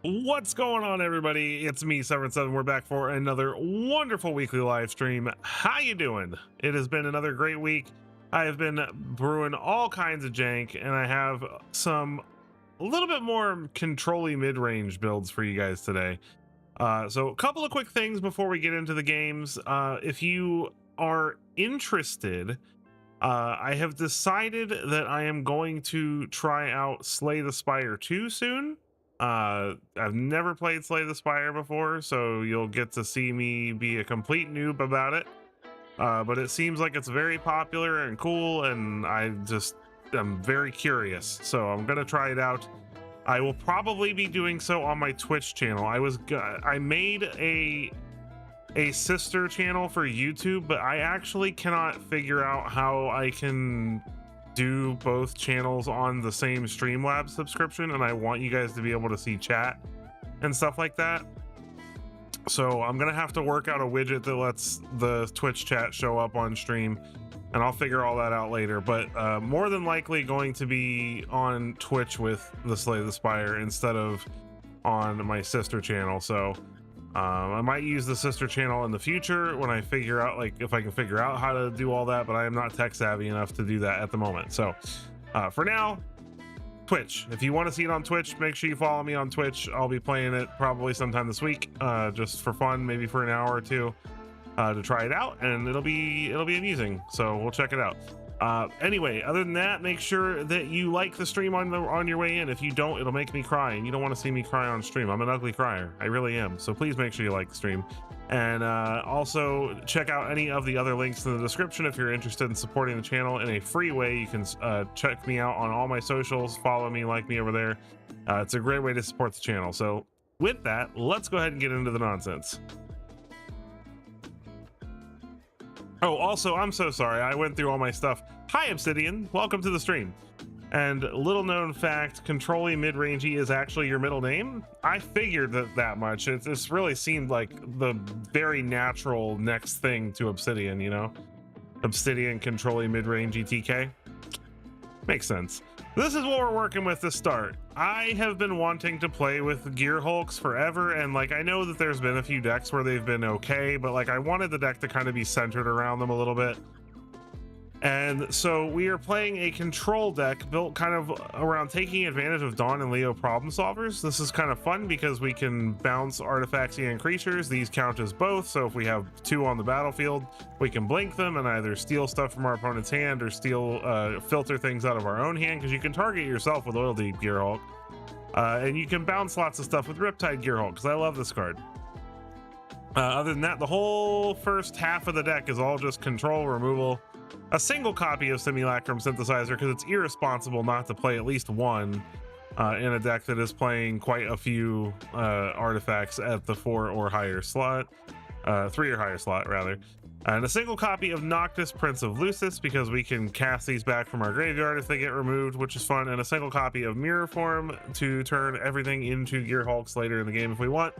What's going on, everybody? It's me, 7-7. We're back for another wonderful weekly live stream. How you doing? It has been another great week. I have been brewing all kinds of jank, and I have some a little bit more control-y mid-range builds for you guys today. So a couple of quick things before we get into the games. If you are interested, I have decided that I am going to try out Slay the Spire 2 soon. I've never played Slay the Spire before, so you'll get to see me be a complete noob about it. But it seems like it's very popular and cool, and I'm very curious, so I'm gonna try it out. I will probably be doing so on my Twitch channel. I made a sister channel for YouTube, but I actually cannot figure out how I can do both channels on the same Streamlabs subscription, and I want you guys to be able to see chat and stuff like that. So I'm gonna have to work out a widget that lets the Twitch chat show up on stream, and I'll figure all that out later. But more than likely going to be on Twitch with the Slay the Spire instead of on my sister channel. So I might use the sister channel in the future when I figure out, like, if I can figure out how to do all that, but I am not tech savvy enough to do that at the moment. So for now, Twitch. If you want to see it on Twitch, make sure you follow me on Twitch. I'll be playing it probably sometime this week, just for fun, maybe for an hour or two, to try it out, and it'll be amusing. So we'll check it out. Anyway, other than that, make sure that you like the stream on your way in. If you don't, it'll make me cry, and you don't want to see me cry on stream. I'm an ugly crier. I really am. So please make sure you like the stream, and also check out any of the other links in the description if you're interested in supporting the channel in a free way. You can check me out on all my socials, follow me, like me over there. It's a great way to support the channel. So with that, let's go ahead and get into the nonsense. Oh, also, I'm so sorry. I went through all my stuff. Hi, Obsidian. Welcome to the stream. And little known fact, Control-y Mid-Rangey is actually your middle name. I figured that much. It's really seemed like the very natural next thing to Obsidian, you know? Obsidian, Control-y Mid-Rangey TK. Makes sense. This is what we're working with to start. I have been wanting to play with Gear Hulks forever, and like I know that there's been a few decks where they've been okay, but like I wanted the deck to kind of be centered around them a little bit. And so we are playing a control deck built kind of around taking advantage of Dawn and Leo problem solvers. This is kind of fun because we can bounce artifacts and creatures. These count as both, so if we have two on the battlefield, we can blink them and either steal stuff from our opponent's hand or filter things out of our own hand, because you can target yourself with Oil Deep Gear Hulk. And you can bounce lots of stuff with Riptide Gear Hulk, because I love this card. Other than that, the whole first half of the deck is all just control, removal, a single copy of Simulacrum Synthesizer, because it's irresponsible not to play at least one in a deck that is playing quite a few artifacts at the 4 or higher slot, 3 or higher slot rather, and a single copy of Noctis, Prince of Lucis, because we can cast these back from our graveyard if they get removed, which is fun, and a single copy of Mirror Form to turn everything into Gear Hulks later in the game if we want.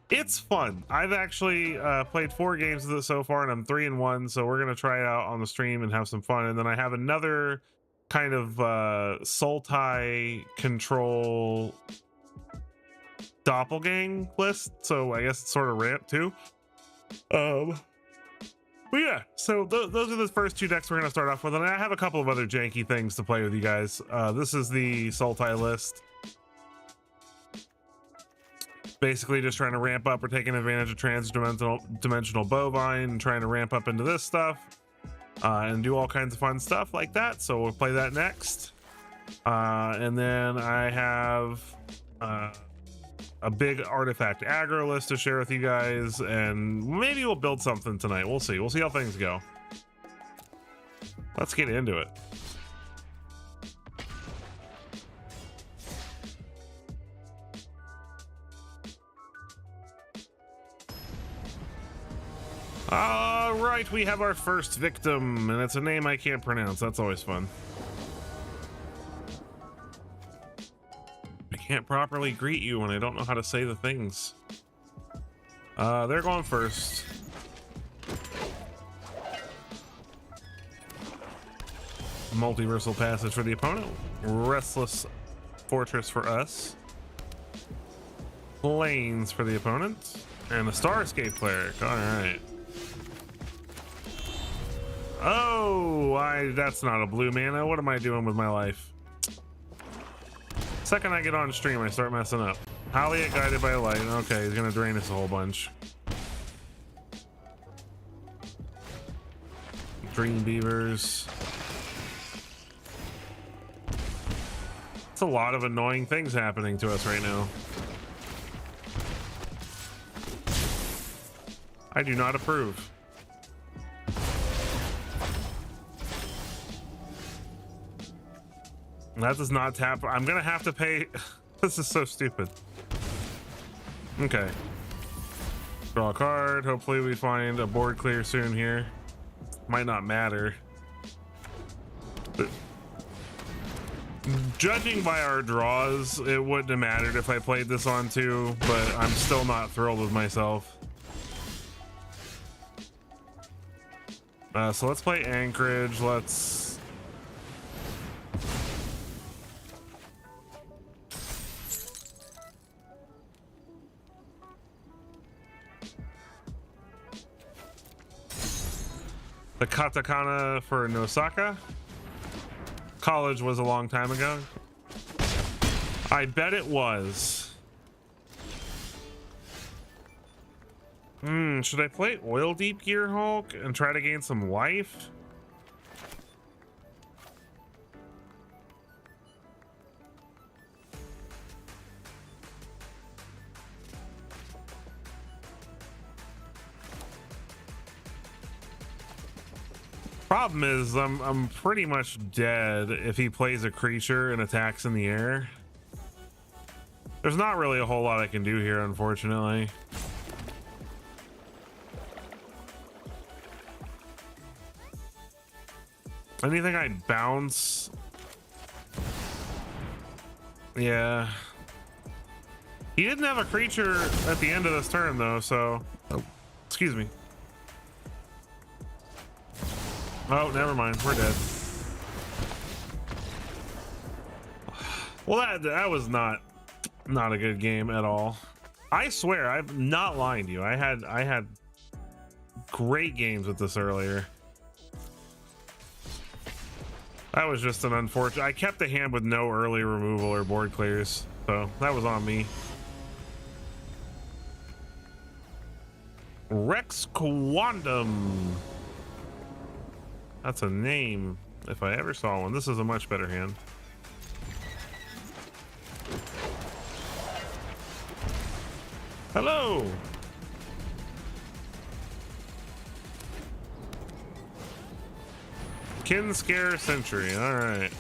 It's fun. I've actually played 4 games of this so far, and I'm 3-1, so we're gonna try it out on the stream and have some fun. And then I have another kind of Sultai control doppelgang list, so I guess it's sort of ramp too. But yeah, so those are the first 2 decks we're gonna start off with, and I have a couple of other janky things to play with you guys. This is the Sultai list. Basically just trying to ramp up. We're taking advantage of dimensional bovine and trying to ramp up into this stuff and do all kinds of fun stuff like that. So we'll play that next. And then I have a big artifact aggro list to share with you guys, and maybe we'll build something tonight. We'll see how things go. Let's get into it. All right, we have our first victim, and it's a name I can't pronounce. That's always fun. I can't properly greet you when I don't know how to say the things. They're going first. Multiversal Passage for the opponent. Restless Fortress for us. Plains for the opponent. And a Starscape cleric. Alright. Oh, that's not a blue mana. What am I doing with my life? Second I get on stream, I start messing up. Halia guided by light. Okay, he's gonna drain us a whole bunch. Dream Beavers. It's a lot of annoying things happening to us right now. I do not approve. That does not tap. I'm gonna have to pay. This is so stupid. Okay. Draw a card. Hopefully we find a board clear soon here. Might not matter. But judging by our draws, it wouldn't have mattered if I played this on 2, but I'm still not thrilled with myself. So let's play Anchorage. Let's... The katakana for Nosaka. College was a long time ago. I bet it was. Should I play Oil Deep Gear Hulk and try to gain some life? Problem is, I'm pretty much dead if he plays a creature and attacks in the air. There's not really a whole lot I can do here, unfortunately. Anything I'd bounce? Yeah. He didn't have a creature at the end of this turn, though, so... Oh, excuse me. Oh, never mind. We're dead. Well, that was not a good game at all. I swear, I'm not lying to you. I had great games with this earlier. That was just an unfortunate. I kept the hand with no early removal or board clears, so that was on me. Rex Quandum. That's a name if I ever saw one. This is a much better hand. Hello. Kinscare Sentry. All right.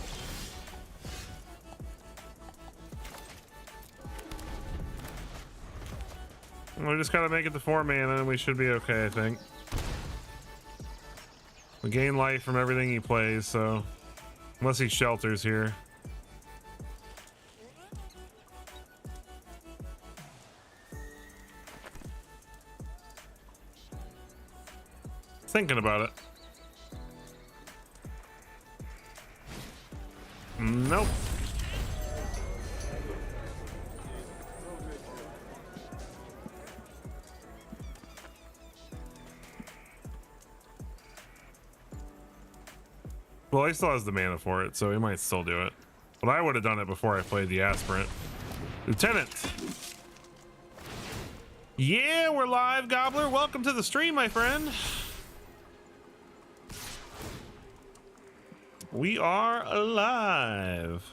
We just gotta make it to 4 mana and we should be okay, I think. We gain life from everything he plays, so unless he shelters here. Thinking about it. Nope. Well, he still has the mana for it, so he might still do it. But I would have done it before I played the Aspirant. Lieutenant. Yeah, we're live, Gobbler. Welcome to the stream, my friend. We are alive.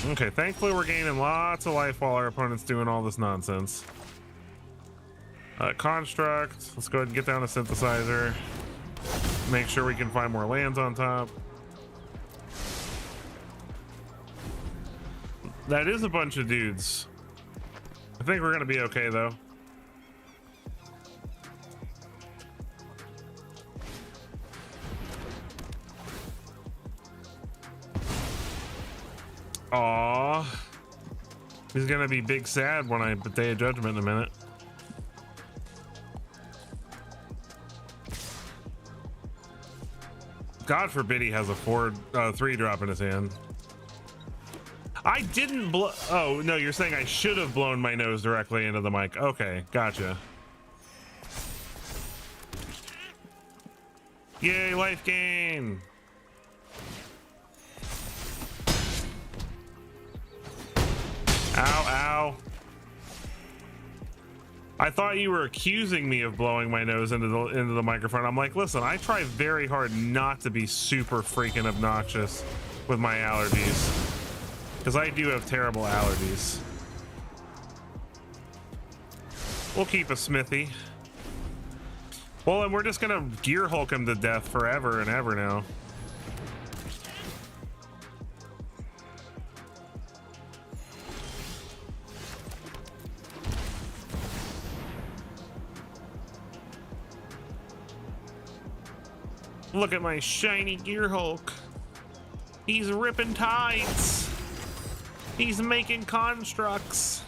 Okay, thankfully we're gaining lots of life while our opponent's doing all this nonsense. Construct. Let's go ahead and get down a synthesizer. Make sure we can find more lands on top. That is a bunch of dudes. I think we're gonna be okay though. Aww. He's gonna be big sad when I Day of Judgment in a minute. God forbid he has a 3 drop in his hand. I didn't blow. Oh, no, you're saying I should have blown my nose directly into the mic. Okay, gotcha. Yay, life gain. Ow, ow. I thought you were accusing me of blowing my nose into the microphone. I'm like, listen, I try very hard not to be super freaking obnoxious with my allergies, because I do have terrible allergies. We'll keep a smithy. Well, and we're just gonna gear Hulk him to death forever and ever now. Look at my shiny Gear Hulk. He's ripping tides. He's making constructs.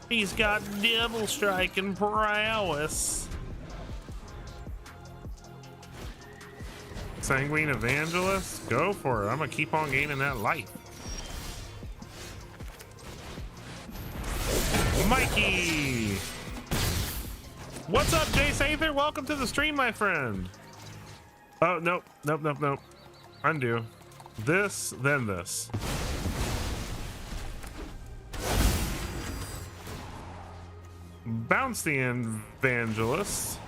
He's got Devil Strike and prowess. Sanguine Evangelist? Go for it. I'm gonna keep on gaining that life. Mikey! What's up, Jay Sather? Welcome to the stream, my friend. Oh, nope, nope, nope, nope. Undo. This, then this. Bounce the Evangelist.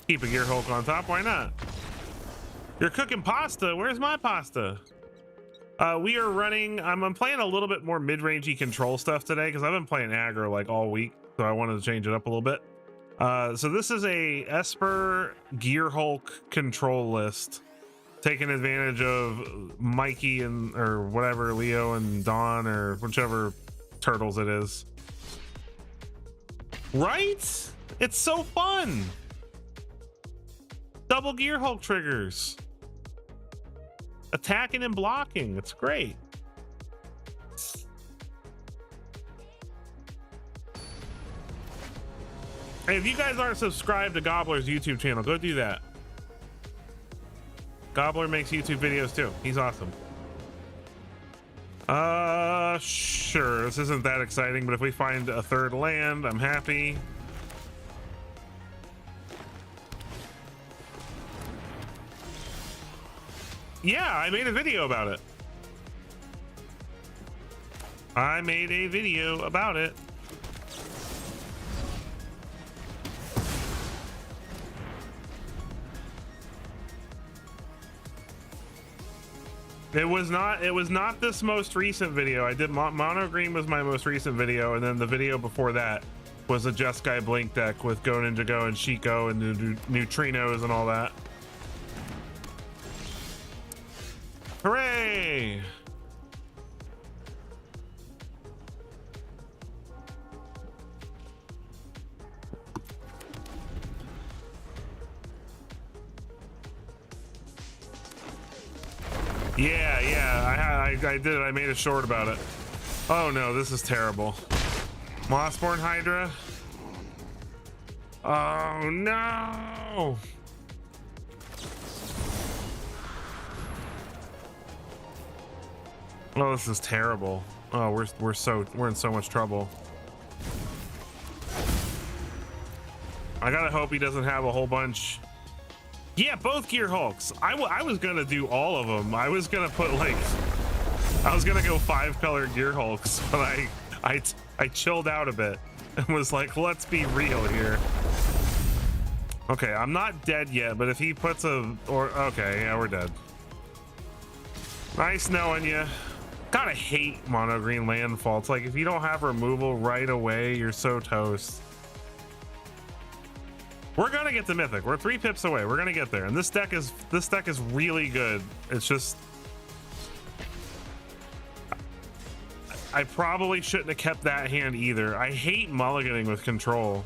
Keep a Gear Hulk on top, why not? You're cooking pasta. Where's my pasta? We are running, I'm playing a little bit more mid-rangey control stuff today because I've been playing aggro like all week, so I wanted to change it up a little bit. So this is a Esper Gear Hulk control list, taking advantage of Mikey and or whatever, Leo and Dawn or whichever turtles it is. Right? It's so fun. Double Gear Hulk triggers. Attacking and blocking. It's great. Hey, if you guys aren't subscribed to Gobbler's YouTube channel, go do that. Gobbler makes YouTube videos too. He's awesome. Sure. This isn't that exciting, but if we find a third land, I'm happy. Yeah, I made a video about it. I made a video about it. It was not this most recent video. I did Mono Green was my most recent video, and then the video before that was a Jeskai Blink deck with Go Ninja Go and Shiko and Neutrinos and all that. Hooray! Yeah, I did. I made a short about it. Oh no, this is terrible. Mossborn Hydra. Oh no! Oh, this is terrible. Oh, we're in so much trouble. I gotta hope he doesn't have a whole bunch. Yeah, both Gear Hulks. I was gonna do all of them. I was gonna put like, I was gonna go 5-color Gear Hulks, but I chilled out a bit and was like, let's be real here. Okay, I'm not dead yet, but if he puts okay, yeah, we're dead. Nice knowing you. Gotta hate mono green landfall. It's like if you don't have removal right away, you're so toast. We're gonna get to Mythic. We're 3 pips away. We're gonna get there. And this deck is really good. It's just I probably shouldn't have kept that hand either. I hate mulliganing with control.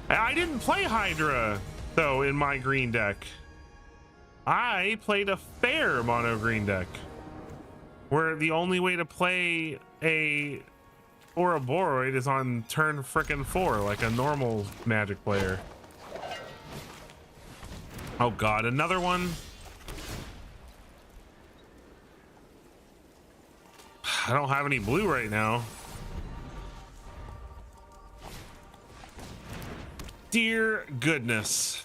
I didn't play Hydra though in my green deck. I played a fair mono green deck where the only way to play a Ouroboros is on turn frickin' 4 like a normal Magic player. Oh God, another one. I don't have any blue right now. Dear goodness.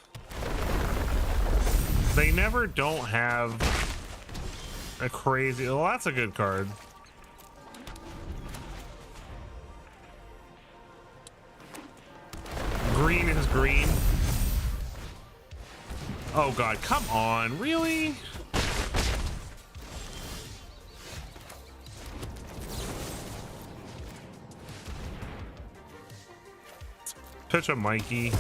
They never don't have a crazy, well, that's a good card. Green is green. Oh God, come on, really? Pitch a Mikey.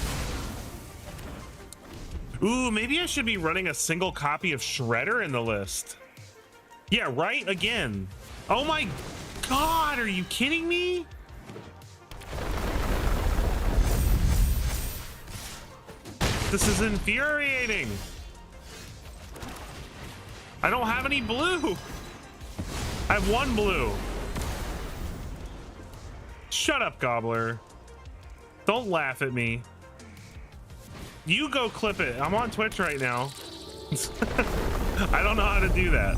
Ooh, maybe I should be running a single copy of Shredder in the list. Yeah, right? Again. Oh my God, are you kidding me? This is infuriating. I don't have any blue. I have one blue. Shut up, Gobbler. Don't laugh at me. You go clip it. I'm on Twitch right now. I don't know how to do that.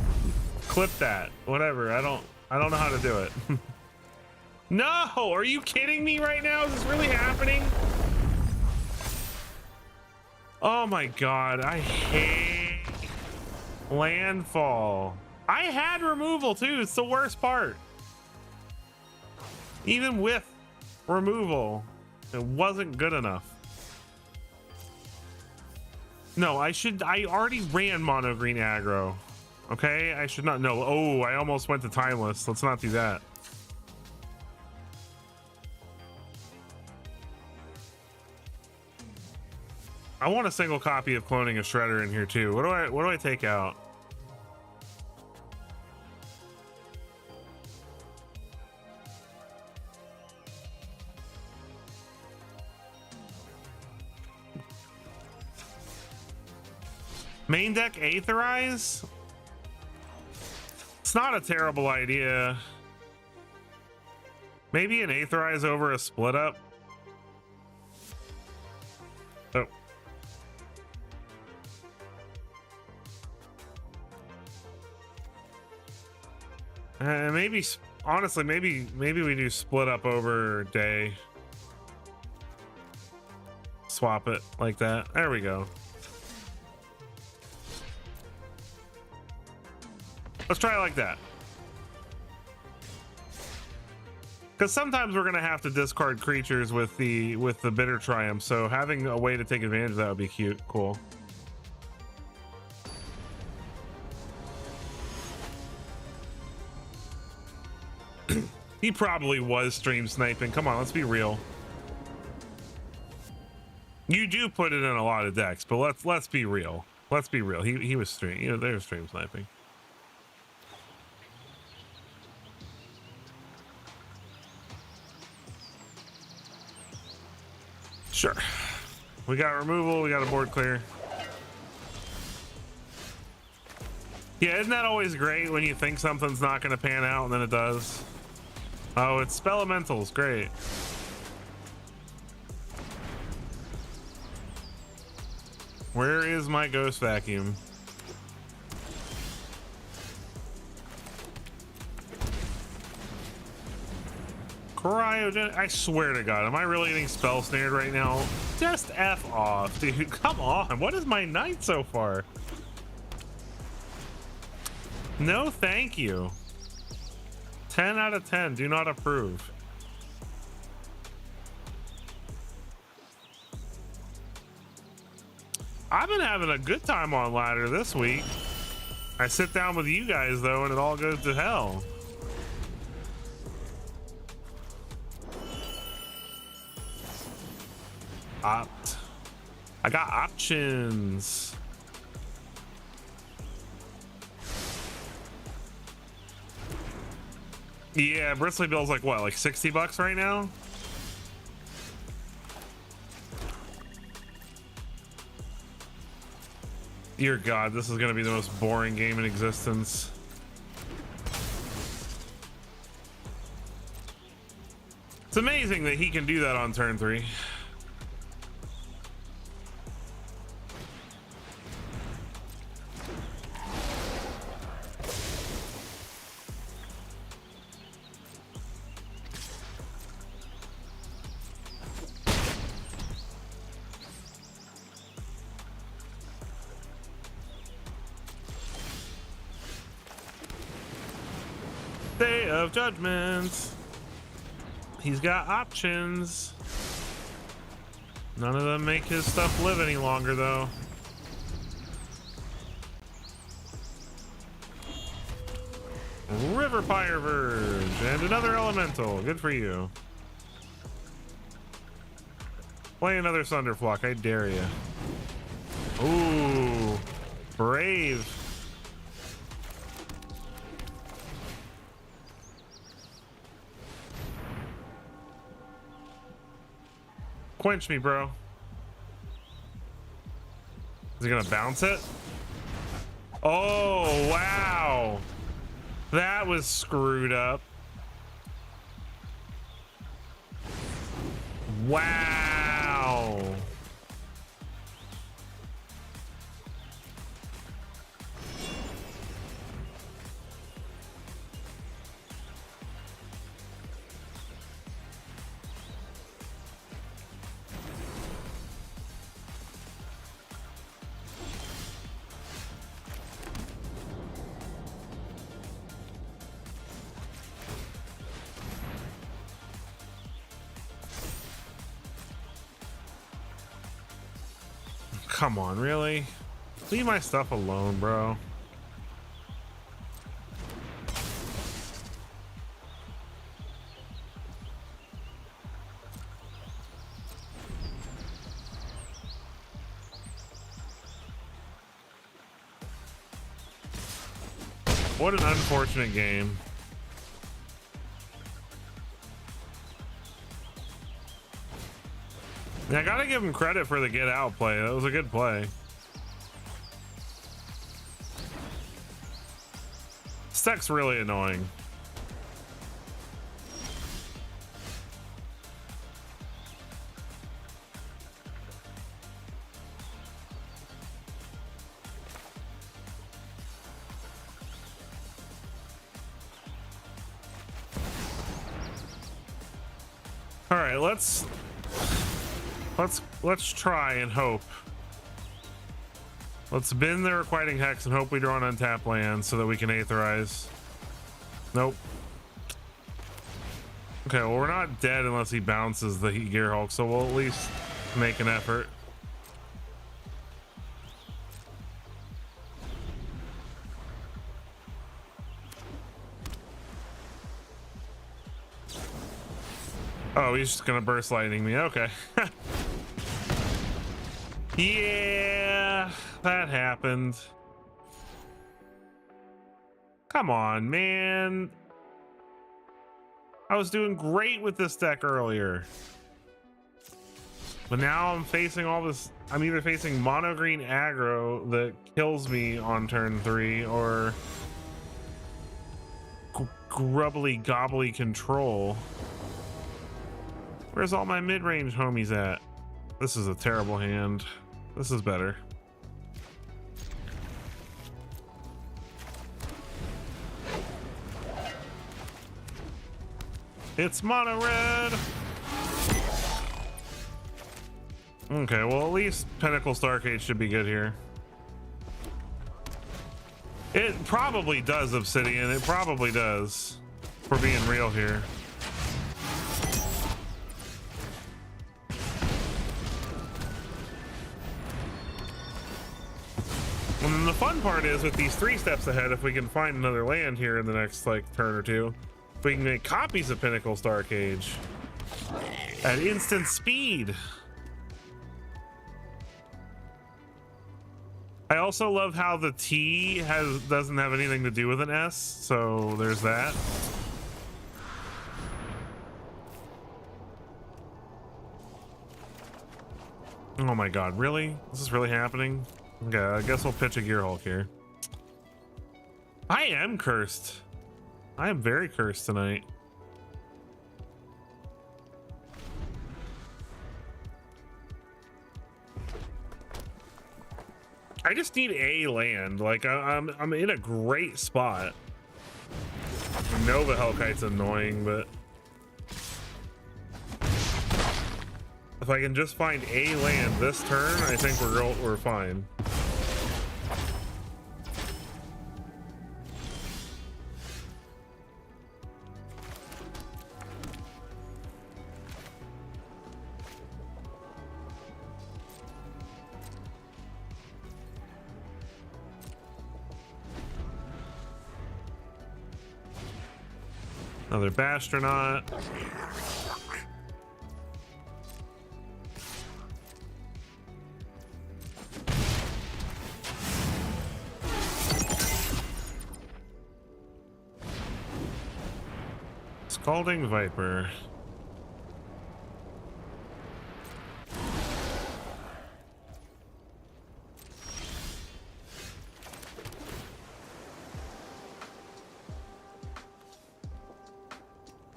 Clip that. Whatever. I don't know how to do it. No, are you kidding me right now? Is this really happening? Oh my God, I hate landfall. I had removal too. It's the worst part. Even with removal, it wasn't good enough. No, I already ran mono green aggro. Okay, I should not. No. Oh, I almost went to timeless. Let's not do that. I want a single copy of Cloning a Shredder in here too. What do I take out? Main deck Aetherize? It's not a terrible idea. Maybe an Aetherize over a split up. Oh. Maybe, honestly, maybe we do split up over day. Swap it like that. There we go. Let's try it like that. Because sometimes we're gonna have to discard creatures with the bitter triumph, so having a way to take advantage of that would be cute. Cool. He probably was stream sniping. Come on, let's be real. You do put it in a lot of decks, but let's be real. Let's be real. He was stream. You know, they were stream sniping. Sure. We got removal. We got a board clear. Yeah, isn't that always great when you think something's not going to pan out and then it does? Oh, it's Spelementals. Great. Where is my ghost vacuum? Cryogen. I swear to God, am I really getting spell snared right now? Just F off, dude. Come on. What is my night so far? No, thank you. 10 out of 10. Do not approve. I've been having a good time on ladder this week. I sit down with you guys though, and it all goes to hell. Opt. I got options. Yeah, Bristly Bill's like what, like 60 bucks right now? Dear God, this is gonna be the most boring game in existence. It's amazing that he can do that on turn 3. Day of Judgment. He's got options. None of them make his stuff live any longer, though. River Fire Verge and another elemental. Good for you. Play another Thunderflock. I dare you. Ooh, brave. Quench me, bro. Is he gonna bounce it? Oh, wow. That was screwed up. Wow. Come on, really? Leave my stuff alone, bro. What an unfortunate game. Yeah, I gotta give him credit for the get out play. That was a good play. This deck's really annoying. All right, let's try and hope. Let's bin the Requiting Hex and hope we draw an untapped land so that we can Aetherize. Nope. Okay, well, we're not dead unless he bounces the Heat Gear Hulk, so we'll at least make an effort. Oh, he's just gonna burst lightning me. Okay. Yeah, that happened. Come on, man. I was doing great with this deck earlier. But now I'm facing all this. I'm either facing mono green aggro that kills me on turn 3 or grubbly gobbly control. Where's all my mid-range homies at? This is a terrible hand. This is better. It's mono red. Okay, well, at least Pinnacle Starcade should be good here. It probably does, Obsidian. It probably does. For being real here. And then the fun part is with these 3 steps ahead, if we can find another land here in the next like turn or two, we can make copies of Pinnacle Starcade at instant speed. I also love how the T doesn't have anything to do with an S, so there's that. Oh my god, really? This is really happening? Okay, I guess we'll pitch a Gear Hulk here. I am cursed. I am very cursed tonight. I just need a land. Like I'm in a great spot. Nova Hellkite's annoying, but if I can just find a land this turn, I think we're fine. Another Bastronaut. Scalding Viper.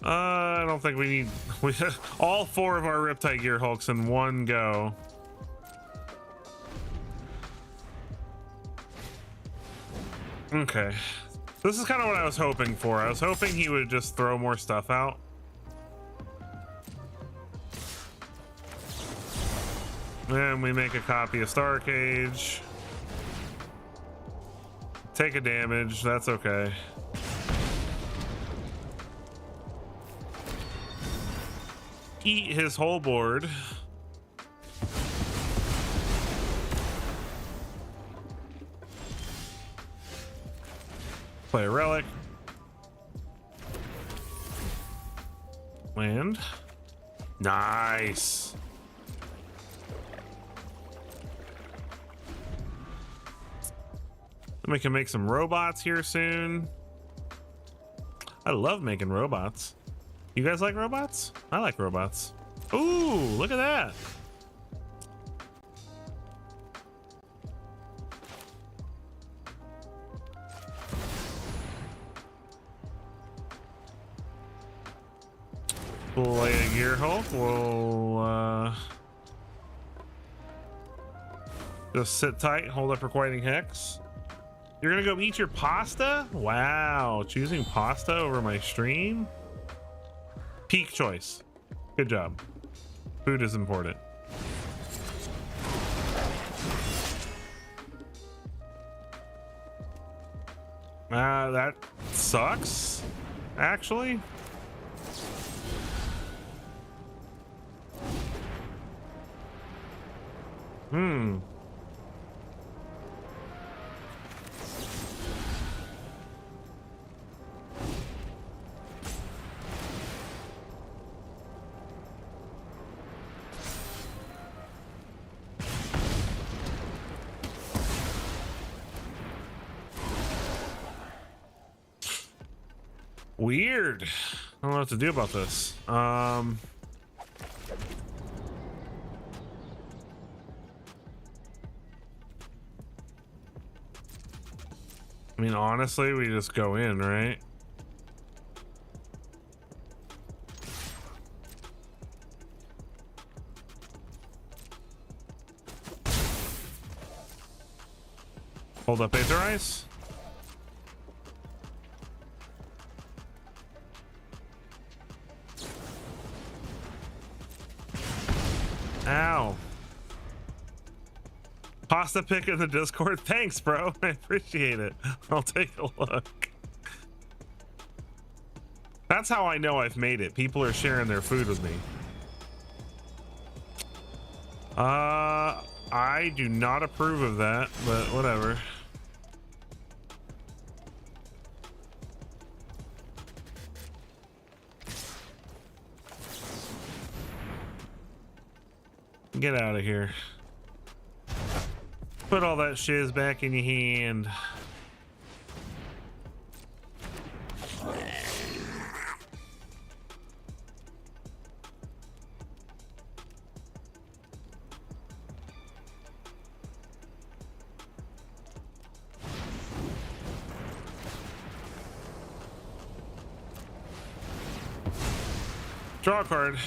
I don't think we need all 4 of our Riptide Gear Hulks in one go. Okay. This is kind of what I was hoping for. I was hoping he would just throw more stuff out. And we make a copy of Star Cage. Take a damage, that's okay. Eat his whole board. Play a relic. Land. Nice. Then we can make some robots here soon. I love making robots. You guys like robots? I like robots. Ooh, look at that. Play a Gear Hulk. We'll just sit tight, hold up Requiting Hex. You're gonna go eat your pasta? Wow, choosing pasta over my stream? Peak choice. Good job. Food is important. That sucks, actually. Weird. I don't know what to do about this. I mean, honestly, we just go in, right? Hold up Aether Ice. Ow. Pasta pick in the Discord. Thanks, bro. I appreciate it. I'll take a look. That's how I know I've made it. People are sharing their food with me. I do not approve of that, but whatever. Get out of here. Put all that shiz back in your hand. Draw a card.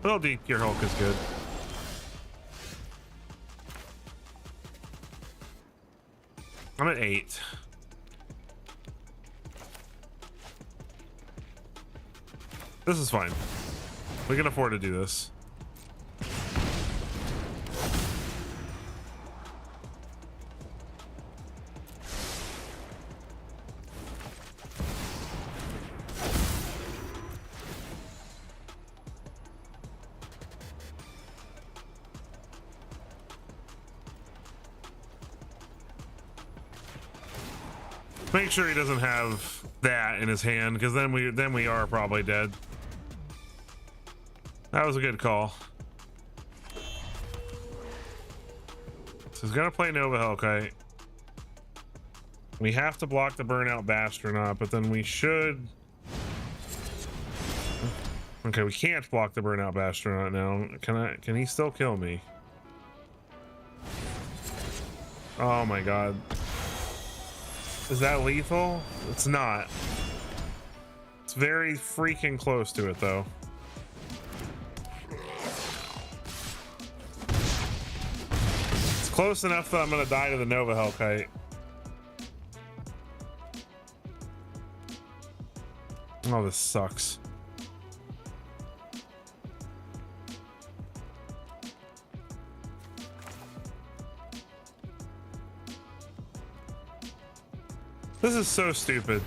Little deep Gear Hulk is good. I'm at 8. This is fine. We can afford to do this. Make sure he doesn't have that in his hand, because then we are probably dead. That was a good call. So he's gonna play Nova Hellkite. We have to block the Burnout Bastronaut, but then we should. Okay, we can't block the Burnout Bastronaut now. Can he still kill me? Oh my god. Is that lethal? It's not. It's very freaking close to it though. It's close enough that I'm gonna die to the Nova Hellkite. Oh, this sucks. This is so stupid.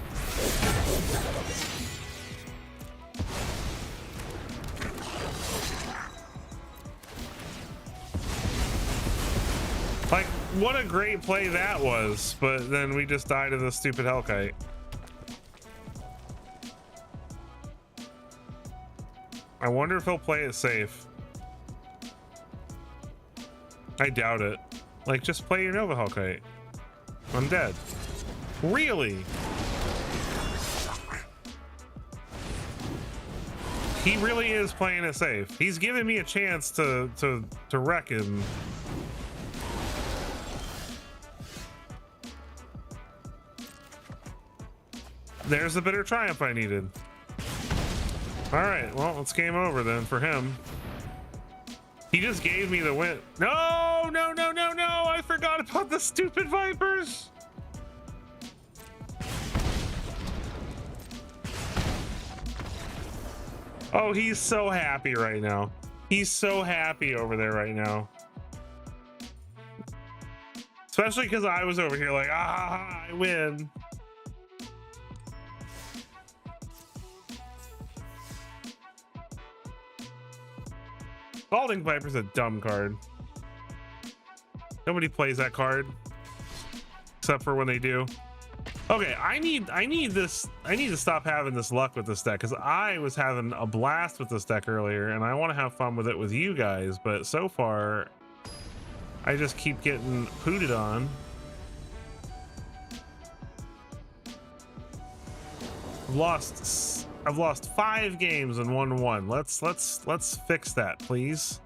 Like, what a great play that was, but then we just died to the stupid Hellkite. I wonder if he'll play it safe. I doubt it. Like, just play your Nova Hellkite. I'm dead. Really? He really is playing it safe. He's giving me a chance to wreck him. There's the bitter triumph I needed. All right, well, it's game over then for him. He just gave me the win. No, no, no, no, no. I forgot about the stupid Vipers. Oh, he's so happy right now. He's so happy over there right now. Especially because I was over here like, ah, I win. Balding Viper's a dumb card. Nobody plays that card. Except for when they do. Okay, I need to stop having this luck with this deck, because I was having a blast with this deck earlier and I want to have fun with it with you guys, but so far I just keep getting pooted on. I've lost 5 games and won 1. Let's fix that, please.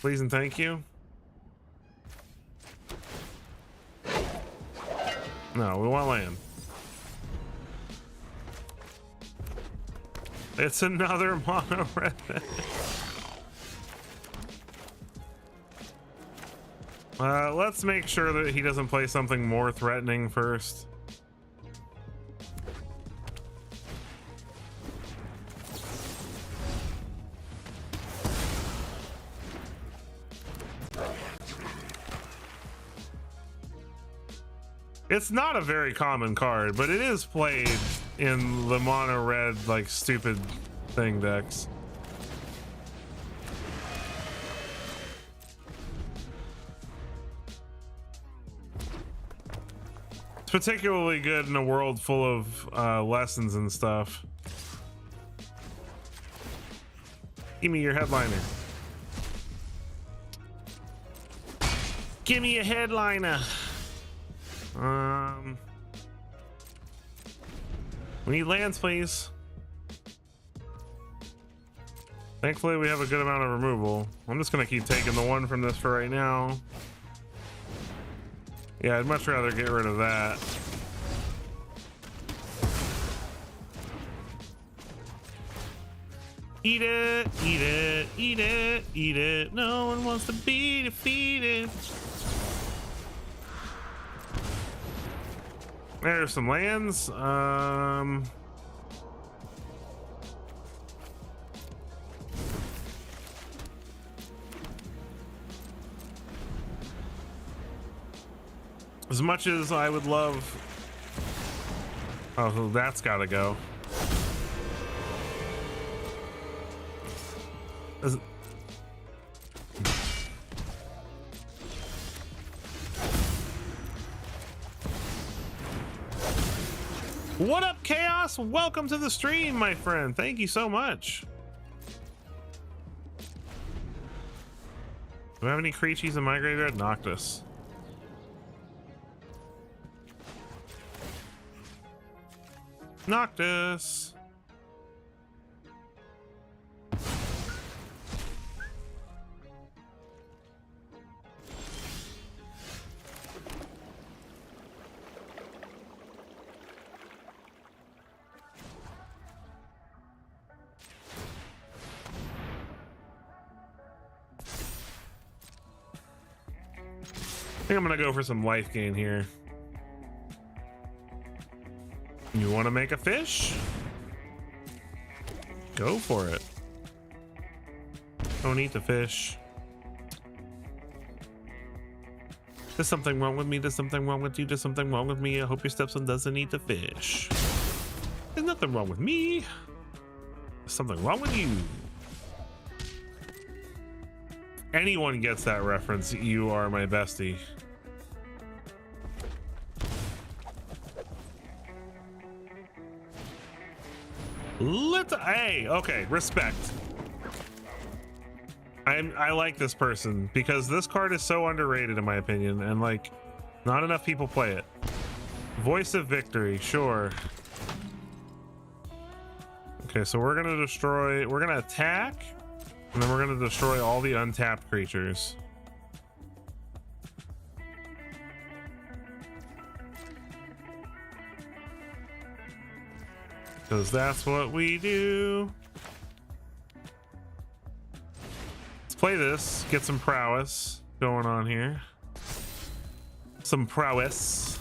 Please and thank you. No, we want land. It's another mono red. Let's make sure that he doesn't play something more threatening first. It's not a very common card, but it is played in the mono red, like, stupid thing decks. It's particularly good in a world full of lessons and stuff. Give me your headliner. Give me a headliner. We need lands, please. Thankfully, we have a good amount of removal. I'm just gonna keep taking the 1 from this for right now. Yeah, I'd much rather get rid of that. Eat it, eat it, eat it, eat it. No one wants to be defeated. There's some lands. As much as I would love. Oh, that's gotta go. What up, Chaos? Welcome to the stream, my friend. Thank you so much. Do I have any creatures in my graveyard? Noctis. Noctis. I think I'm gonna go for some life gain here. You want to make a fish? Go for it. Don't eat the fish. There's something wrong with me. There's something wrong with you. There's something wrong with me. I hope your stepson doesn't eat the fish. There's nothing wrong with me. There's something wrong with you. Anyone gets that reference, you are my bestie. Hey, okay, respect. I like this person because this card is so underrated in my opinion, and like not enough people play it. Voice of Victory, sure. Okay, so we're gonna attack, and then we're gonna destroy all the untapped creatures. Because that's what we do. Let's play this, get some prowess going on here. Some prowess.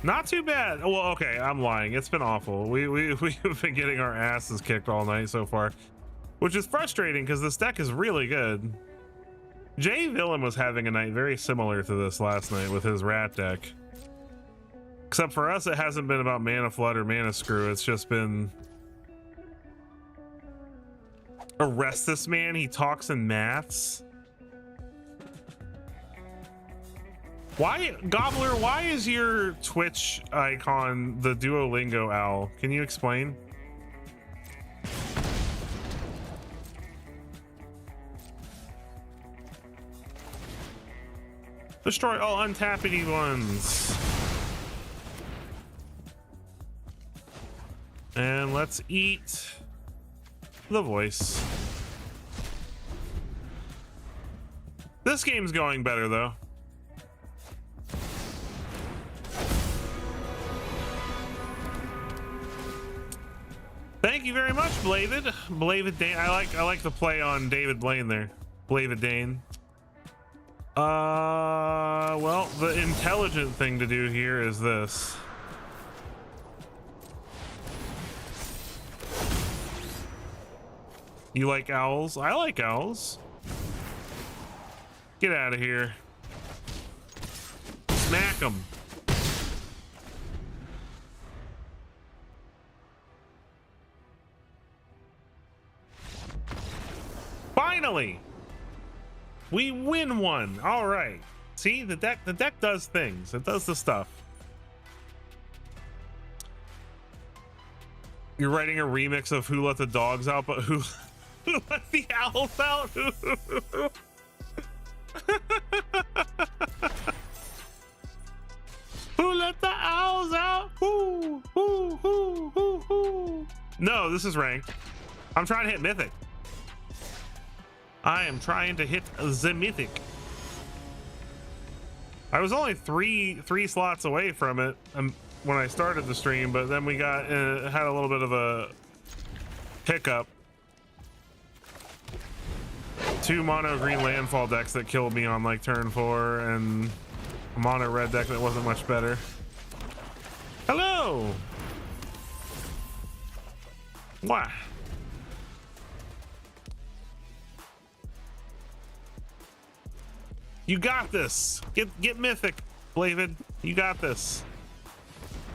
Not too bad. Well, okay, I'm lying. It's been awful. We've been getting our asses kicked all night so far, which is frustrating because this deck is really good. Jay Villain was having a night very similar to this last night with his rat deck. Except for us, it hasn't been about mana flood or mana screw. It's just been arrest this man. He talks in maths. Why, Gobbler, why is your Twitch icon the Duolingo owl? Can you explain? Destroy all untappity ones. And let's eat the voice. This game's going better though. Thank you very much, Blavid Dane. I like the play on David Blaine there. Blavid Dane. Well, the intelligent thing to do here is this. You like owls? I like owls. Get out of here. Smack them. Finally, we win one. All right. See, the deck does things. It does the stuff. You're writing a remix of Who Let the Dogs Out, but who let the owls out? Who let the owls out? Who? No, this is ranked. I'm trying to hit Mythic. I am trying to hit the Mythic. I was only three slots away from it when I started the stream, but then we got had a little bit of a hiccup. 2 mono green landfall decks that killed me on like turn 4, and a mono red deck that wasn't much better. Hello. Why? You got this. Get Mythic, Blavid. You got this.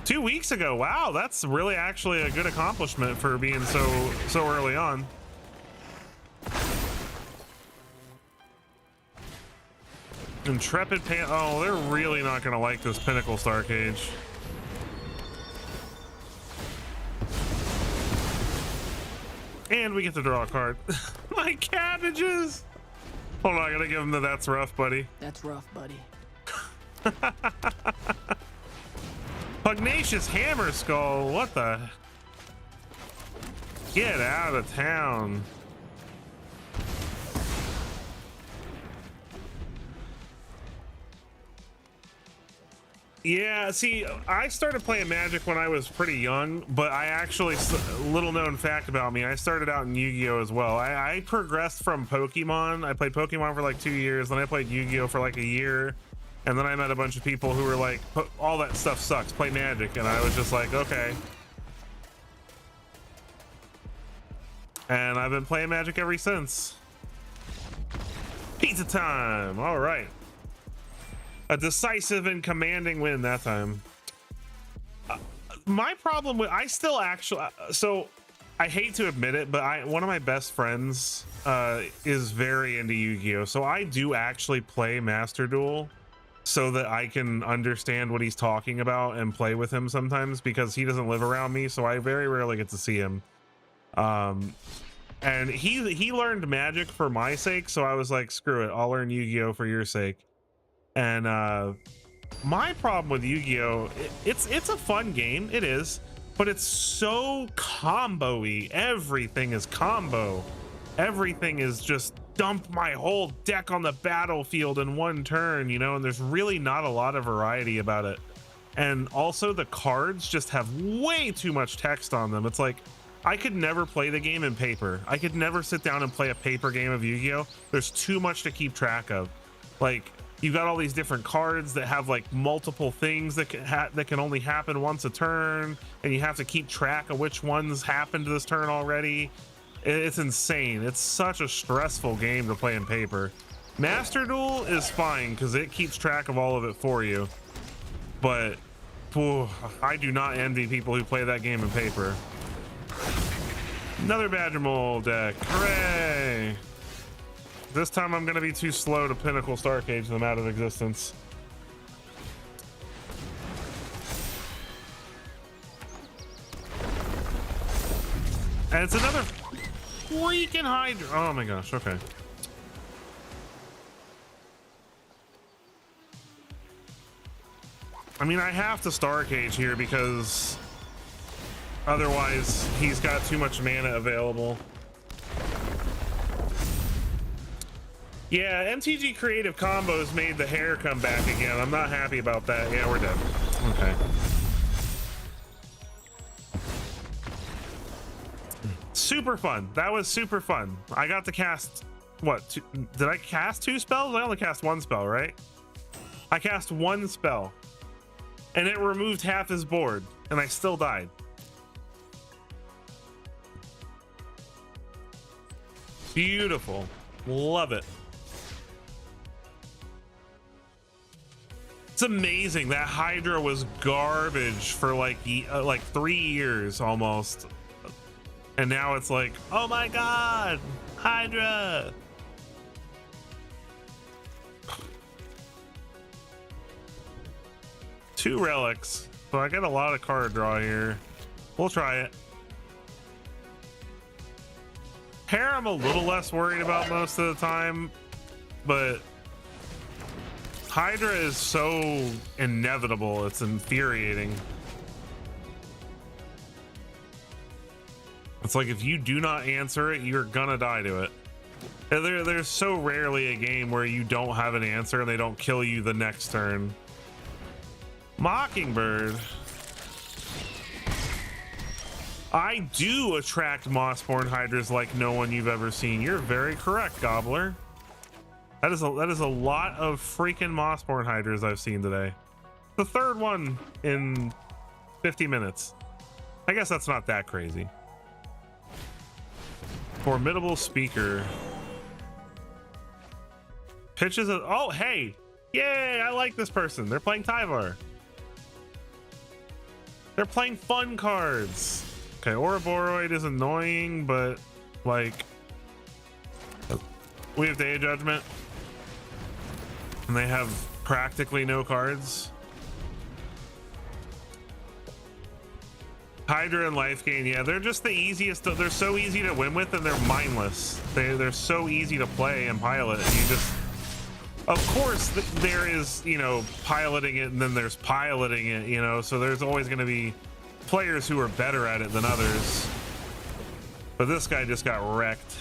2 weeks ago. Wow, that's really actually a good accomplishment for being so early on. Intrepid Pan. Oh, they're really not gonna like this Pinnacle Starcage. And we get to draw a card. My cabbages! Hold on, I gotta give him the that's rough, buddy. That's rough, buddy. Pugnacious Hammer Skull, what the? Get out of town. Yeah, see, I started playing Magic when I was pretty young, but I actually, little known fact about me, I started out in Yu-Gi-Oh as well. I progressed from Pokemon. I played Pokemon for like 2 years, then I played Yu-Gi-Oh for like a year, and then I met a bunch of people who were like, all that stuff sucks, play Magic, and I was just like, okay. And I've been playing Magic ever since. Pizza time, all right. A decisive and commanding win that time. My problem with, I still actually, so I hate to admit it, but one of my best friends is very into Yu-Gi-Oh. So I do actually play Master Duel so that I can understand what he's talking about and play with him sometimes, because he doesn't live around me. So I very rarely get to see him. And he learned Magic for my sake. So I was like, screw it, I'll learn Yu-Gi-Oh for your sake. And my problem with Yu-Gi-Oh, it's a fun game, it is, but it's so combo-y. Everything is combo. Everything is just dump my whole deck on the battlefield in one turn, you know, and there's really not a lot of variety about it. And also the cards just have way too much text on them. It's like, I could never play the game in paper. I could never sit down and play a paper game of Yu-Gi-Oh. There's too much to keep track of. Like, you've got all these different cards that have like multiple things that can only happen once a turn, and you have to keep track of which ones happened this turn already. It's insane. It's such a stressful game to play in paper. Master Duel is fine because it keeps track of all of it for you, but I do not envy people who play that game in paper. Another Badger Mole deck, hooray! This time I'm gonna be too slow to Pinnacle Starcage them out of existence. And it's another freaking Hydra. Oh my gosh, okay. I mean, I have to Starcage here because otherwise he's got too much mana available. Yeah, MTG Creative Combos made the hair come back again. I'm not happy about that. Yeah, we're dead. Okay. Super fun. That was super fun. I got to cast, what, did I cast 2 spells? I only cast 1 spell, right? I cast 1 spell. And it removed half his board. And I still died. Beautiful. Love it. It's amazing that Hydra was garbage for like 3 years almost, and now it's like, oh my god, Hydra. Two relics, so I got a lot of card draw here. We'll try it. Hair I'm a little less worried about most of the time, but Hydra is so inevitable, it's infuriating. It's like if you do not answer it, you're gonna die to it. There's so rarely a game where you don't have an answer and they don't kill you the next turn. Mockingbird. I do attract Mossborn Hydras like no one you've ever seen. You're very correct, Gobbler. That is a lot of freaking Mossborn Hydras I've seen today. The third one in 50 minutes. I guess that's not that crazy. Formidable Speaker. Pitches a, oh, hey. Yay, I like this person. They're playing Tyvar. They're playing fun cards. Okay, Ouroboros is annoying, but like, we have Day of Judgment. And they have practically no cards. Hydra and life gain, yeah, they're just the easiest. They're so easy to win with, and they're mindless. They're so easy to play and pilot. You just, of course, there is, you know, piloting it, and then there's piloting it, you know. So there's always going to be players who are better at it than others. But this guy just got wrecked.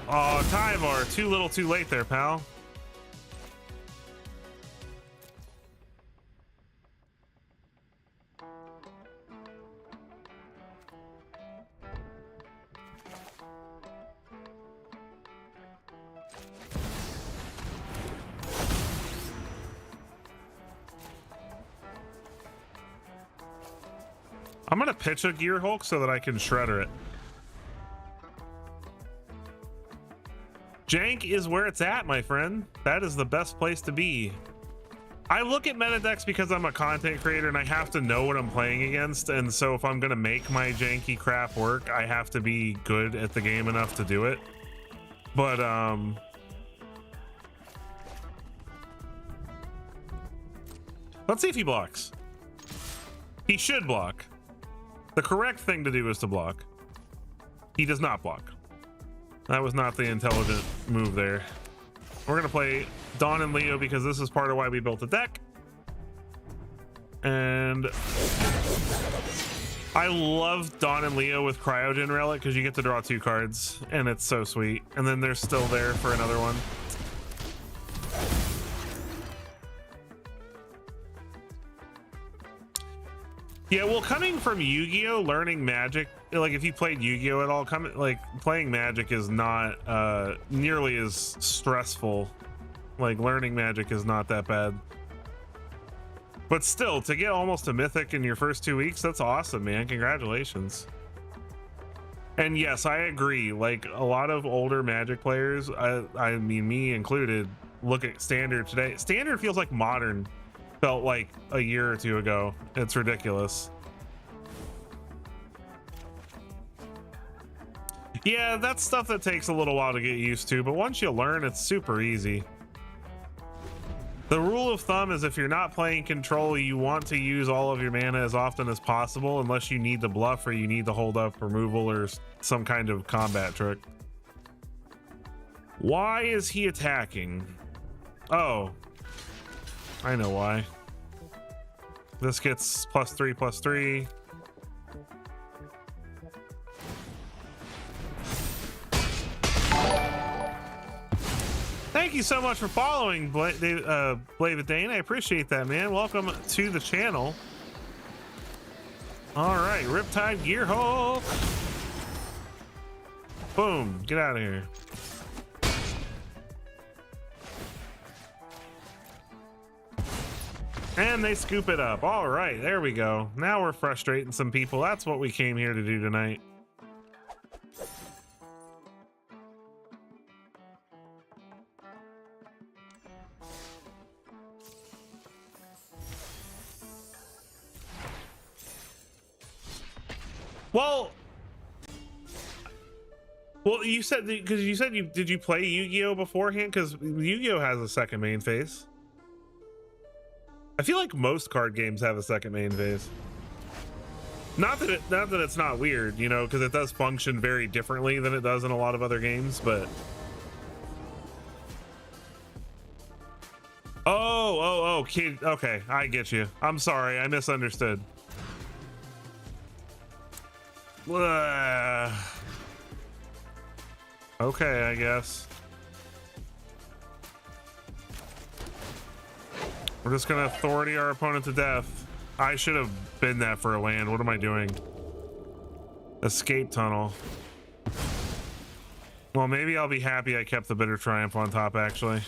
Oh, Tyvar, too little, too late there, pal. I'm gonna pitch a Gear Hulk so that I can shredder it. Jank is where it's at, my friend. That is the best place to be. I look at meta decks because I'm a content creator and I have to know what I'm playing against, and so if I'm gonna make my janky crap work, I have to be good at the game enough to do it. But let's see if he blocks. He should block. The correct thing to do is to block. He does not block. That was not the intelligent move there. We're gonna play Dawn and Leo because this is part of why we built the deck. And I love Dawn and Leo with Cryogen Relic because you get to draw 2 cards and it's so sweet. And then they're still there for another one. Yeah, well, coming from Yu-Gi-Oh, learning Magic, like if you played Yu-Gi-Oh at all, playing Magic is not nearly as stressful. Like learning Magic is not that bad. But still, to get almost a Mythic in your first 2 weeks, that's awesome, man. Congratulations. And yes, I agree. Like a lot of older Magic players, I mean, me included, look at Standard today. Standard feels like Modern felt like a year or 2 ago. It's ridiculous. Yeah, that's stuff that takes a little while to get used to, but once you learn, it's super easy. The rule of thumb is if you're not playing control, you want to use all of your mana as often as possible, unless you need to bluff or you need to hold up removal or some kind of combat trick. Why is he attacking? Oh, I know why. This gets +3/+3. Thank you so much for following, Blavid Dane. I appreciate that, man. Welcome to the channel. All right, Riptide Gear Hulk. Boom, get out of here. And they scoop it up. All right, there we go. Now we're frustrating some people. That's what we came here to do tonight. Well, you said, because you said did you play Yu-Gi-Oh beforehand? Because Yu-Gi-Oh has a second main phase. I feel like most card games have a second main phase. Not that it's not weird, you know, because it does function very differently than it does in a lot of other games, but oh, kid. Okay, I get you. I'm sorry, I misunderstood. Okay, I guess. We're just gonna authority our opponent to death. I should have been that for a land. What am I doing? Escape tunnel. Well, maybe I'll be happy I kept the Bitter Triumph on top, actually.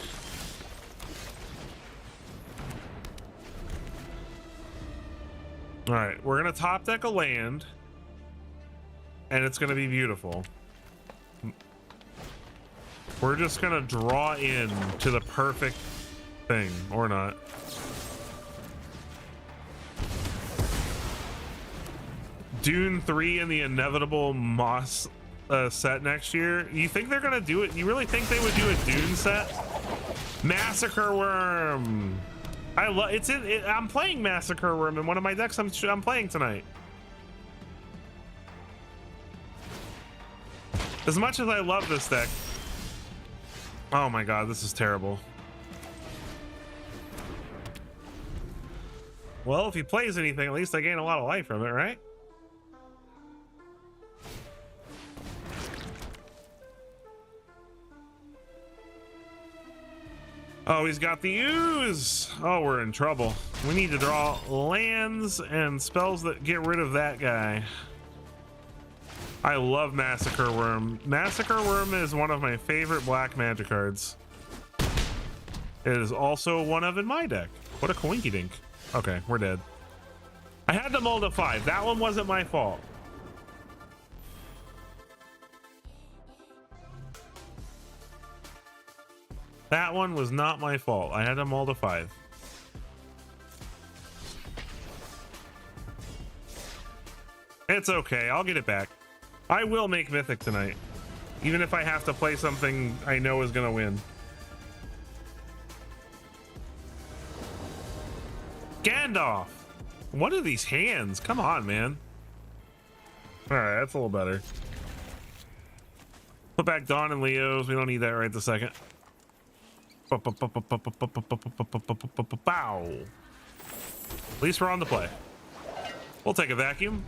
All right, we're gonna top deck a land, and it's gonna be beautiful. We're just gonna draw in to the perfect thing, or not. Dune 3 and the inevitable Moss set next year. You think they're gonna do it? You really think they would do a Dune set? Massacre Worm. I love it's in it, I'm playing Massacre Worm in one of my decks I'm playing tonight. As much as I love this deck. Oh my god, this is terrible. Well, if he plays anything, at least I gain a lot of life from it, right? Oh, he's got the ooze. Oh, we're in trouble. We need to draw lands and spells that get rid of that guy. I love Massacre Worm. Massacre Worm is one of my favorite black magic cards. It is also one of in my deck. What a coinky dink. Okay, we're dead. I had to mold a 5. That one wasn't my fault. That one was not my fault. I had to mold a 5. It's okay. I'll get it back. I will make Mythic tonight, even if I have to play something I know is going to win. Gandalf. What are these hands? Come on, man. All right, that's a little better. Put back Dawn and Leo's. We don't need that right this second. Bow. At least we're on the play. We'll take a vacuum.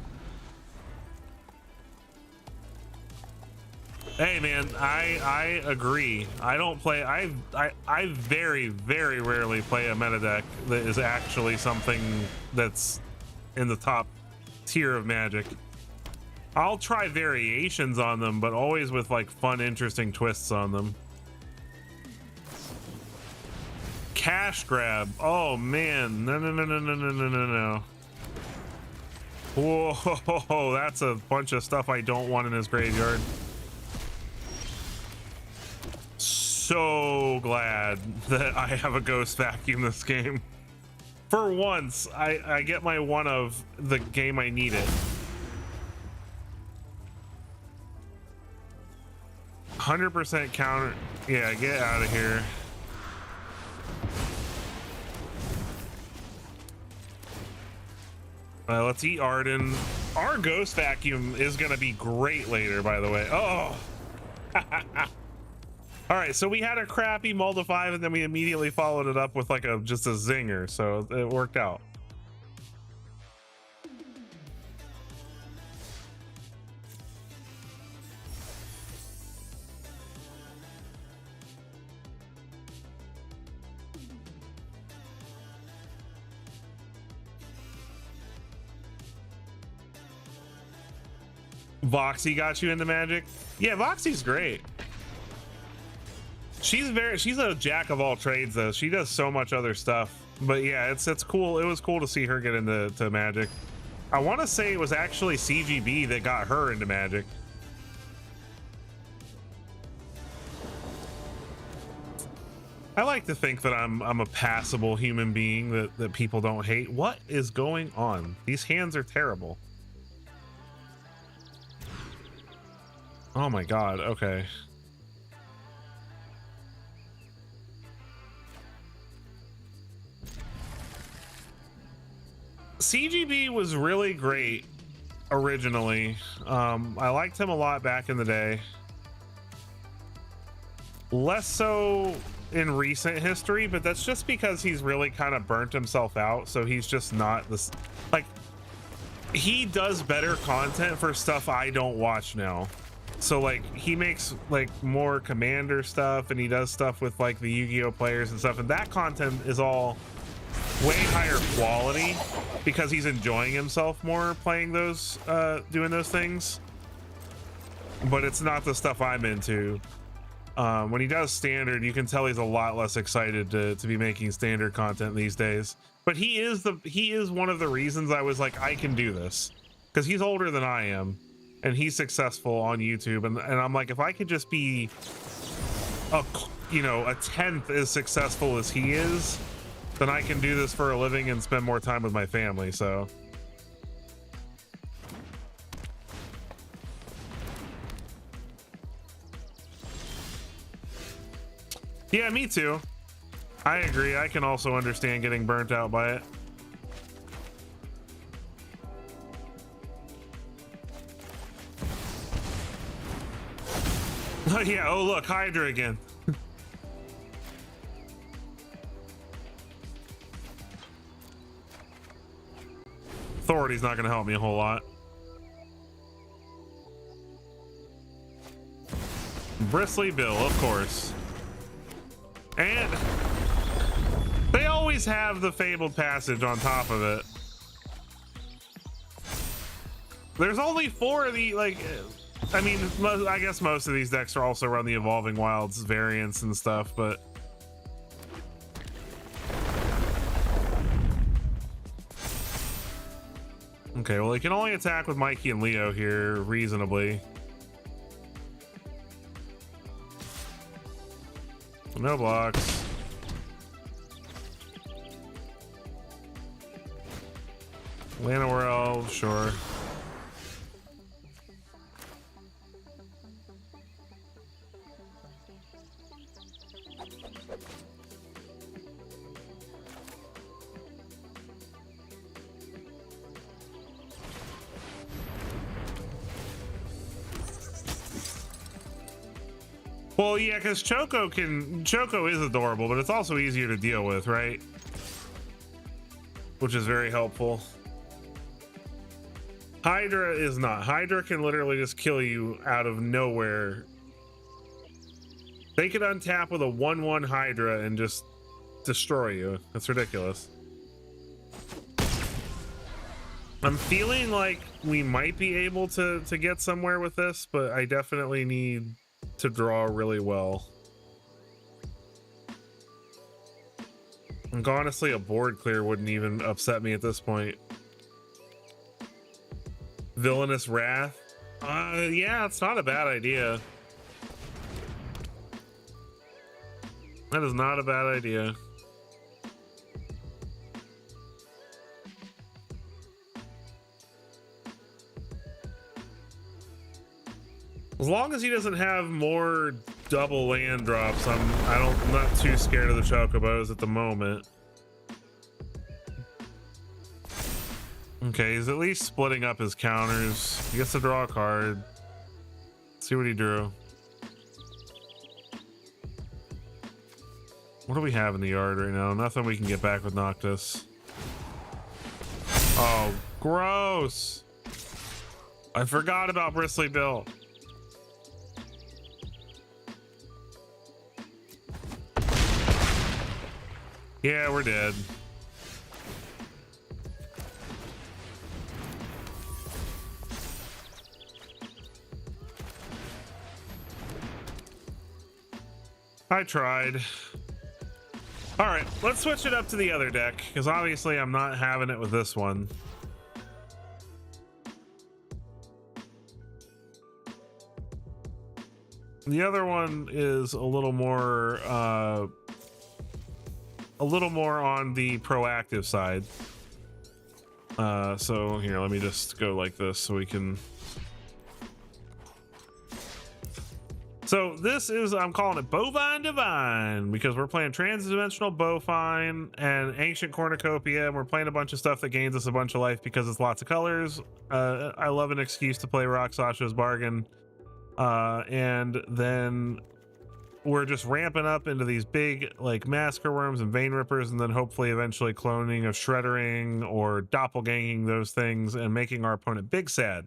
Hey man, I agree. I don't play. I very rarely play a meta deck that is actually something that's in the top tier of Magic. I'll try variations on them, but always with like fun, interesting twists on them. Cash grab. Oh man, no. Whoa, that's a bunch of stuff I don't want in his graveyard. So glad that I have a ghost vacuum this game. For once, I get my one of the game I need it. 100% counter. Yeah, get out of here. Let's eat Arden. Our ghost vacuum is gonna be great later, by the way. Oh. All right, so we had a crappy mold of 5 and then we immediately followed it up with like just a zinger, so it worked out. Voxy got you into Magic? Yeah, Voxy's great. She's a jack of all trades though. She does so much other stuff. But yeah, it's cool. It was cool to see her get into Magic. I want to say it was actually CGB that got her into Magic. I like to think that I'm a passable human being that people don't hate. What is going on? These hands are terrible. Oh my god, okay. CGB was really great originally. I liked him a lot back in the day. Less so in recent history, but that's just because he's really kind of burnt himself out, so he's just not this, like, he does better content for stuff I don't watch now. So like he makes like more Commander stuff and he does stuff with like the Yu-Gi-Oh players and stuff, and that content is all way higher quality because he's enjoying himself more playing those doing those things. But it's not the stuff I'm into. When he does Standard, you can tell he's a lot less excited to be making Standard content these days. But he is one of the reasons I was like, I can do this, because he's older than I am and he's successful on YouTube, and I'm like, if I could just be a 10th as successful as he is, then I can do this for a living and spend more time with my family. So yeah, me too. I agree. I can also understand getting burnt out by it. Oh yeah, oh look, Hydra again. Authority's not gonna help me a whole lot. Bristly Bill, of course. And they always have the fabled passage on top of it. There's only 4 of the, like, I mean, I guess most of these decks are also run the Evolving Wilds variants and stuff, but okay, well, he can only attack with Mikey and Leo here reasonably. No blocks. Llanowar, sure. Well, yeah, because Choco is adorable, but it's also easier to deal with, right? Which is very helpful. Hydra is not. Hydra can literally just kill you out of nowhere. They could untap with a 1/1 Hydra and just destroy you. That's ridiculous. I'm feeling like we might be able to get somewhere with this, but I definitely need to draw really well. And honestly, a board clear wouldn't even upset me at this point. Villainous Wrath. Yeah, it's not a bad idea. That is not a bad idea. As long as he doesn't have more double land drops, I'm not too scared of the Chocobos at the moment. Okay, he's at least splitting up his counters. He gets to draw a card. Let's see what he drew. What do we have in the yard right now? Nothing we can get back with Noctis. Oh, gross. I forgot about Bristly Bill. Yeah, we're dead. I tried. All right, let's switch it up to the other deck, because obviously I'm not having it with this one. The other one is a little more on the proactive side. So here, let me just go like this so we can. So this is, I'm calling it Bovine Divine, because we're playing Transdimensional Bovine and Ancient Cornucopia, and we're playing a bunch of stuff that gains us a bunch of life because it's lots of colors. I love an excuse to play Rock Sasha's Bargain. And then we're just ramping up into these big like Masker Worms and Vein Rippers, and then hopefully eventually cloning of Shreddering or doppelganging those things and making our opponent big sad.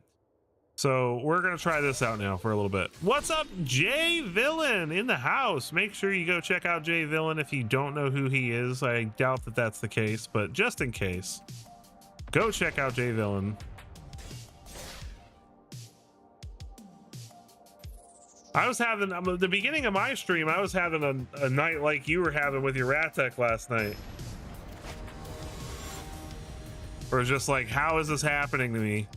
So we're gonna try this out now for a little bit. What's up, Jay Villain in the house? Make sure you go check out Jay Villain if you don't know who he is. I doubt that that's the case, but just in case, go check out Jay Villain. I was having, at the beginning of my stream, I was having a night like you were having with your Rat Deck last night. Or it's just like, how is this happening to me?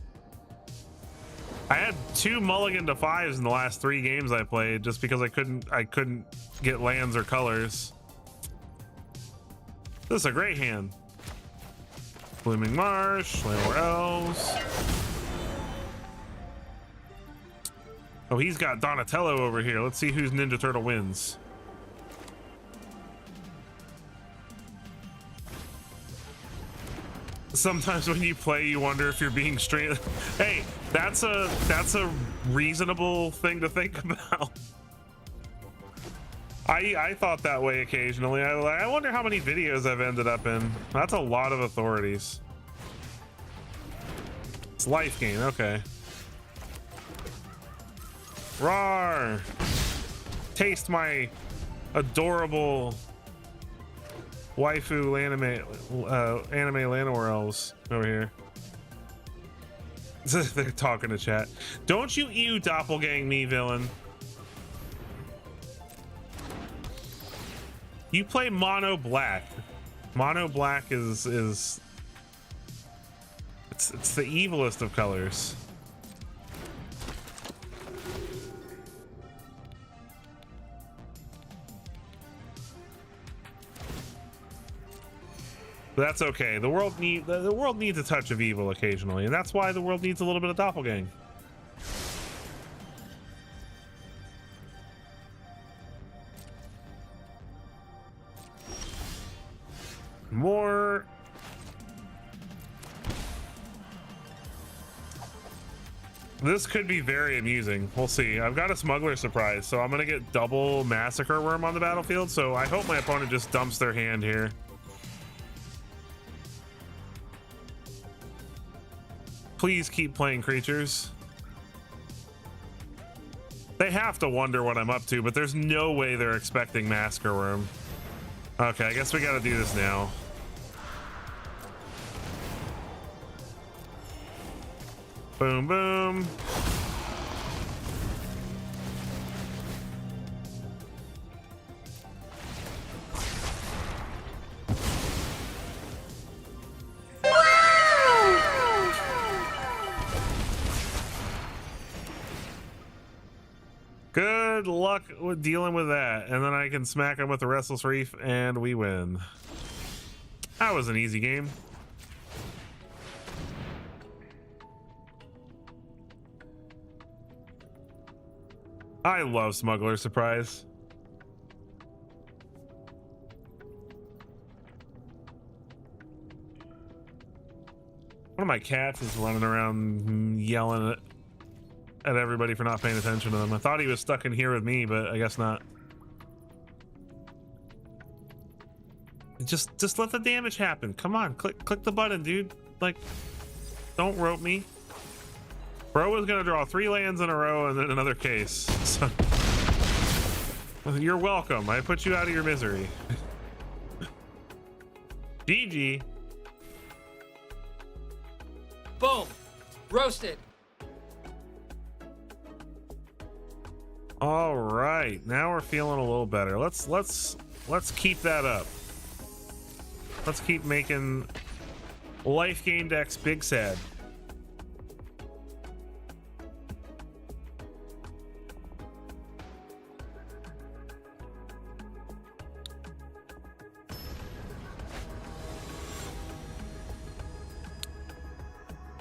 I had 2 mulligan to 5s in the last 3 games I played just because I couldn't get lands or colors. This is a great hand. Blooming Marsh, Llanowar Elves. Oh, he's got Donatello over here. Let's see whose Ninja Turtle wins. Sometimes when you play, you wonder if you're being streamed. Hey, that's a reasonable thing to think about. I thought that way occasionally. I wonder how many videos I've ended up in. That's a lot of authorities. It's life gain, okay. Rawr! Taste my adorable waifu anime Llanowar elves over here. They're talking to chat. Don't you doppelgang me, villain. You play mono black. Mono black is it's the evilest of colors. But that's okay. The world needs a touch of evil occasionally, and that's why the world needs a little bit of doppelgang. More. This could be very amusing. We'll see. I've got a smuggler surprise, so I'm gonna get double massacre worm on the battlefield. So I hope my opponent just dumps their hand here. Please keep playing creatures. They have to wonder what I'm up to, but there's no way they're expecting massacre worm. Okay, I guess we gotta do this now. Boom, boom. Good luck with dealing with that. And then I can smack him with the Restless Reef and we win. That was an easy game. I love Smuggler Surprise. One of my cats is running around yelling at everybody for not paying attention to them. I thought he was stuck in here with me, but I guess not. Just let the damage happen. Come on, click the button, dude. Like, don't rope me. Bro was gonna draw 3 lands in a row and then another case. So, you're welcome. I put you out of your misery. GG. Boom. Roasted. All right, now we're feeling a little better. Let's keep that up. Let's keep making life gain decks big sad.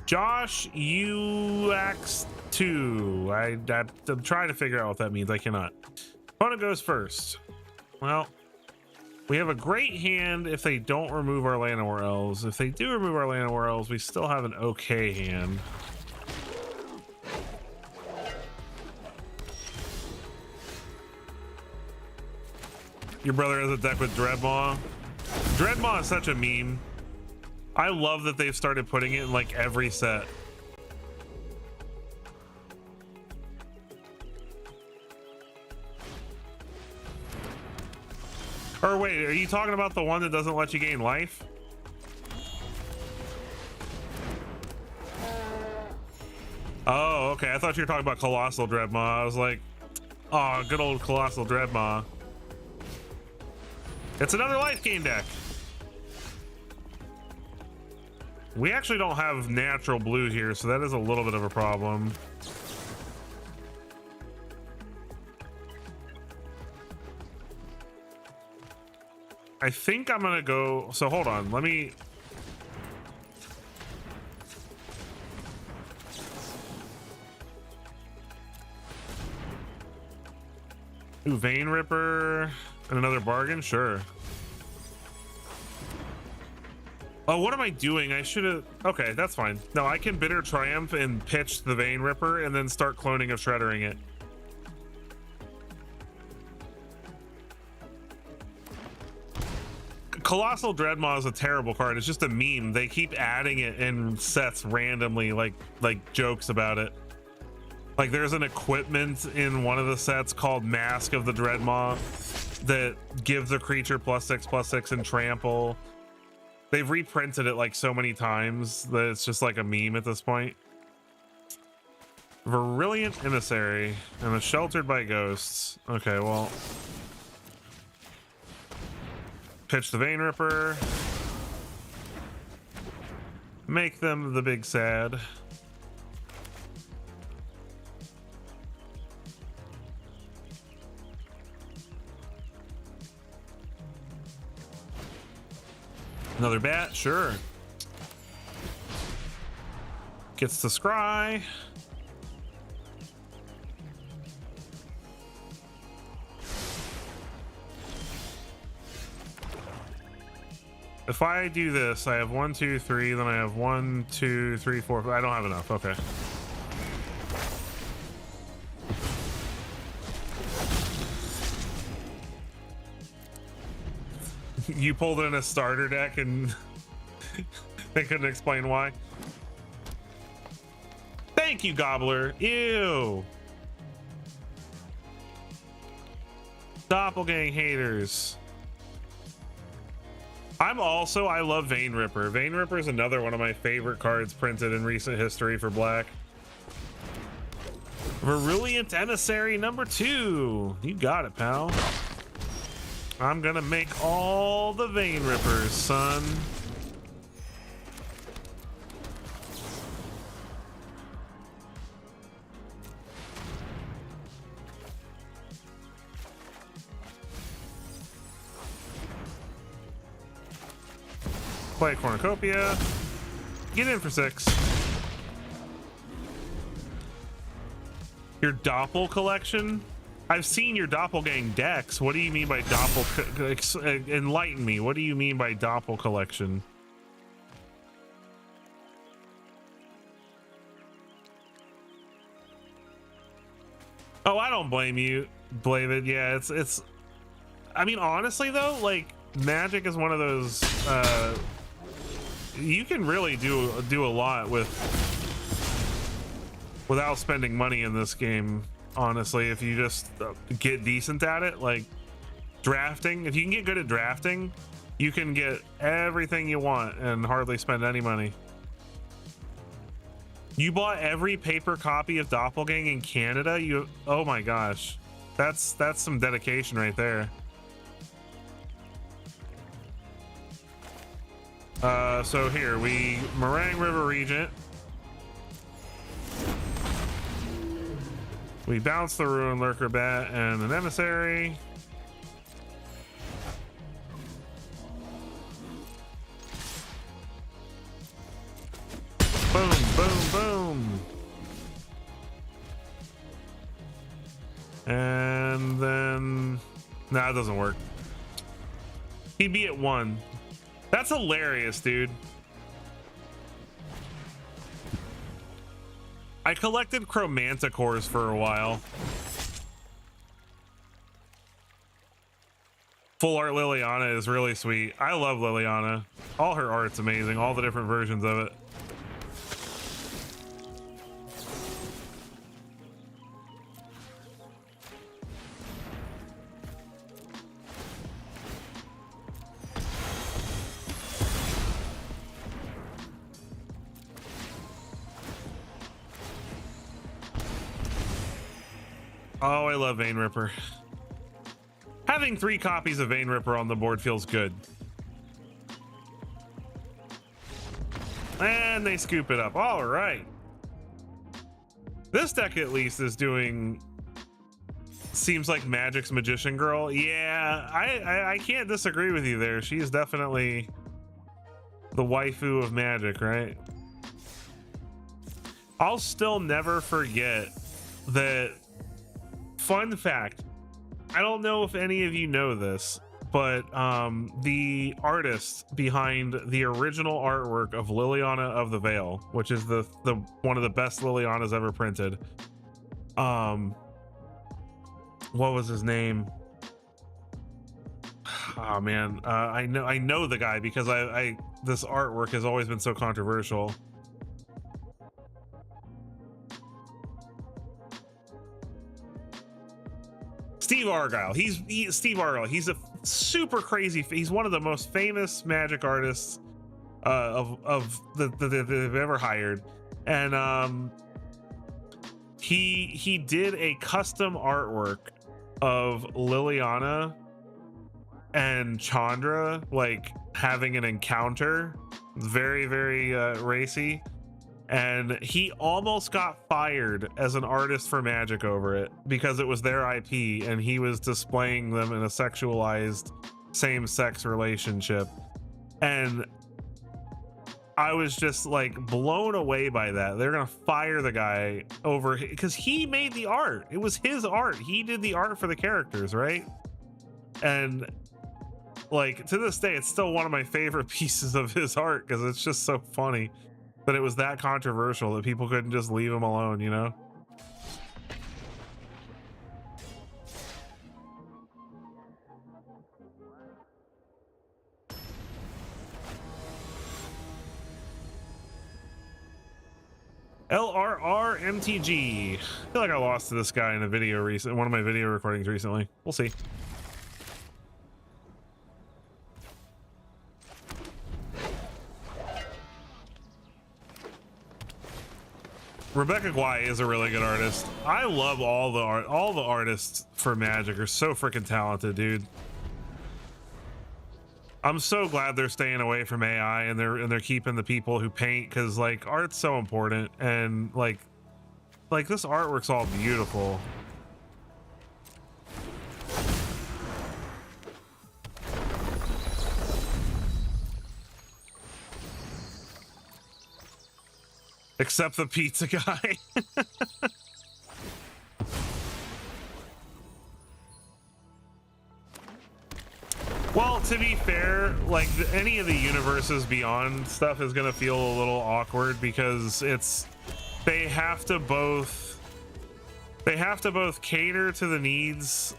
Josh UX2. I'm trying to figure out what that means. I cannot. Opponent goes first. Well, we have a great hand if they don't remove our Llanowar elves. If they do remove our Llanowar elves, we still have an okay hand. Your brother has a deck with Dreadmaw. Dreadmaw is such a meme. I love that they've started putting it in like every set. Or wait, are you talking about the one that doesn't let you gain life? Oh, okay. I thought you were talking about Colossal Dreadmaw. I was like, oh, good old Colossal Dreadmaw. It's another life gain deck. We actually don't have natural blue here, so that is a little bit of a problem. I think I'm gonna go, so hold on, let me... Ooh, Vein Ripper and another bargain, sure. Oh, what am I doing? I should have. Okay, that's fine. No, I can Bitter Triumph and pitch the Vein Ripper and then start cloning of Shreddering it. Colossal Dreadmaw is a terrible card. It's just a meme. They keep adding it in sets randomly, like jokes about it. Like there's an equipment in one of the sets called Mask of the Dreadmaw that gives the creature +6/+6 and trample. They've reprinted it like so many times that it's just like a meme at this point. Virulent Emissary and a Sheltered by Ghosts. Okay, well, pitch the Vein Ripper. Make them the big sad. Another bat, sure. Gets to scry. If I do this, I have 1, 2, 3, then I have 1, 2, 3, 4. 5. I don't have enough. Okay. You pulled in a starter deck and they couldn't explain why. Thank you, Gobbler. Ew. Doppelgang haters. I love Vein Ripper. Vein Ripper is another one of my favorite cards printed in recent history for Black. Virulent Emissary number 2. You got it, pal. I'm gonna make all the Vein Rippers, son. Play a Cornucopia. Get in for 6. Your Doppel collection? I've seen your Doppelgang decks. What do you mean by Doppel? Enlighten me. What do you mean by Doppel collection? Oh, I don't blame you, Blavid. Yeah, it's. I mean, honestly though, like Magic is one of those. You can really do a lot without spending money in this game. Honestly, if you just get decent at it, like drafting, if you can get good at drafting, you can get everything you want and hardly spend any money. You bought every paper copy of Doppelgang in Canada? Oh my gosh, that's some dedication right there. So here we Meringue River Regent. We bounce the Ruin Lurker Bat and an Emissary. Boom, boom, boom. And then, nah, it doesn't work. He'd be at 1. That's hilarious, dude. I collected Chromanticores for a while. Full art Liliana is really sweet. I love Liliana. All her art's amazing. All the different versions of it. Oh, I love Vein Ripper. Having 3 copies of Vein Ripper on the board feels good. And they scoop it up. All right. This deck at least is doing... Seems like Magic's Magician Girl. Yeah, I can't disagree with you there. She's definitely the waifu of Magic, right? I'll still never forget that... Fun fact, I don't know if any of you know this, but the artist behind the original artwork of Liliana of the Veil, which is the one of the best Lilianas ever printed, what was his name? Oh man, I know the guy because I this artwork has always been so controversial. Steve Argyle. Steve Argyle. He's a super crazy. He's one of the most famous Magic artists that they've ever hired, and he did a custom artwork of Liliana and Chandra like having an encounter, very racy, and he almost got fired as an artist for Magic over it because it was their IP and he was displaying them in a sexualized same-sex relationship. And I was just like blown away by that. They're gonna fire the guy over because he made the art. It was his art. He did the art for the characters, right? And like to this day, it's still one of my favorite pieces of his art because it's just so funny that it was that controversial that people couldn't just leave him alone, you know? LRR MTG. I feel like I lost to this guy in a video one of my video recordings recently. We'll see. Rebecca Guai is a really good artist. I love all the art. All the artists for Magic are so freaking talented, dude. I'm so glad they're staying away from AI and they're keeping the people who paint, because like art's so important, and like this artwork's all beautiful. Except the pizza guy. Well, to be fair, like any of the universes beyond stuff is gonna feel a little awkward because they have to both cater to the needs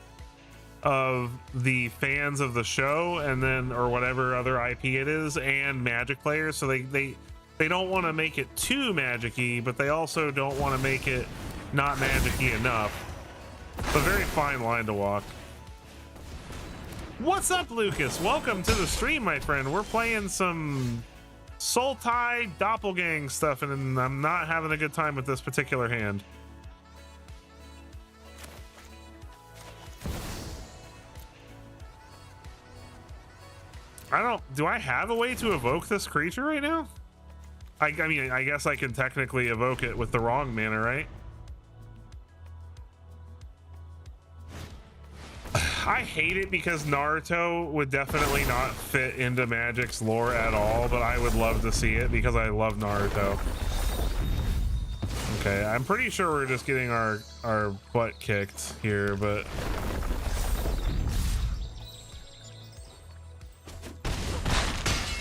of the fans of the show and then or whatever other IP it is and Magic players, so they don't want to make it too magic-y, but they also don't want to make it not magic-y enough. It's a very fine line to walk. What's up, Lucas? Welcome to the stream, my friend. We're playing some Sultai Doppelgang stuff, and I'm not having a good time with this particular hand. Do I have a way to evoke this creature right now? I mean, I guess I can technically evoke it with the wrong mana, right? I hate it because Naruto would definitely not fit into Magic's lore at all, but I would love to see it because I love Naruto. Okay, I'm pretty sure we're just getting our butt kicked here, but...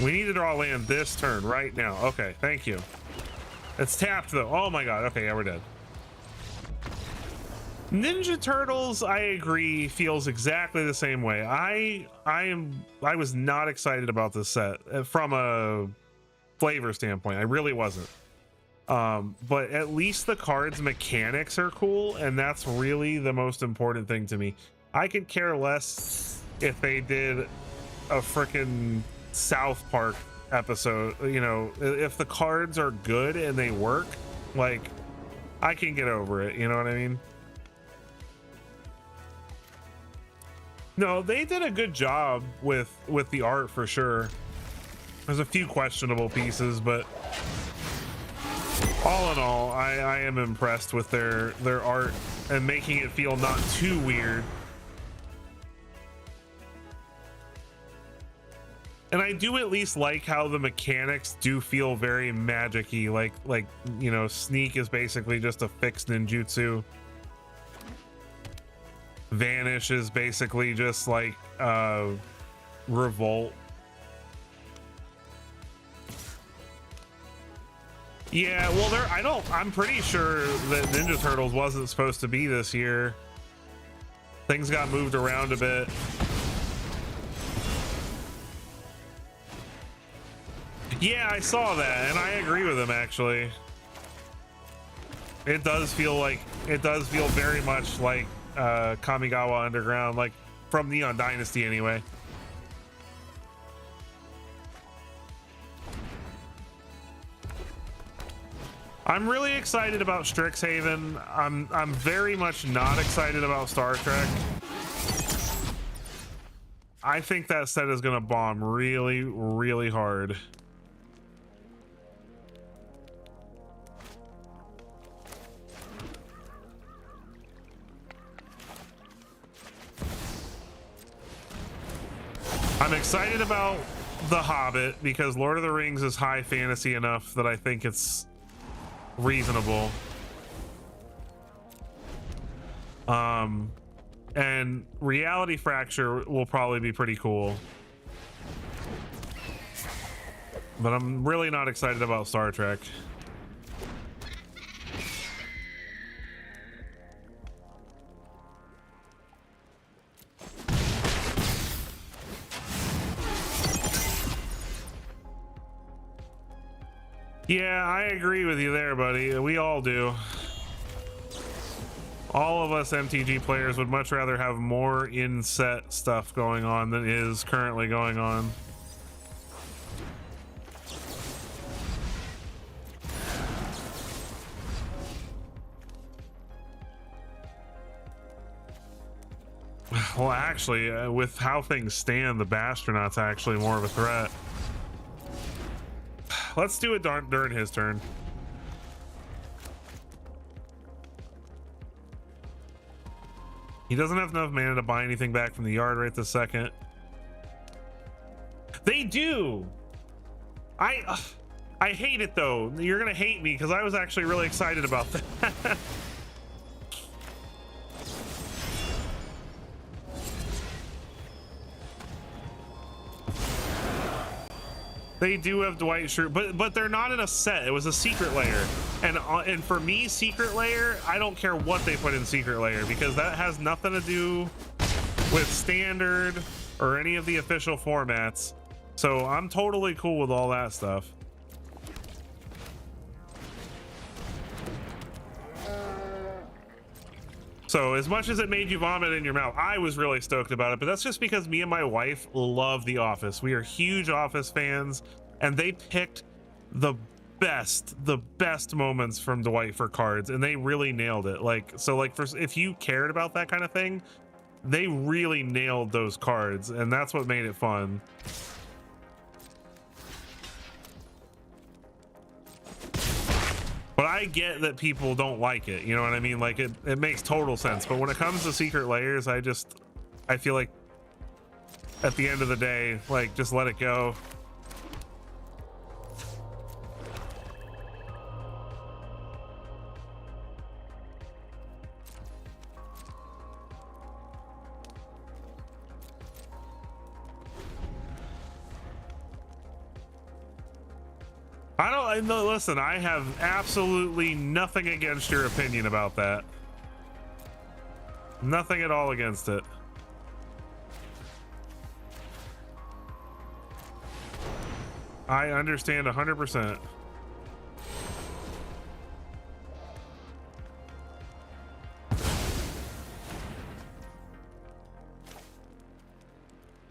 We need to draw land this turn right now. Okay, thank you. It's tapped though. Oh my god. Okay, yeah, we're dead. Ninja Turtles, I agree, feels exactly the same way. I was not excited about this set from a flavor standpoint. I really wasn't. But at least the cards mechanics are cool, and that's really the most important thing to me. I could care less if they did a freaking South Park episode, you know. If the cards are good and they work, like, I can get over it, you know what I mean? No, they did a good job with the art for sure. There's a few questionable pieces, but all in all, I am impressed with their art and making it feel not too weird. And I do at least like how the mechanics do feel very magic-y, like you know, Sneak is basically just a fixed ninjutsu. Vanish is basically just like Revolt. Yeah, well, I'm pretty sure that Ninja Turtles wasn't supposed to be this year. Things got moved around a bit. Yeah, I saw that, and I agree with him, actually. It does feel very much like Kamigawa Underground, like from Neon Dynasty anyway. I'm really excited about Strixhaven. I'm very much not excited about Star Trek. I think that set is gonna bomb really, really hard. I'm excited about The Hobbit because Lord of the Rings is high fantasy enough that I think it's reasonable. And Reality Fracture will probably be pretty cool. But I'm really not excited about Star Trek. Yeah, I agree with you there, buddy. We all do. All of us MTG players would much rather have more in-set stuff going on than is currently going on. Well, actually, with how things stand, the Bastronaut's actually more of a threat. Let's do it during his turn. He doesn't have enough mana to buy anything back from the yard right this second. They do. I hate it though. You're gonna hate me because I was actually really excited about that. They do have Dwight Schrute, but they're not in a set. It was a secret layer, and for me, secret layer, I don't care what they put in secret layer because that has nothing to do with standard or any of the official formats. So I'm totally cool with all that stuff. So as much as it made you vomit in your mouth, I was really stoked about it, but that's just because me and my wife love The Office. We are huge Office fans, and they picked the best moments from Dwight for cards, and they really nailed it. Like, so like if you cared about that kind of thing, they really nailed those cards, and that's what made it fun. But I get that people don't like it, you know what I mean? Like it makes total sense. But when it comes to secret layers, I feel like at the end of the day, like just let it go. No, listen, I have absolutely nothing against your opinion about that. Nothing at all against it. I understand 100%.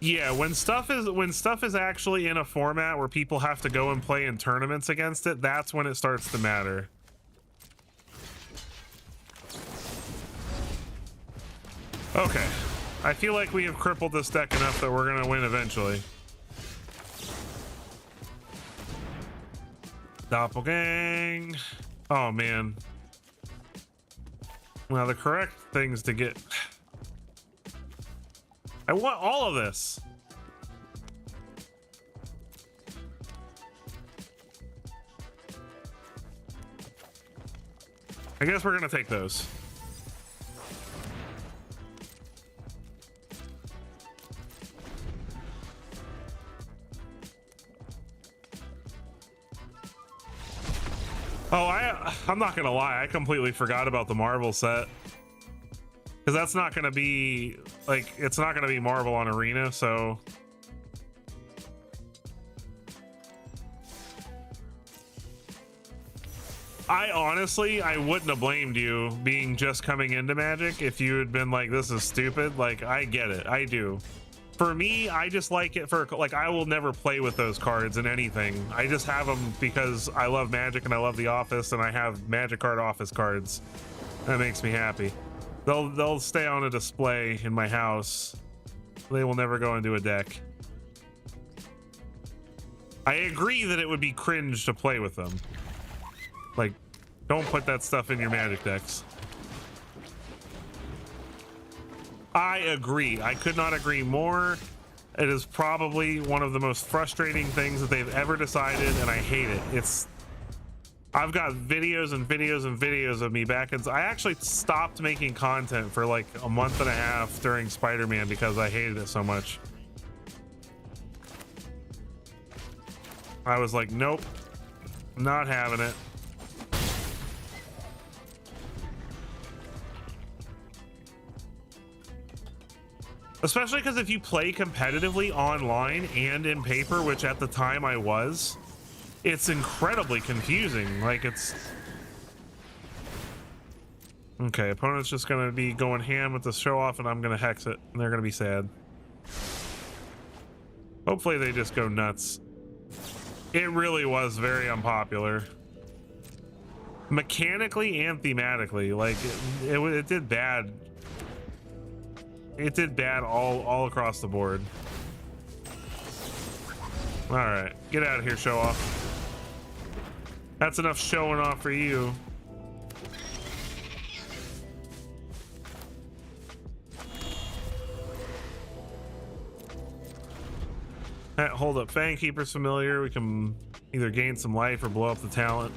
Yeah, when stuff is actually in a format where people have to go and play in tournaments against it, that's when it starts to matter. Okay, I feel like we have crippled this deck enough that we're gonna win eventually. Doppelgang. Oh man. Well, the correct things to get. I want all of this. I guess we're gonna take those. Oh, I'm not gonna lie, I completely forgot about the Marvel set. Because that's not gonna be, like, it's not gonna be Marvel on Arena, so... I honestly, I wouldn't have blamed you being just coming into Magic if you had been like, this is stupid. Like, I get it, I do. For me, I just like it for, like, I will never play with those cards in anything. I just have them because I love Magic and I love the Office, and I have Magic card Office cards. That makes me happy. They'll stay on a display in my house. They will never go into a deck. I agree that it would be cringe to play with them. Like, don't put that stuff in your Magic decks. I agree. I could not agree more. It is probably one of the most frustrating things that they've ever decided, and I hate it. I've got videos and videos and videos of me back, and I actually stopped making content for like a month and a half during Spider-Man because I hated it so much. I was like, nope, not having it. Especially because if you play competitively online and in paper, which at the time I was, it's incredibly confusing. Like, it's... Okay, opponent's just gonna be going ham with the show off, and I'm gonna hex it, and they're gonna be sad. Hopefully they just go nuts. It really was very unpopular. Mechanically and thematically, like, it did bad. It did bad all across the board. All right, get out of here, show off. That's enough showing off for you. Hold up, Fang Keeper's familiar. We can either gain some life or blow up the talent.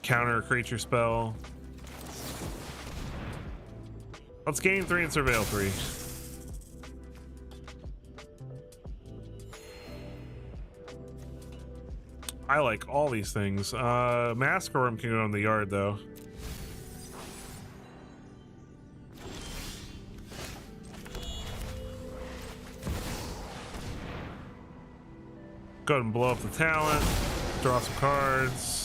Counter a creature spell. Let's gain 3 and surveil 3. I like all these things. Masquerade can go in the yard though. Go ahead and blow up the talent. Draw some cards.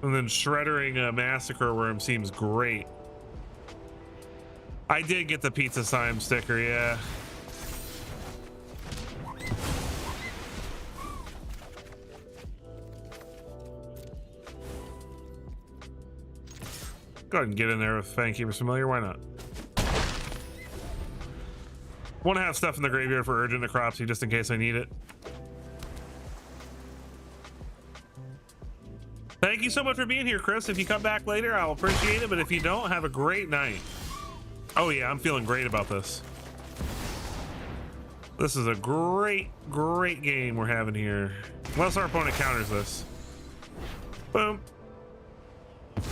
And then shreddering a Massacre Worm seems great. I did get the Pizza Time sticker, yeah. Go ahead and get in there with Fang Keeper's familiar, why not? Want to have stuff in the graveyard for urgent necropsy just in case I need it. Thank you so much for being here, Chris. If you come back later, I'll appreciate it, but if you don't, have a great night. Oh yeah, I'm feeling great about this. This is a great game we're having here. Unless our opponent counters this. Boom.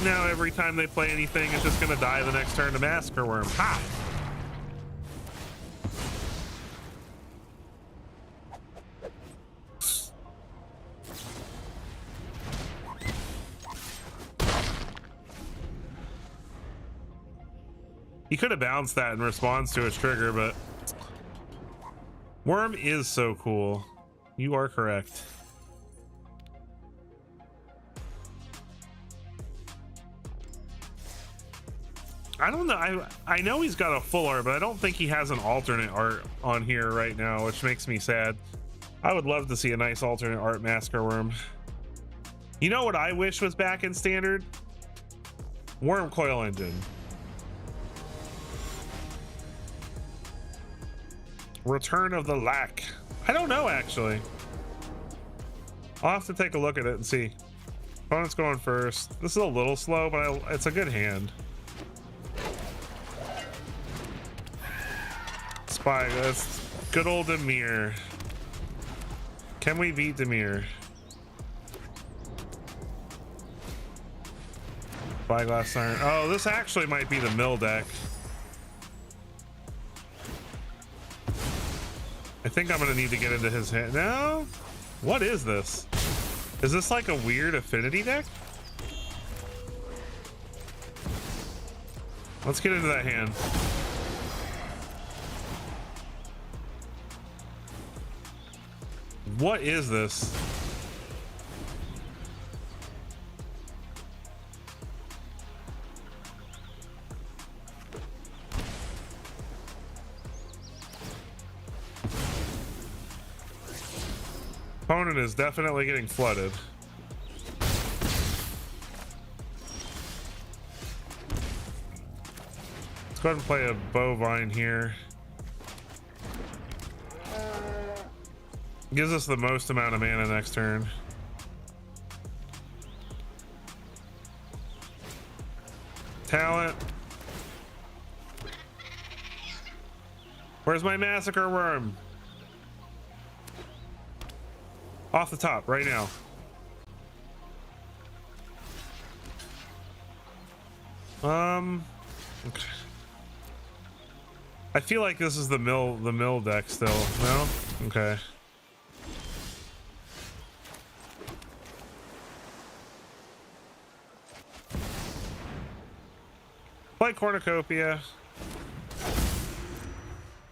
Now every time they play anything, it's just gonna die the next turn to Massacre Worm. Ha! He could have bounced that in response to its trigger, but Worm is so cool. You are correct. I don't know. I know he's got a full art, but I don't think he has an alternate art on here right now, which makes me sad. I would love to see a nice alternate art Massacre Worm. You know what I wish was back in standard? Worm Coil Engine. Return of the Lack. I don't know, actually. I'll have to take a look at it and see. Opponent's going first. This is a little slow, but it's a good hand. Spy, that's good old Demir. Can we beat Demir? Spyglass Siren. Oh, this actually might be the mill deck. I think I'm gonna need to get into his hand. No? What is this? Is this like a weird affinity deck? Let's get into that hand. What is this? Opponent is definitely getting flooded. Let's go ahead and play a bovine here. Gives us the most amount of mana next turn. Talent. Where's my massacre worm? Off the top right now. Okay. I feel like this is the mill deck still. No? Okay. Play Cornucopia.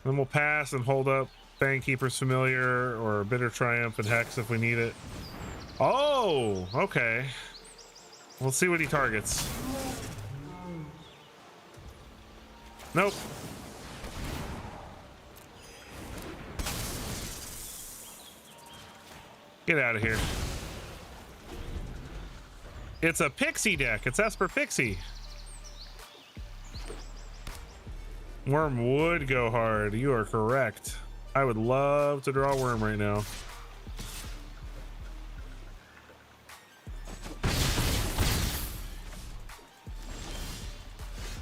Then we'll pass and hold up Fangkeeper's Familiar or Bitter Triumph and Hex if we need it. Oh, okay. We'll see what he targets. Nope. Get out of here. It's a Pixie deck. It's Esper Pixie. Worm would go hard. You are correct. I would love to draw Worm right now.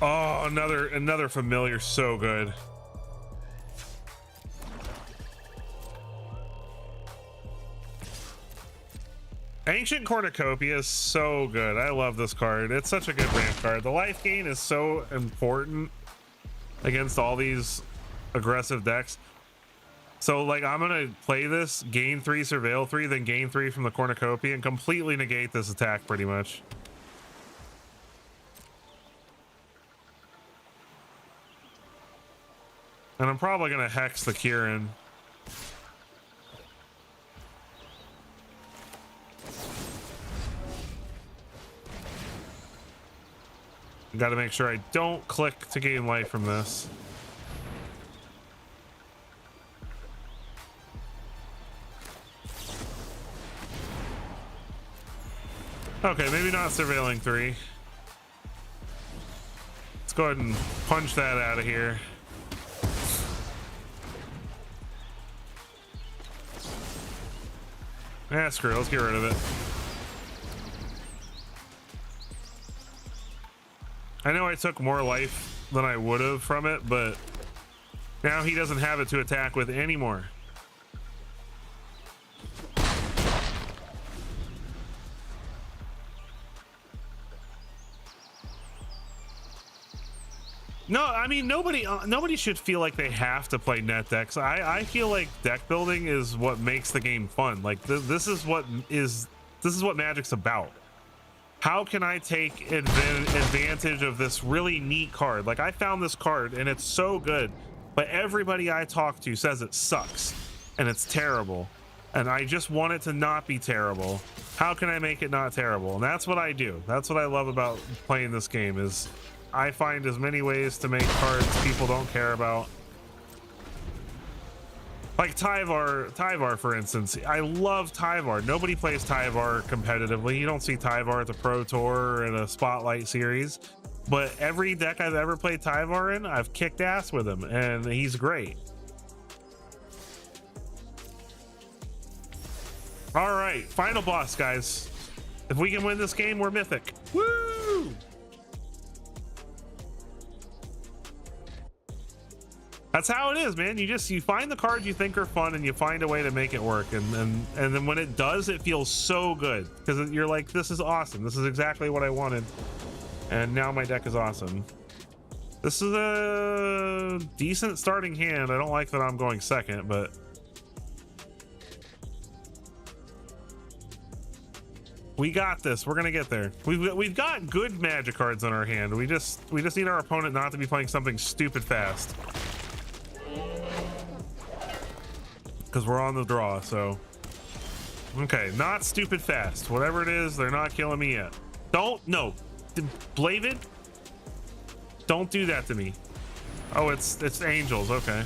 Oh, another familiar, so good. Ancient Cornucopia is so good. I love this card. It's such a good ramp card. The life gain is so important against all these aggressive decks. So like I'm gonna play this, gain 3, surveil 3, then gain 3 from the Cornucopia and completely negate this attack pretty much. And I'm probably gonna hex the Kieran. Got to make sure I don't click to gain life from this. Okay, maybe not surveilling 3. Let's go ahead and punch that out of here. Ah, screw it. Let's get rid of it. I know I took more life than I would have from it, but now he doesn't have it to attack with anymore. No, I mean nobody should feel like they have to play net decks. I feel like deck building is what makes the game fun. Like this is what Magic's about. How can I take advantage of this really neat card? Like I found this card and it's so good, but everybody I talk to says it sucks and it's terrible. And I just want it to not be terrible. How can I make it not terrible? And that's what I do. That's what I love about playing this game is I find as many ways to make cards people don't care about. Like Tyvar, for instance. I love Tyvar. Nobody plays Tyvar competitively. You don't see Tyvar at the Pro Tour or in a Spotlight series. But every deck I've ever played Tyvar in, I've kicked ass with him, and he's great. All right, final boss, guys. If we can win this game, we're mythic. Woo! That's how it is, man. You find the cards you think are fun and you find a way to make it work, and then when it does, it feels so good because you're like, this is awesome. This is exactly what I wanted, and now my deck is awesome. This is a decent starting hand. I don't like that I'm going second, but We got this. We're gonna get there. We've got good magic cards on our hand. We just need our opponent not to be playing something stupid fast. Because we're on the draw, so. Okay, not stupid fast. Whatever it is, they're not killing me yet. No. Blavid? Don't do that to me. Oh, it's angels, okay.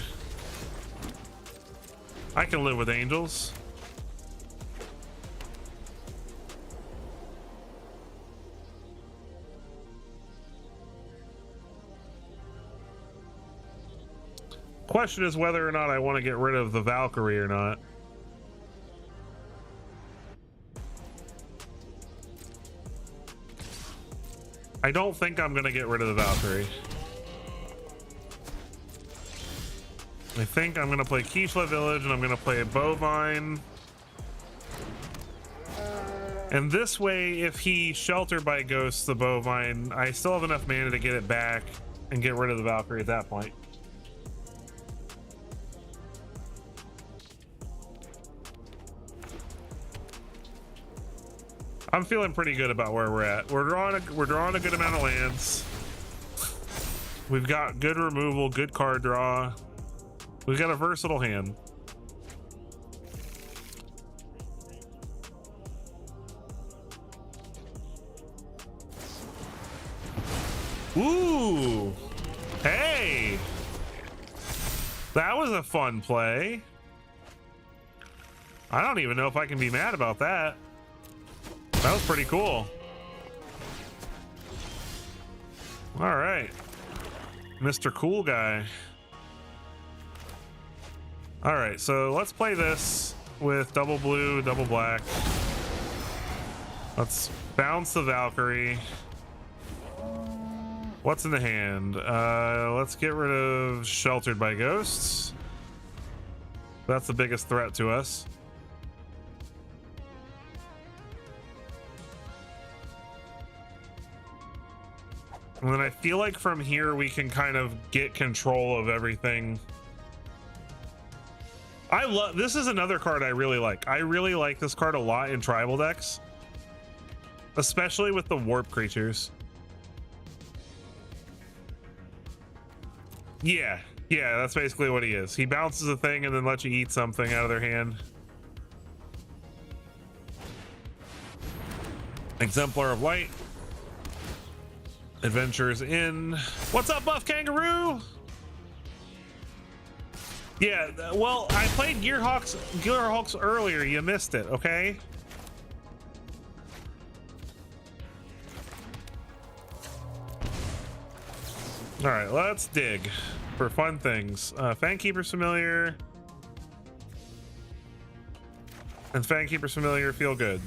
I can live with angels. Question is whether or not I want to get rid of the Valkyrie or not. I don't think I'm gonna get rid of the Valkyrie. I think I'm gonna play Kishla Village and I'm gonna play a Bovine. And this way, if he sheltered by ghosts the Bovine, I still have enough mana to get it back and get rid of the Valkyrie at that point. I'm feeling pretty good about where we're at. We're drawing a good amount of lands. We've got good removal, good card draw. We've got a versatile hand. Ooh. Hey. That was a fun play. I don't even know if I can be mad about that. That was pretty cool. All right, Mr. Cool Guy. All right, so let's play this with double blue, double black. Let's bounce the Valkyrie. What's in the hand? Let's get rid of Sheltered by Ghosts. That's the biggest threat to us. And then I feel like from here we can kind of get control of everything. This is another card I really like. I really like this card a lot in tribal decks, especially with the warp creatures. Yeah, that's basically what he is. He bounces a thing and then lets you eat something out of their hand. Exemplar of Light. Adventures in. What's up, Buff Kangaroo? Yeah, well, I played Gearhawks earlier. You missed it, okay? All right, let's dig for fun things. Fangkeeper's Familiar and Fangkeeper's Familiar feel good.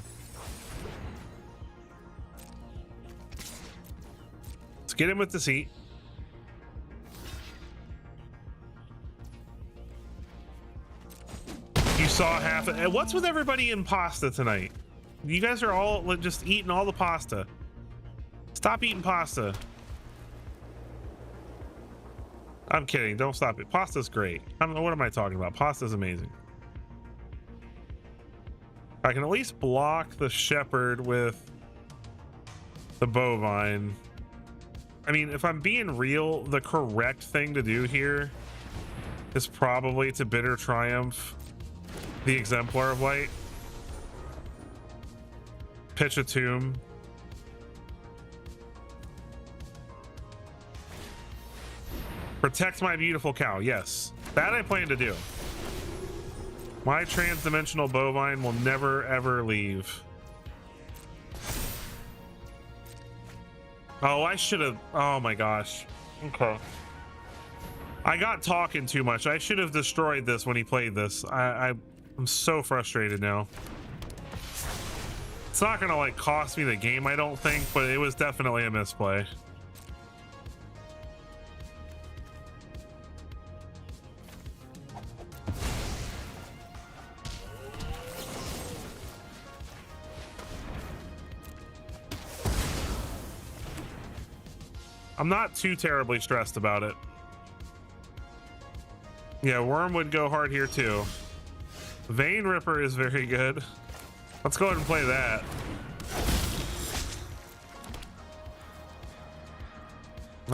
Get him with Deceit. You saw half of it. What's with everybody in pasta tonight? You guys are all just eating all the pasta. Stop eating pasta. I'm kidding. Don't stop it. Pasta's great. What am I talking about? Pasta's amazing. I can at least block the Shepherd with the Bovine. I mean, if I'm being real, the correct thing to do here is probably to Bitter Triumph the Exemplar of Light. Pitch a Tomb. Protect my beautiful cow. Yes, that I plan to do. My transdimensional Bovine will never ever leave. Oh, I should have. Oh my gosh. Okay. I got talking too much. I should have destroyed this when he played this. I'm so frustrated now. It's not gonna like cost me the game, I don't think, but it was definitely a misplay. I'm not too terribly stressed about it. Yeah, Worm would go hard here too. Vein Ripper is very good. Let's go ahead and play that.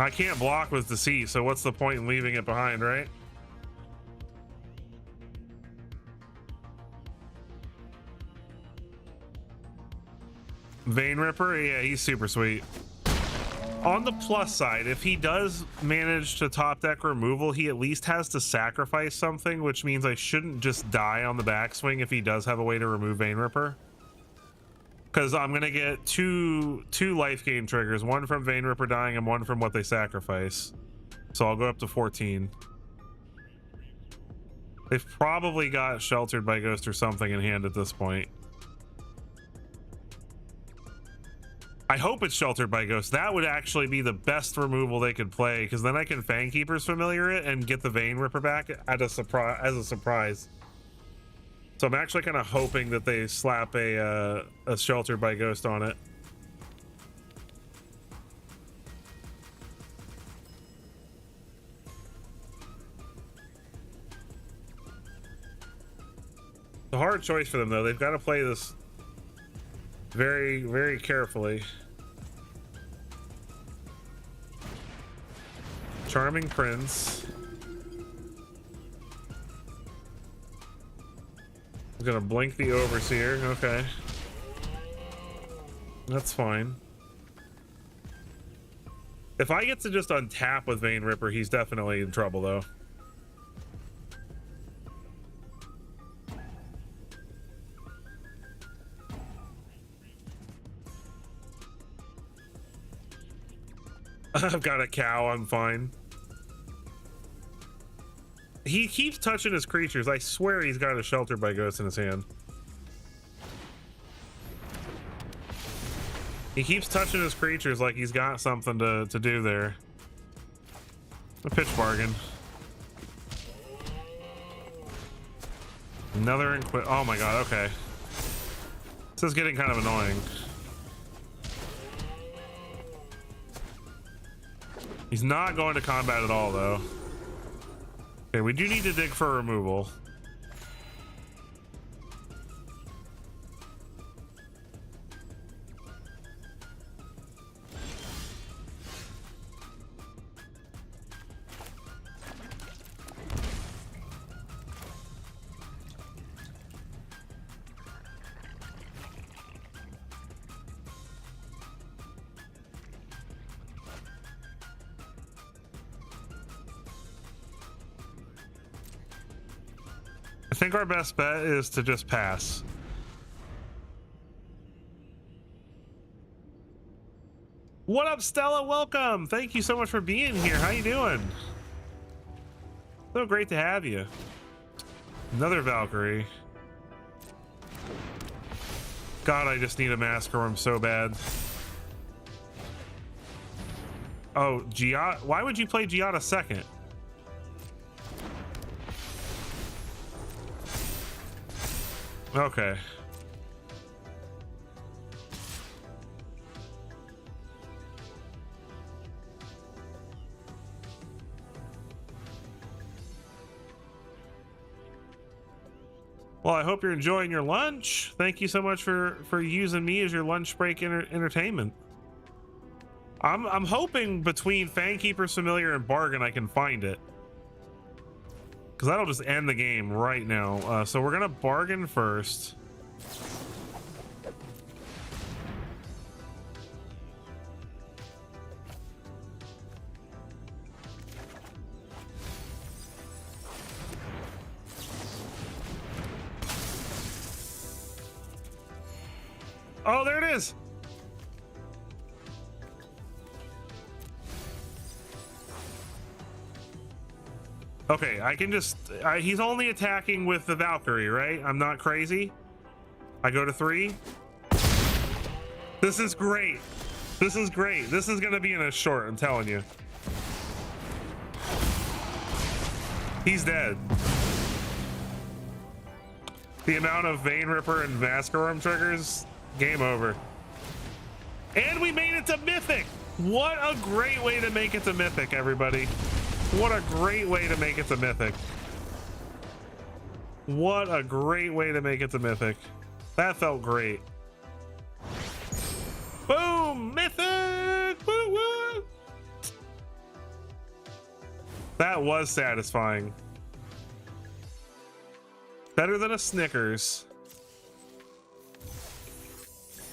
I can't block with Deceit, so what's the point in leaving it behind, right? Vein Ripper, yeah, he's super sweet. On the plus side, if he does manage to top deck removal, he at least has to sacrifice something, which means I shouldn't just die on the backswing if he does have a way to remove Vein Ripper. Because I'm gonna get two life gain triggers, one from Vein Ripper dying and one from what they sacrifice. So I'll go up to 14. They've probably got Sheltered by Ghost or something in hand at this point. I hope it's Sheltered by Ghost. That would actually be the best removal they could play, because then I can Fangkeeper's Familiar it and get the Vein Ripper back at a surprise. So I'm actually kind of hoping that they slap a Sheltered by Ghost on it. It's a hard choice for them, though. They've got to play this very, very carefully. Charming Prince. He's gonna blink the Overseer. Okay. That's fine. If I get to just untap with Vein Ripper, he's definitely in trouble, though. I've got a cow, I'm fine. He keeps touching his creatures. I swear he's got a Sheltered by Ghost in his hand. He keeps touching his creatures like he's got something to do there. A pitch bargain. Another inquit. Oh my god, okay. This is getting kind of annoying. He's not going to combat at all, though. Okay, we do need to dig for removal. I think our best bet is to just pass. What up, Stella? Welcome. Thank you so much for being here. How you doing? So great to have you. Another Valkyrie. God, I just need a Masquerorm so bad. Oh, Giada. Why would you play Giada second? Okay. Well, I hope you're enjoying your lunch. Thank you so much for using me as your lunch break entertainment. I'm hoping between Fangkeeper's Familiar and Bargain I can find it, because that'll just end the game right now. So we're gonna bargain first. Oh, there it is. Okay, I can just... he's only attacking with the Valkyrie, right? I'm not crazy. I go to 3. This is great. This is great. This is going to be in a short, I'm telling you. He's dead. The amount of Vein Ripper and Masquerorm triggers, game over. And we made it to Mythic. What a great way to make it to Mythic, everybody. What a great way to make it to Mythic. What a great way to make it to Mythic. That felt great. Boom! Mythic! Woo woo! That was satisfying. Better than a Snickers.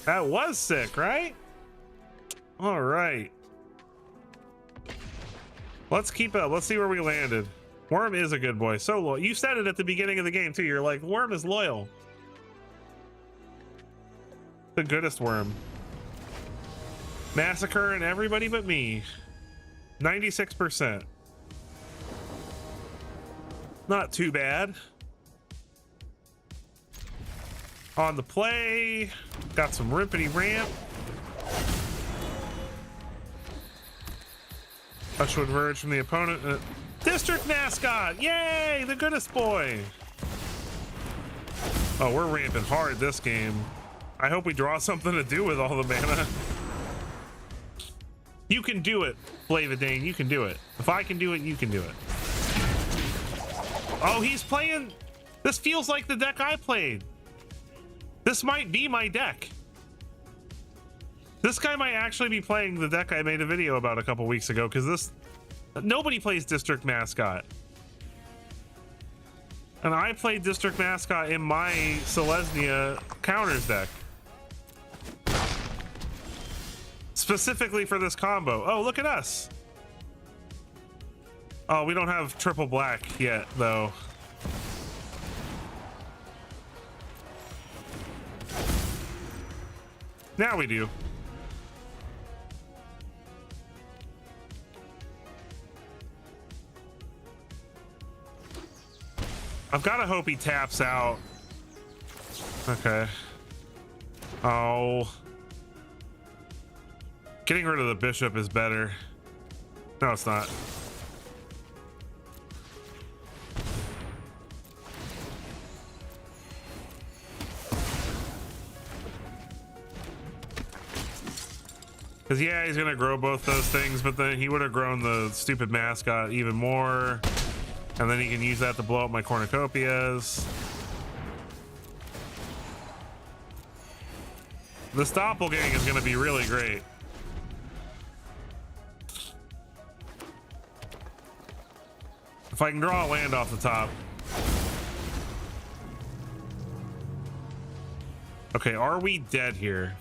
That was sick, right? All right. Let's keep up. Let's see where we landed. Worm is a good boy. So loyal. You said it at the beginning of the game too. You're like, Worm is loyal. The goodest Worm. Massacre and everybody but me. 96%. Not too bad. On the play. Got some rippity ramp. Hushwood Verge from the opponent. District mascot! Yay! The goodest boy! Oh, we're ramping hard this game. I hope we draw something to do with all the mana. You can do it, Flavadane. You can do it. If I can do it, you can do it. Oh, he's playing. This feels like the deck I played. This might be my deck. This guy might actually be playing the deck I made a video about a couple weeks ago, because this nobody plays District Mascot. And I played District Mascot in my Selesnya counters deck. Specifically for this combo. Oh, look at us. Oh, we don't have triple black yet, though. Now we do. I've got to hope he taps out. Okay. Oh. Getting rid of the bishop is better. No, it's not. Because, yeah, he's going to grow both those things, but then he would have grown the stupid mascot even more. And then he can use that to blow up my cornucopias. This doppelgang is going to be really great. If I can draw a land off the top. Okay, are we dead here?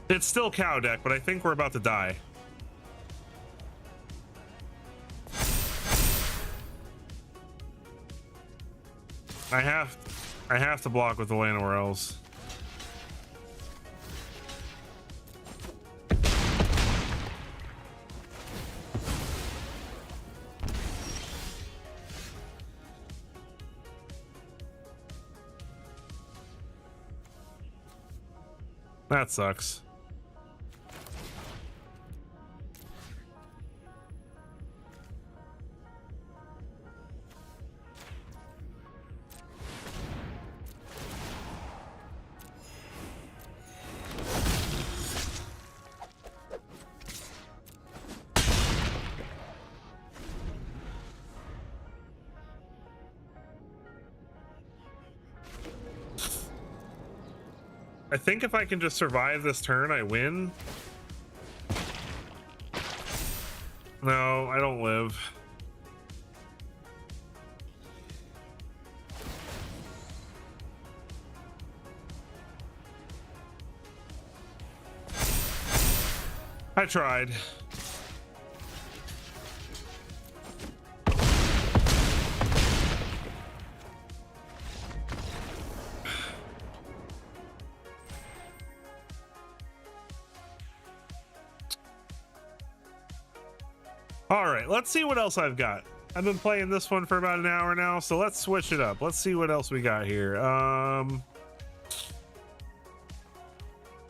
It's still cow deck, but I think we're about to die. I have to block with the land or else. That sucks. I think if I can just survive this turn, I win. No, I don't live. I tried. All right, let's see what else I've got. I've been playing this one for about an hour now, so let's switch it up. Let's see what else we got here. Oh,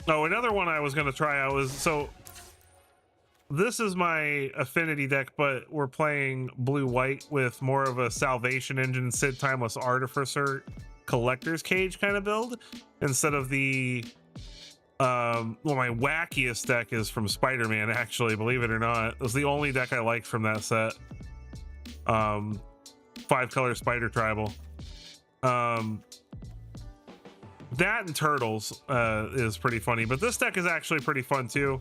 another one I was going to try out was, so this is my affinity deck, but we're playing blue-white with more of a Salvation Engine, Sid Timeless Artificer, Collector's Cage kind of build, instead of the well, my wackiest deck is from Spider-Man, actually, believe it or not. It was the only deck I liked from that set. 5-color Spider Tribal. That and Turtles is pretty funny, but this deck is actually pretty fun too.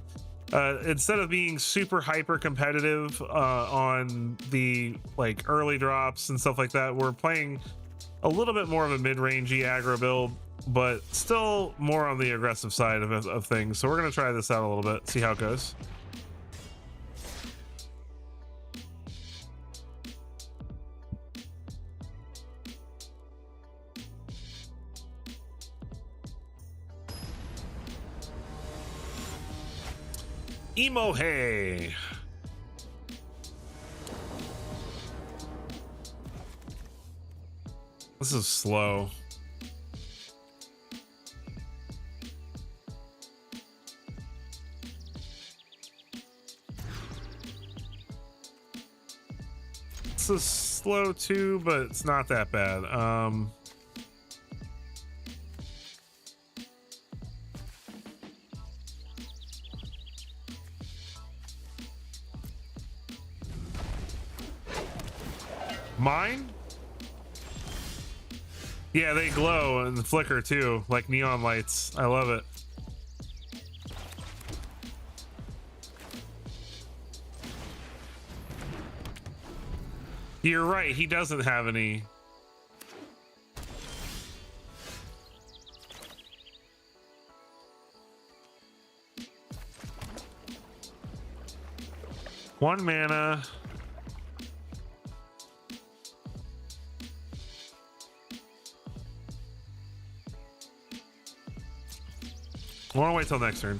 Instead of being super hyper competitive on the like early drops and stuff like that, we're playing a little bit more of a mid-rangey aggro build, but still more on the aggressive side of things. So we're gonna try this out a little bit, see how it goes. Emo hey. This is slow. This is slow too, but it's not that bad. Mine? Yeah, they glow and flicker too, like neon lights. I love it. You're right, he doesn't have any. One mana. I want to wait till next turn.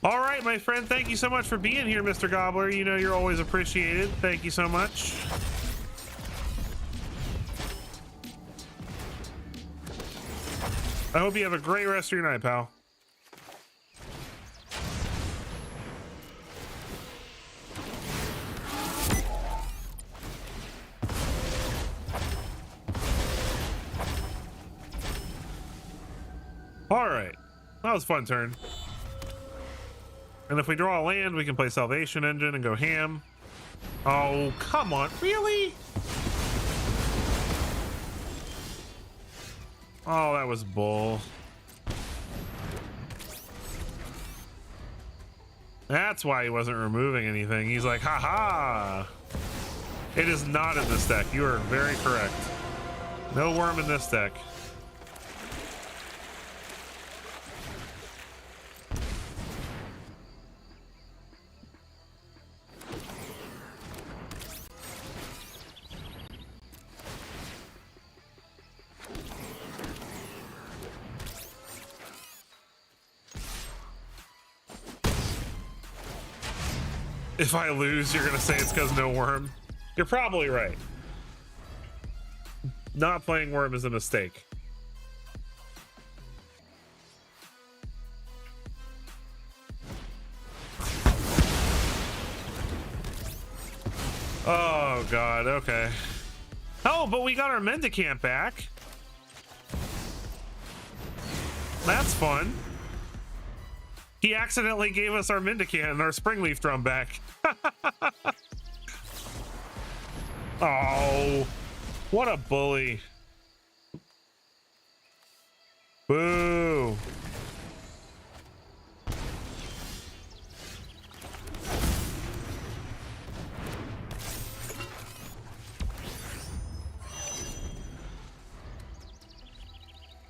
All right, my friend. Thank you so much for being here, Mr. Gobbler. You know you're always appreciated. Thank you so much. I hope you have a great rest of your night, pal. All right, that was a fun turn. And if we draw a land, we can play Salvation Engine and go ham. Oh, come on, really? Oh, that was bull. That's why he wasn't removing anything. He's like, haha. It is not in this deck. You are very correct. No worm in this deck. If I lose, you're gonna say it's because no worm. You're probably right. Not playing worm is a mistake. Oh god, okay. Oh, but we got our Mendicant back. That's fun. He accidentally gave us our Mendicant and our Springleaf Drum back. Oh, what a bully. Boo.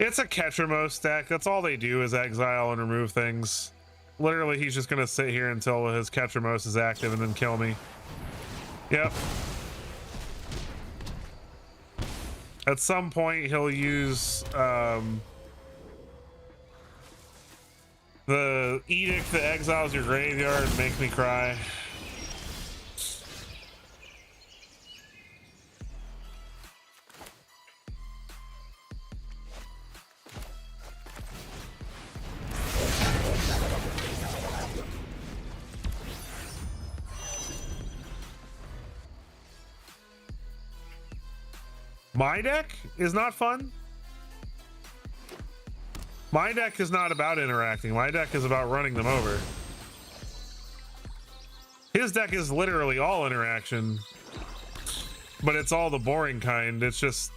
It's a Ketramos deck. That's all they do is exile and remove things. Literally, he's just gonna sit here until his Ketramos is active and then kill me. Yep. At some point, he'll use the edict that exiles your graveyard and makes me cry. My deck is not fun. My deck is not about interacting. My deck is about running them over. His deck is literally all interaction, but it's all the boring kind. It's just,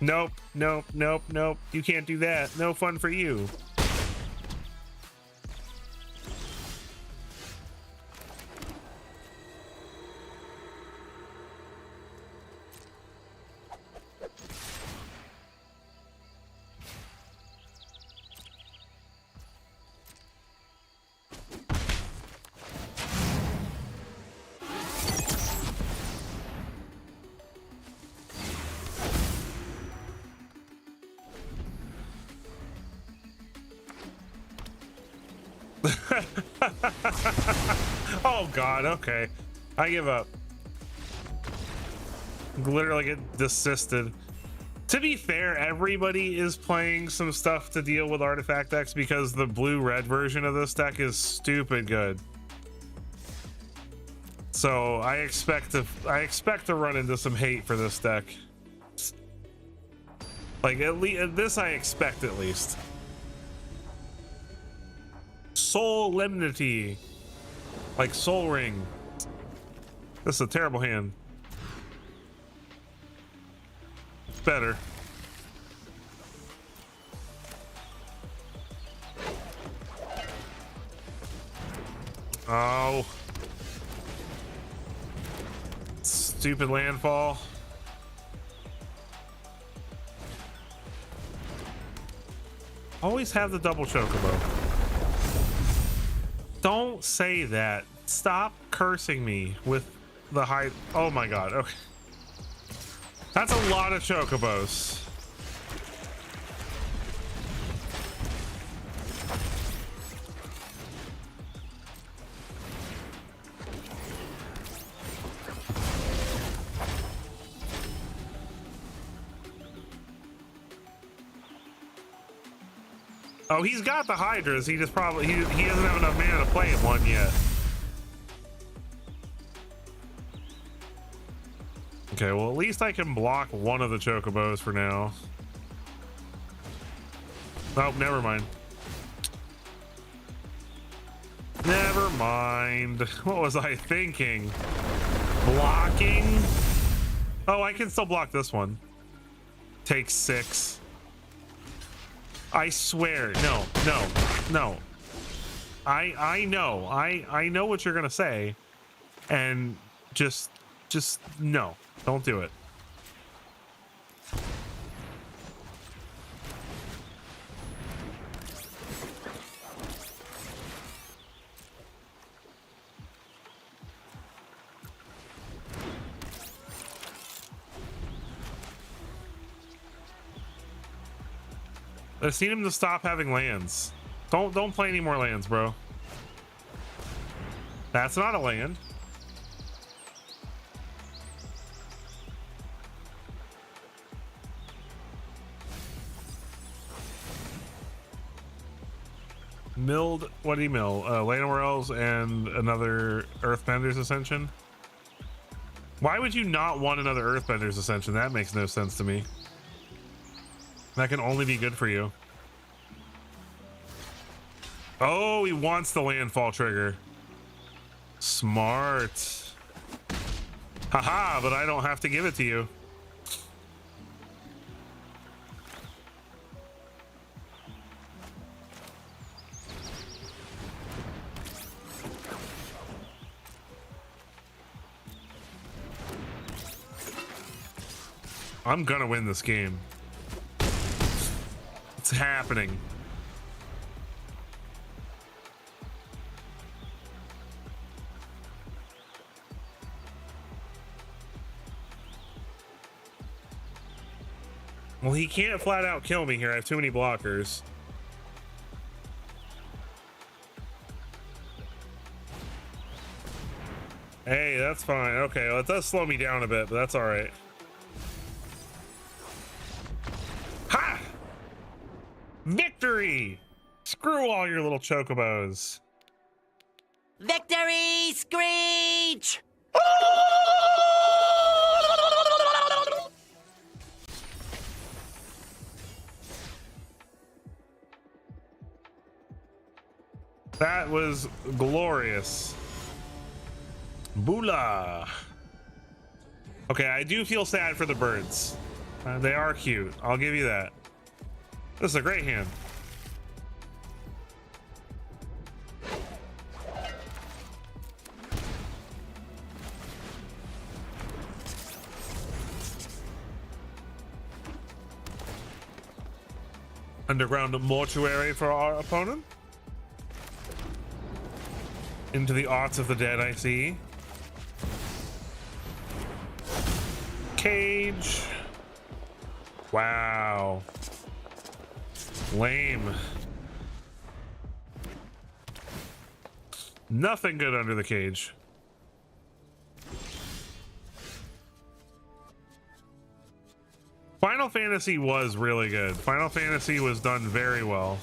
nope, nope, nope, nope. You can't do that. No fun for you. Oh god, okay. I give up. Literally get desisted. To be fair, everybody is playing some stuff to deal with artifact decks because the blue-red version of this deck is stupid good. So I expect to run into some hate for this deck. Like at least this I expect at least. Solemnity. Like Soul Ring. This is a terrible hand. Better. Oh. Stupid landfall. Always have the double chocobo. Don't say that. Stop cursing me with the high. Oh my god. Okay. That's a lot of chocobos. Oh, he's got the Hydras. He just probably he doesn't have enough mana to play one yet. Okay, well at least I can block one of the chocobos for now. Oh, never mind. Never mind. What was I thinking? Blocking? Oh, I can still block this one. Take 6. I swear. No. I know. I know what you're gonna say. And just no. Don't do it. I just need him to stop having lands. Don't play any more lands, bro. That's not a land. Milled, what do you mill? Llanowar and another Earthbender's Ascension? Why would you not want another Earthbender's Ascension? That makes no sense to me. That can only be good for you. Oh, he wants the landfall trigger. Smart. Haha, but I don't have to give it to you. I'm gonna win this game. It's happening. Well, he can't flat out kill me here. I have too many blockers. Hey, that's fine. Okay, well, it does slow me down a bit, but that's all right. Ha! Victory! Screw all your little chocobos. Victory screech! That was glorious. Boolah. Okay, I do feel sad for the birds. They are cute. I'll give you that. This is a great hand. Underground mortuary for our opponent. Into the aughts of the dead, I see. Cage. Wow. Nothing good under the cage. Final Fantasy was really good. Final Fantasy was done very well.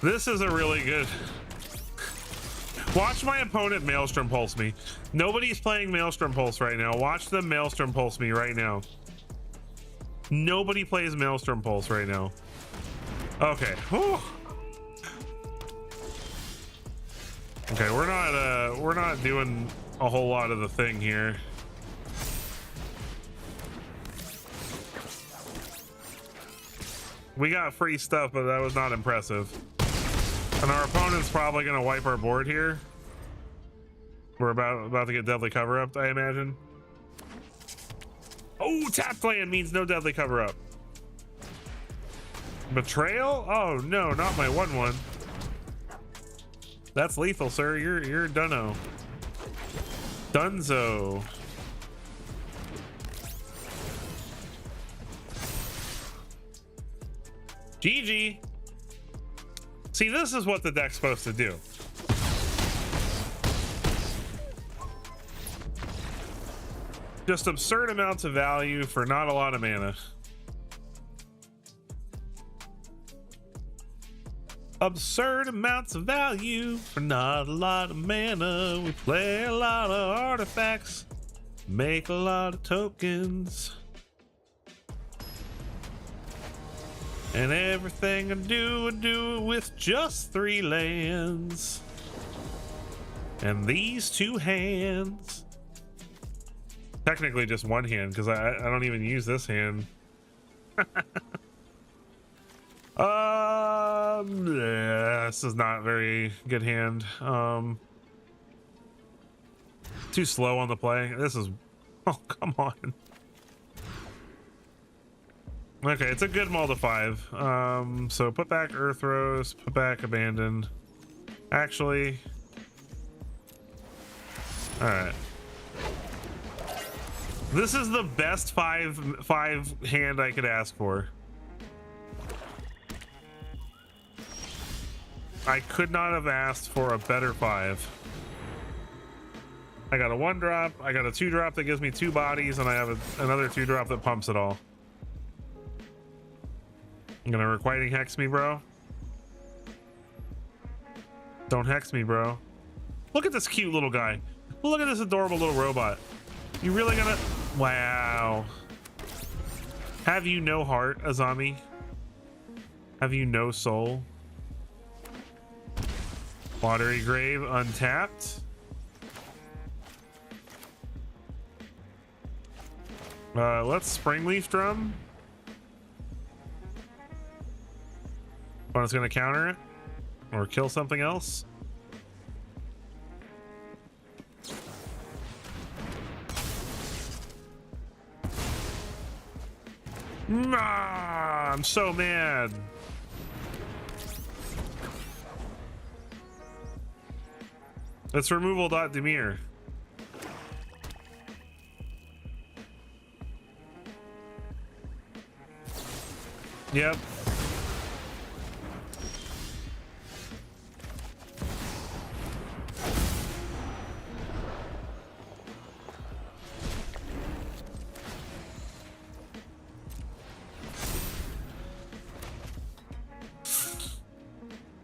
This is a really good... Watch my opponent Maelstrom Pulse me. Nobody's playing Maelstrom Pulse right now. Watch them Maelstrom Pulse me right now. Nobody plays Maelstrom Pulse right now. Okay. Whew. Okay, we're not doing a whole lot of the thing here. We got free stuff, but that was not impressive. And our opponent's probably gonna wipe our board here. We're about to get deadly cover up, I imagine. Oh, tap land means no deadly cover up. Betrayal? Oh no, not my 1/1. That's lethal, sir. You're dunno. Dunzo. GG. See, this is what the deck's supposed to do. Just absurd amounts of value for not a lot of mana. Absurd amounts of value for not a lot of mana. We play a lot of artifacts, make a lot of tokens. And everything I do it with just 3 lands. And these 2 hands. Technically just 1 hand, because I don't even use this hand. Yeah, this is not very good hand. Too slow on the play. This is... Oh, come on. Okay, it's a good mull to 5. So put back Earthros, put back Abandon. Actually... Alright. This is the best 5 hand I could ask for. I could not have asked for a better 5. I got a 1-drop, I got a 2-drop that gives me 2 bodies, and I have another 2-drop that pumps it all. I'm gonna requiting hex me, bro. Don't hex me, bro. Look at this cute little guy. Look at this adorable little robot. You really gonna... Wow. Have you no heart, Azami? Have you no soul? Watery Grave untapped. Let's Springleaf Drum. But it's gonna counter it or kill something else. Nah, I'm so mad. It's removal.demir. Yep.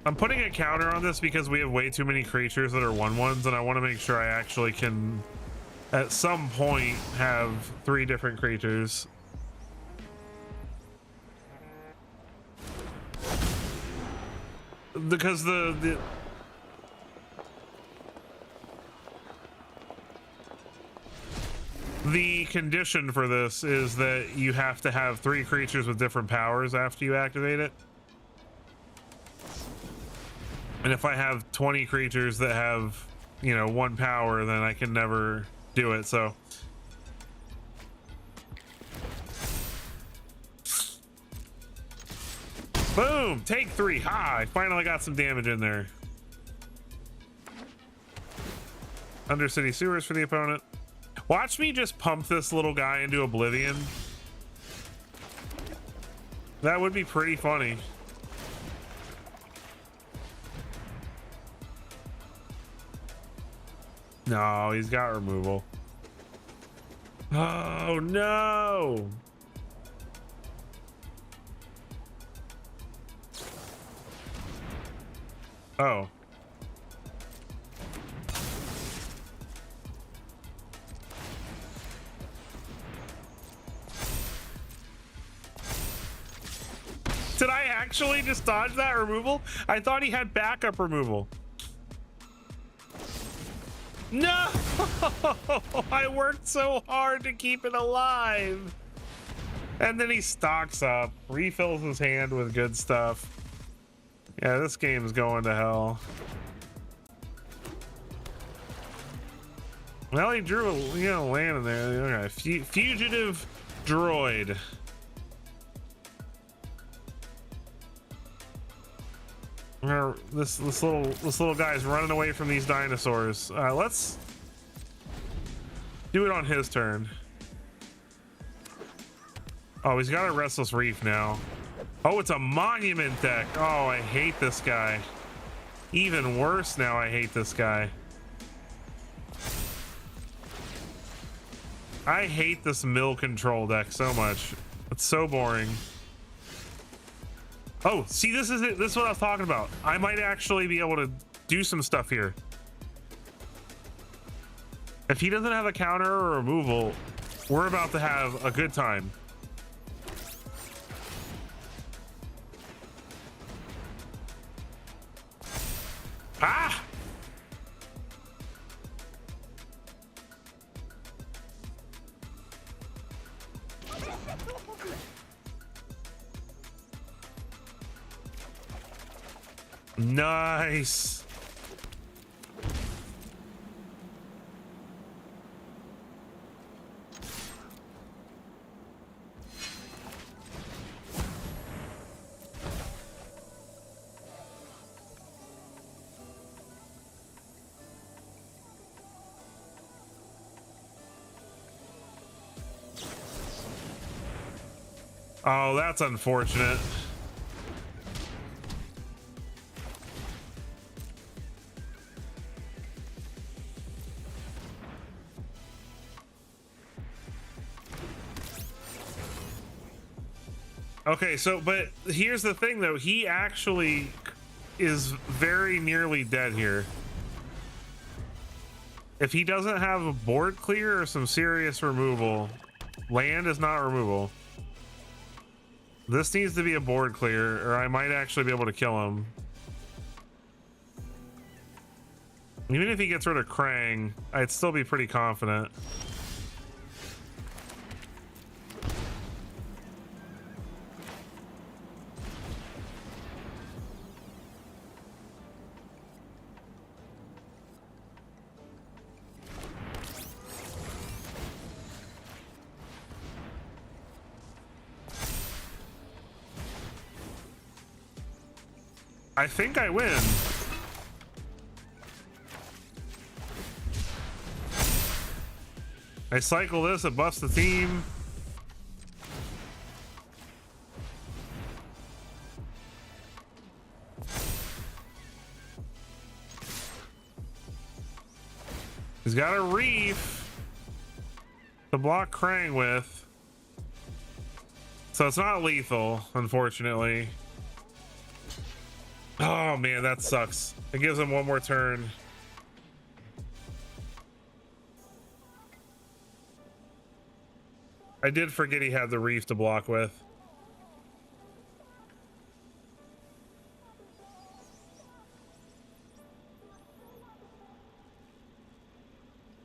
I'm putting a counter on this because we have way too many creatures that are 1/1s, and I want to make sure I actually can at some point have 3 different creatures. Because the condition for this is that you have to have 3 creatures with different powers after you activate it. And if I have 20 creatures that have, you know, 1 power, then I can never do it, so. Boom! Take 3. Ha! I finally got some damage in there. Undercity Sewers for the opponent. Watch me just pump this little guy into oblivion. That would be pretty funny. No, he's got removal. Oh no. Oh. Did I actually just dodge that removal? I thought he had backup removal. No! I worked so hard to keep it alive. And then he stocks up, refills his hand with good stuff. Yeah, this game's going to hell. Well, he drew a land in there. Okay. Fugitive droid. This little guy's running away from these dinosaurs. Let's do it on his turn. Oh, he's got a Restless Reef now. Oh, it's a monument deck. Oh, I hate this guy. Even worse now, I hate this guy. I hate this mill control deck so much. It's so boring. Oh, see, this is it. This is what I was talking about. I might actually be able to do some stuff here. If he doesn't have a counter or removal, we're about to have a good time. Ah! Nice. Oh, that's unfortunate. Okay, so, but here's the thing though, he actually is very nearly dead here. If he doesn't have a board clear or some serious removal, land is not removal. This needs to be a board clear, or I might actually be able to kill him. Even if he gets rid of Krang, I'd still be pretty confident. I think I win. I cycle this, it buffs the team. He's got a reef to block Krang with. So it's not lethal, unfortunately. Oh man, that sucks. It gives him one more turn. I did forget he had the reef to block with.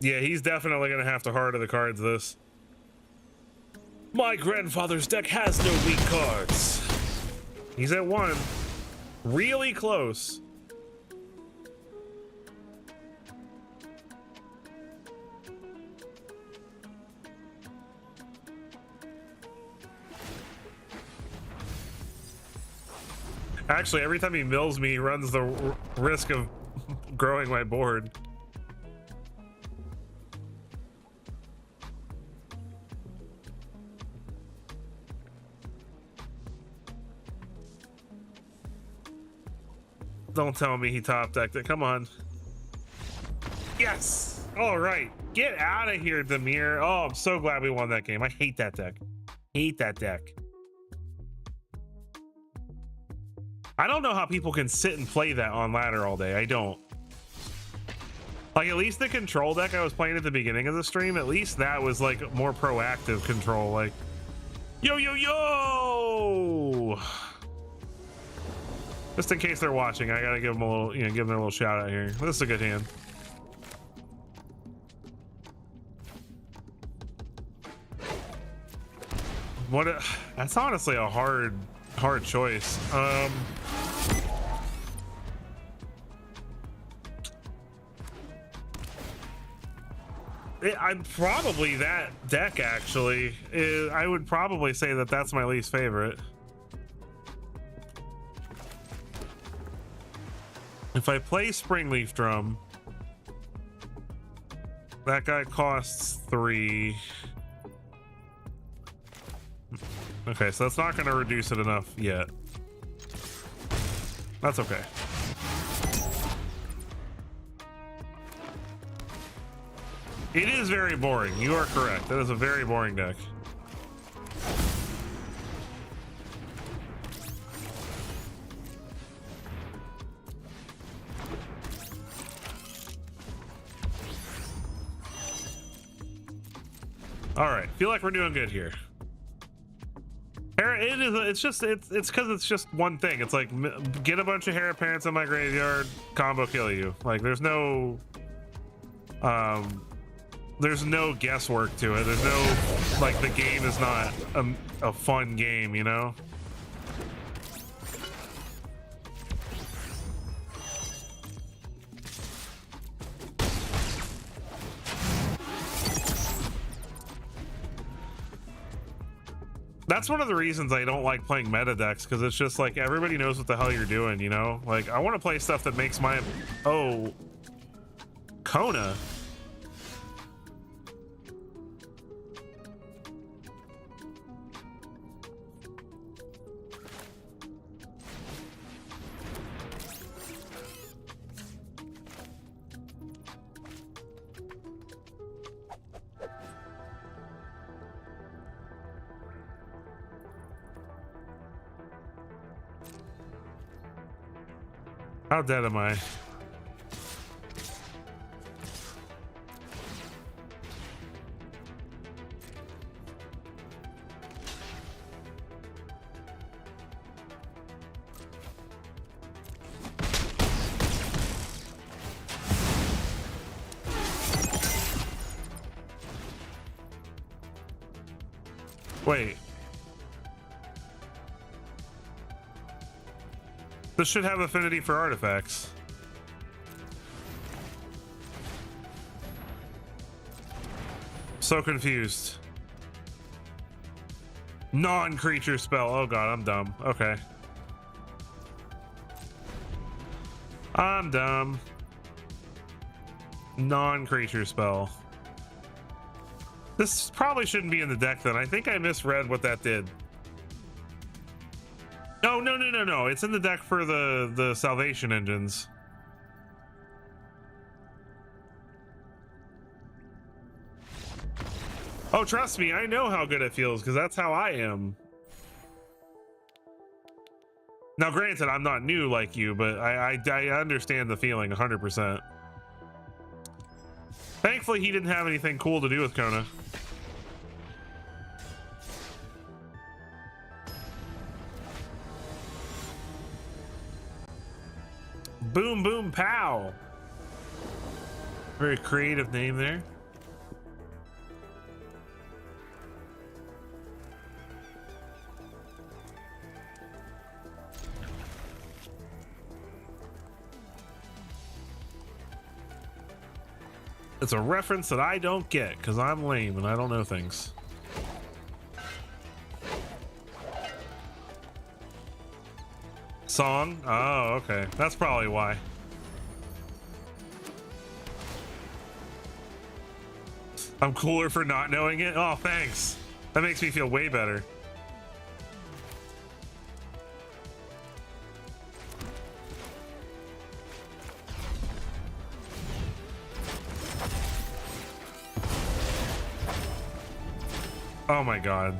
Yeah, he's definitely gonna have to heart of the cards this. My grandfather's deck has no weak cards. He's at 1. Really close. Actually, every time he mills me, he runs the risk of growing my board. Don't tell me he top decked it. Come on. Yes. All right. Get out of here, Demir. Oh, I'm so glad we won that game. I hate that deck. Hate that deck. I don't know how people can sit and play that on ladder all day. I don't. Like, at least the control deck I was playing at the beginning of the stream, at least that was like more proactive control. Like, yo, yo, yo. Just in case they're watching, I gotta give them a little, you know, give them a little shout out here. This is a good hand. That's honestly a hard choice. I'm probably that deck actually. I would probably say that that's my least favorite. If I play Springleaf Drum, that guy costs 3. Okay, so that's not going to reduce it enough yet. That's okay. It is very boring. You are correct. That is a very boring deck. All right, feel like we're doing good here. It is. It's just. It's because it's just one thing. It's like get a bunch of Hair Parents in my graveyard, combo kill you. Like there's no guesswork to it. There's no like the game is not a fun game, you know. That's one of the reasons I don't like playing meta decks, because it's just like everybody knows what the hell you're doing, you know? Like I want to play stuff that makes my Kona. How dead am I? Wait. This should have affinity for artifacts. So confused. Non-creature spell. Oh god, I'm dumb. Okay. I'm dumb. Non-creature spell. This probably shouldn't be in the deck then. I think I misread what that did. No. It's in the deck for the salvation engines. Oh, trust me, I know how good it feels because that's how I am. Now, granted, I'm not new like you, but I understand the feeling 100%. Thankfully, he didn't have anything cool to do with Kona. Boom, boom, pow. Very creative name there. It's a reference that I don't get because I'm lame and I don't know things. Song? Oh, okay. That's probably why. I'm cooler for not knowing it? Oh, thanks. That makes me feel way better. Oh my god.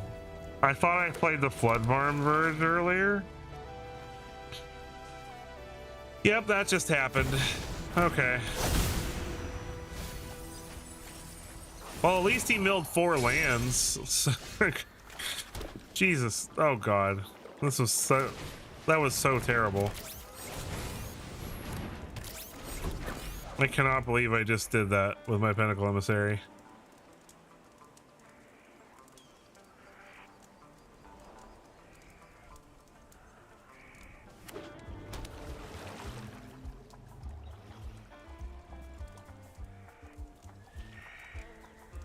I thought I played the Flood Farm version earlier. Yep, that just happened. Okay. Well, at least he milled 4 lands. Jesus. Oh god. This was so... That was so terrible. I cannot believe I just did that with my Pinnacle Emissary.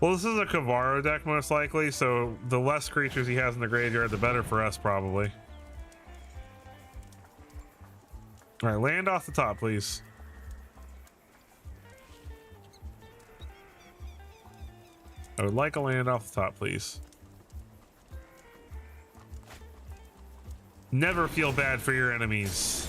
Well, this is a Kavaro deck most likely, so the less creatures he has in the graveyard, the better for us probably. All right, land off the top, please. I would like a land off the top, please. Never feel bad for your enemies.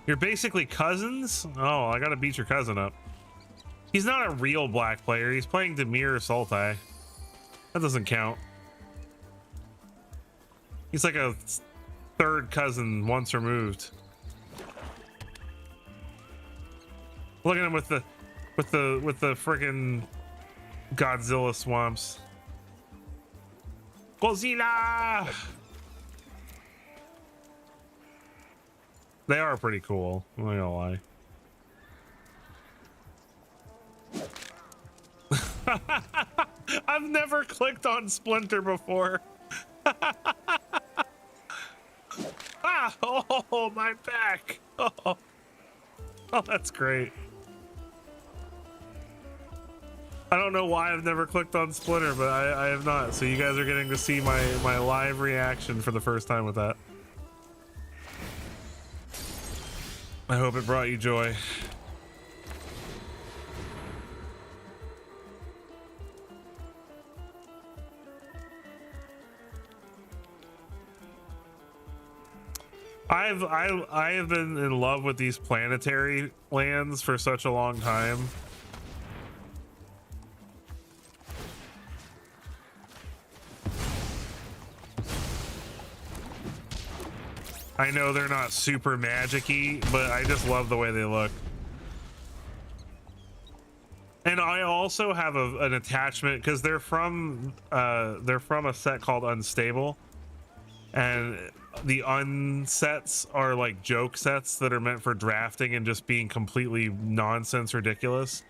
You're basically cousins? Oh, I gotta beat your cousin up. He's not a real black player. He's playing Dimir Sultai. That doesn't count. He's like a third cousin once removed. Look at him with the friggin' Godzilla swamps. Godzilla! They are pretty cool, I'm not gonna lie. I've never clicked on Splinter before. Ah, oh, my back. Oh, that's great. I don't know why I've never clicked on Splinter, but I have not. So you guys are getting to see my live reaction for the first time with that. I hope it brought you joy. I have been in love with these planetary lands for such a long time. I know they're not super magic-y, but I just love the way they look. And I also have an attachment because they're from a set called Unstable, and the unsets are like joke sets that are meant for drafting and just being completely nonsense ridiculous.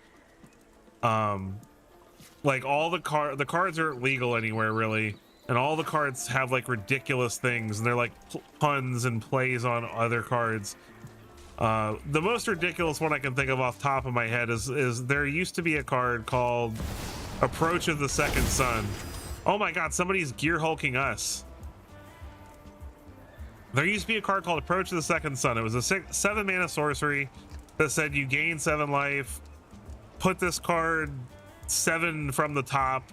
Like all the cards aren't legal anywhere really, and all the cards have like ridiculous things, and they're like puns and plays on other cards. The most ridiculous one I can think of off the top of my head is there used to be a card called Approach of the Second Sun. Oh my god, somebody's gear hulking us. There used to be a card called Approach of the Second Sun. It was a 7-mana sorcery that said you gain 7 life, put this card 7 from the top,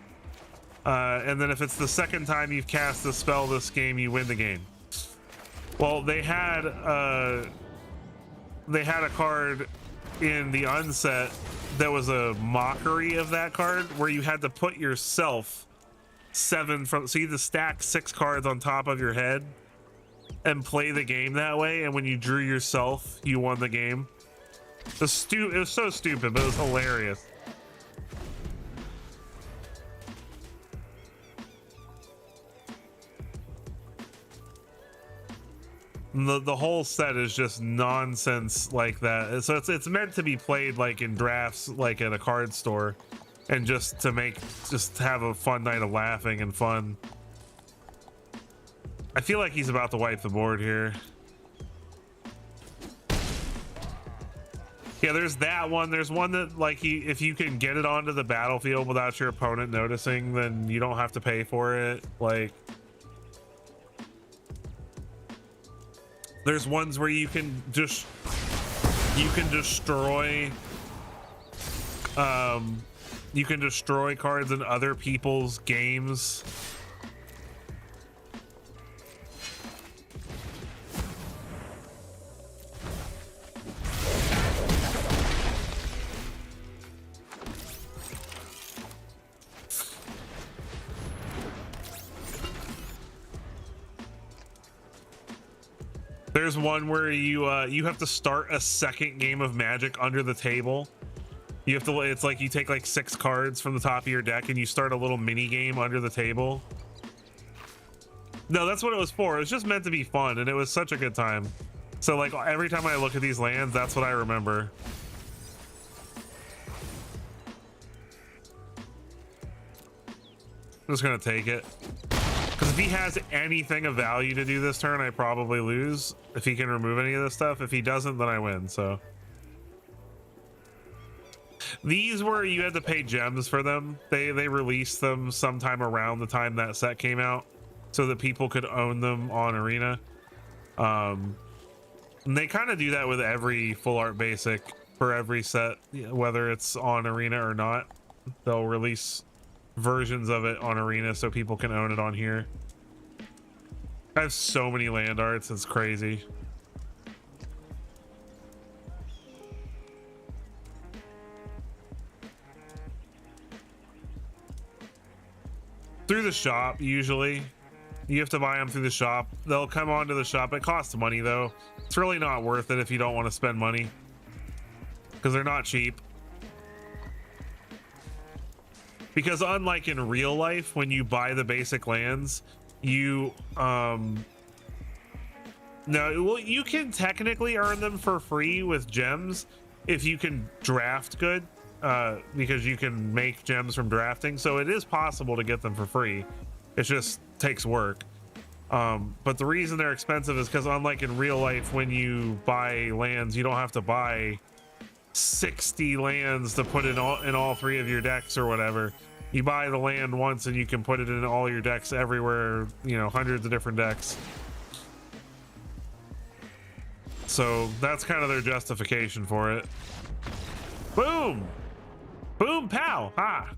and then if it's the second time you've cast the spell this game, you win the game. Well, they had a card in the unset that was a mockery of that card, where you had to put yourself 7 from, so you had to stack 6 cards on top of your head and play the game that way, and when you drew yourself, you won the game. It was so stupid, but it was hilarious. The whole set is just nonsense like that. So it's meant to be played like in drafts, like at a card store, and just to have a fun night of laughing and fun. I feel like he's about to wipe the board here. Yeah, there's that one. There's one that like if you can get it onto the battlefield without your opponent noticing, then you don't have to pay for it. Like, there's ones where you can destroy You can destroy cards in other people's games. There's one where you have to start a second game of Magic under the table. You have to, it's like you take like 6 cards from the top of your deck and you start a little mini game under the table. No, that's what it was for. It was just meant to be fun, and it was such a good time. So like every time I look at these lands, that's what I remember. I'm just gonna take it. Because if he has anything of value to do this turn, I probably lose. If he can remove any of this stuff. If he doesn't, then I win, so. These were, you had to pay gems for them. They released them sometime around the time that set came out so that people could own them on Arena. And they kind of do that with every full art basic for every set, whether it's on Arena or not. They'll release versions of it on Arena so people can own it on here. I have so many land arts, it's crazy. Through the shop, usually. You have to buy them through the shop. They'll come onto the shop. It costs money though. It's really not worth it if you don't want to spend money, because they're not cheap. Because unlike in real life, when you buy the basic lands, you no, well, you can technically earn them for free with gems if you can draft good, because you can make gems from drafting. So it is possible to get them for free. It just takes work. But the reason they're expensive is because unlike in real life, when you buy lands, you don't have to buy 60 lands to put in all 3 of your decks or whatever. You buy the land once and you can put it in all your decks everywhere, you know, hundreds of different decks. So that's kind of their justification for it. Boom! Boom, pow! Ha!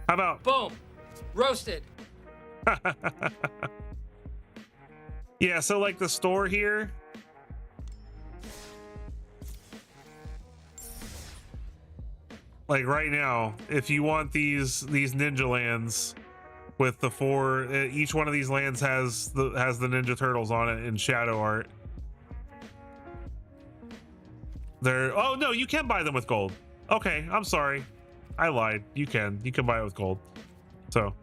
How about... Boom! Roasted! Yeah, so like the store here... Like right now, if you want these ninja lands with the 4, each one of these lands has the Ninja Turtles on it in shadow art. Oh no, you can buy them with gold. Okay, I'm sorry, I lied. You can buy it with gold. So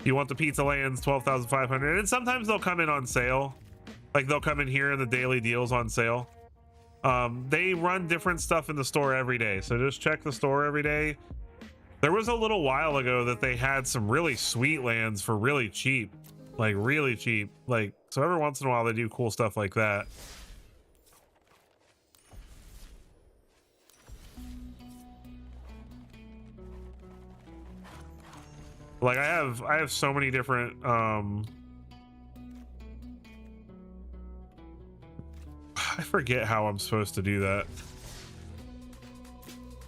you want the pizza lands, 12,500, and sometimes they'll come in on sale. Like they'll come in here in the daily deals on sale. They run different stuff in the store every day, so just check the store every day. There was a little while ago that they had some really sweet lands for really cheap, like really cheap. Like, so every once in a while they do cool stuff like that. Like I have so many different I forget how I'm supposed to do that.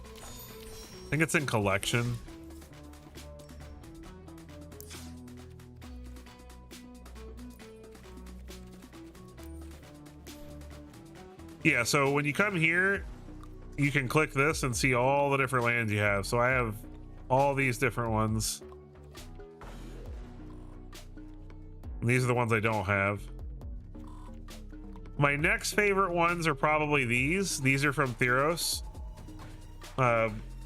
I think it's in collection. Yeah, so when you come here, you can click this and see all the different lands you have. So I have all these different ones. And these are the ones I don't have. My next favorite ones are probably these. These are from Theros.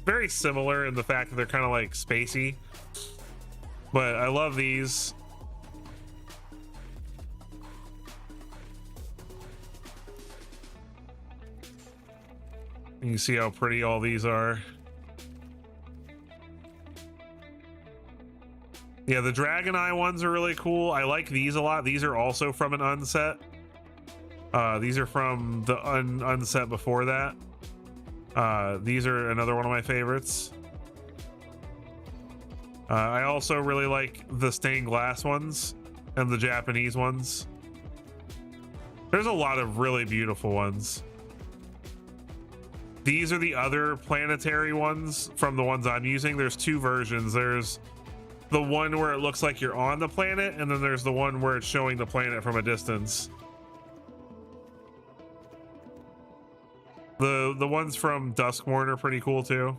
Very similar in the fact that they're kind of like spacey, but I love these. You can see how pretty all these are. Yeah, the Dragon Eye ones are really cool. I like these a lot. These are also from an unset. These are from the unset before that. These are another one of my favorites. I also really like the stained glass ones and the Japanese ones. There's a lot of really beautiful ones. These are the other planetary ones from the ones I'm using. There's two versions. There's the one where it looks like you're on the planet, and then there's the one where it's showing the planet from a distance. The ones from Duskmorn are pretty cool too.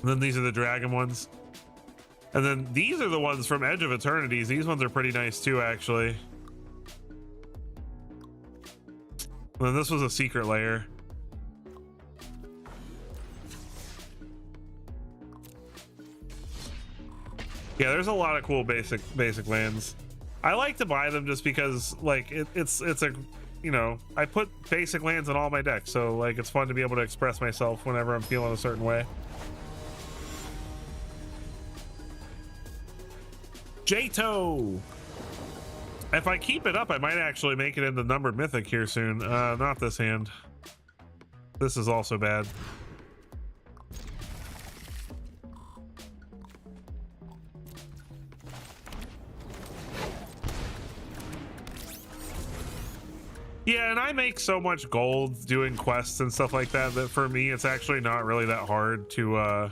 And then these are the dragon ones. And then these are the ones from Edge of Eternities. These ones are pretty nice too, actually. And then this was a secret layer. Yeah, there's a lot of cool basic lands. I like to buy them just because, like, it's a, you know, I put basic lands in all my decks, so like it's fun to be able to express myself whenever I'm feeling a certain way. Jato. If I keep it up, I might actually make it into numbered mythic here soon. Not this hand. This is also bad. Yeah, and I make so much gold doing quests and stuff like that that for me it's actually not really that hard to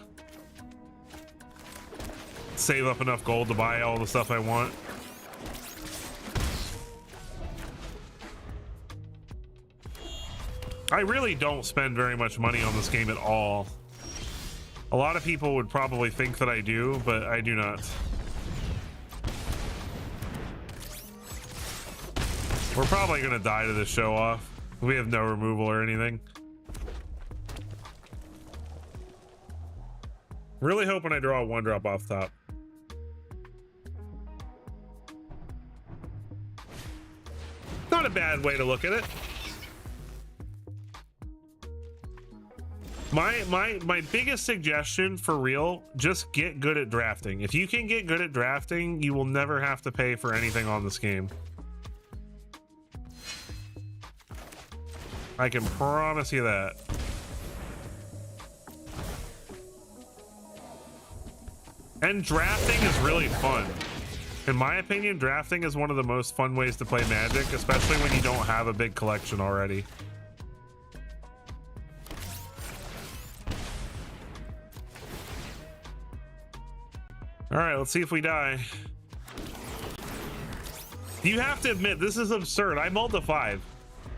save up enough gold to buy all the stuff I want. I really don't spend very much money on this game at all. A lot of people would probably think that I do, but I do not. We're probably gonna die to this show off. We have no removal or anything. Really hoping I draw a 1-drop off top. Not a bad way to look at it. My biggest suggestion for real, just get good at drafting. If you can get good at drafting, you will never have to pay for anything on this game. I can promise you that. And drafting is really fun. In my opinion, drafting is one of the most fun ways to play Magic, especially when you don't have a big collection already. All right, let's see if we die. You have to admit, this is absurd. I mulled to 5.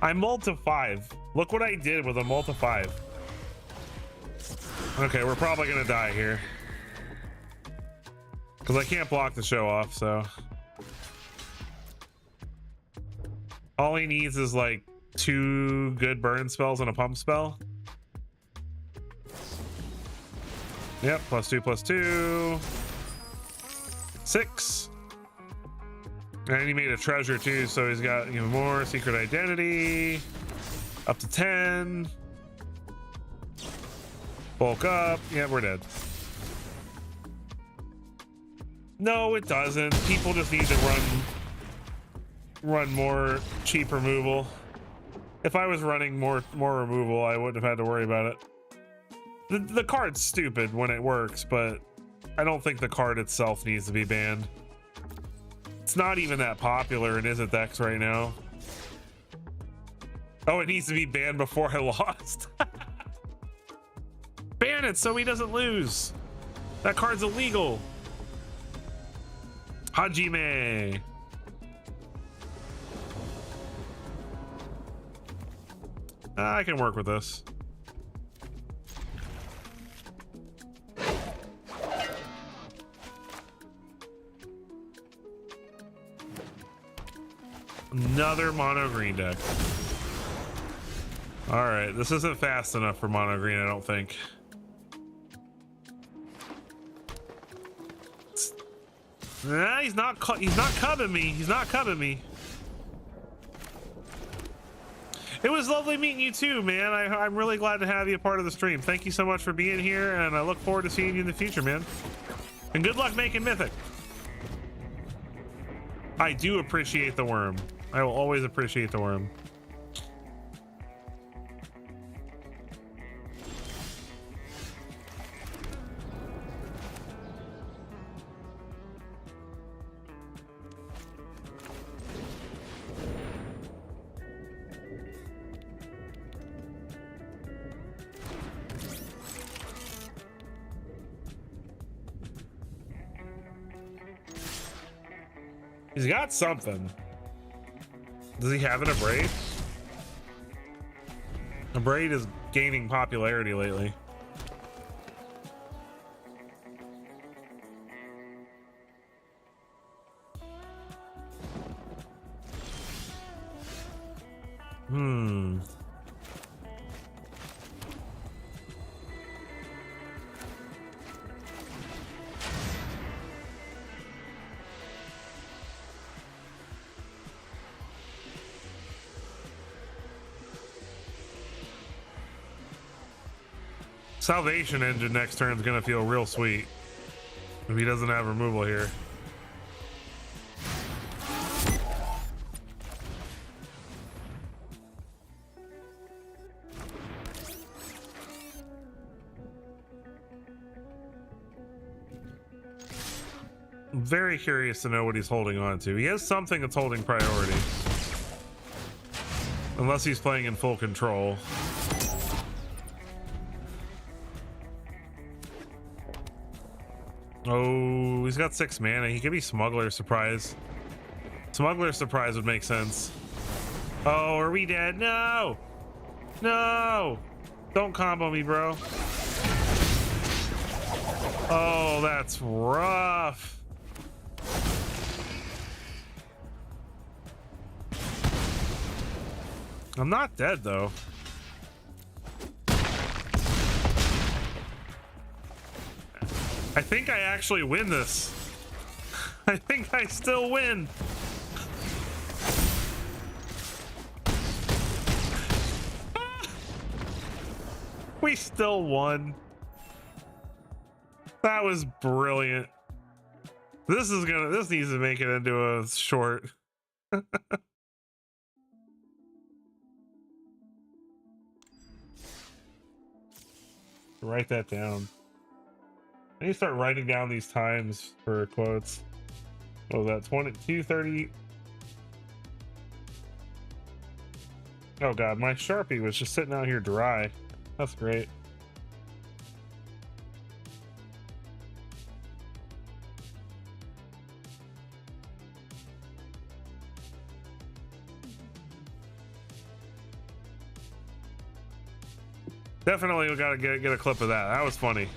I mulled to 5. Look what I did with a mull to 5. Okay, we're probably gonna die here. Because I can't block the show off, so. All he needs is like 2 good burn spells and a pump spell. Yep, +2/+2. 6. And he made a treasure too, so he's got even more secret identity. Up to 10. Bulk up. Yeah, we're dead. No, it doesn't. People just need to run more cheap removal. If I was running more removal, I wouldn't have had to worry about it. The card's stupid when it works, but I don't think the card itself needs to be banned. It's not even that popular in Izzet decks right now. Oh, it needs to be banned before I lost. Ban it so he doesn't lose. That card's illegal. Hajime. I can work with this. Another mono green deck. All right, this isn't fast enough for mono green, I don't think. Nah, he's not cubbing me. He's not cubbing me. It was lovely meeting you too, man. I'm really glad to have you a part of the stream. Thank you so much for being here, and I look forward to seeing you in the future, man. And good luck making Mythic. I do appreciate the worm. I will always appreciate the worm. He's got something. Does he have an Abrade? Abrade is gaining popularity lately. Salvation Engine next turn is gonna feel real sweet if he doesn't have removal here. I'm very curious to know what he's holding on to. He has something that's holding priority. Unless he's playing in full control. Oh, he's got 6 mana. He could be Smuggler Surprise. Smuggler Surprise would make sense. Oh, are we dead? No! No! Don't combo me, bro. Oh, that's rough. I'm not dead, though. I think I actually win this. I think I still win. We still won. That was brilliant. This needs to make it into a short. Write that down. I need to start writing down these times for quotes. What was that? 22:30. Oh god, my Sharpie was just sitting out here dry. That's great. Definitely we gotta get a clip of that. That was funny.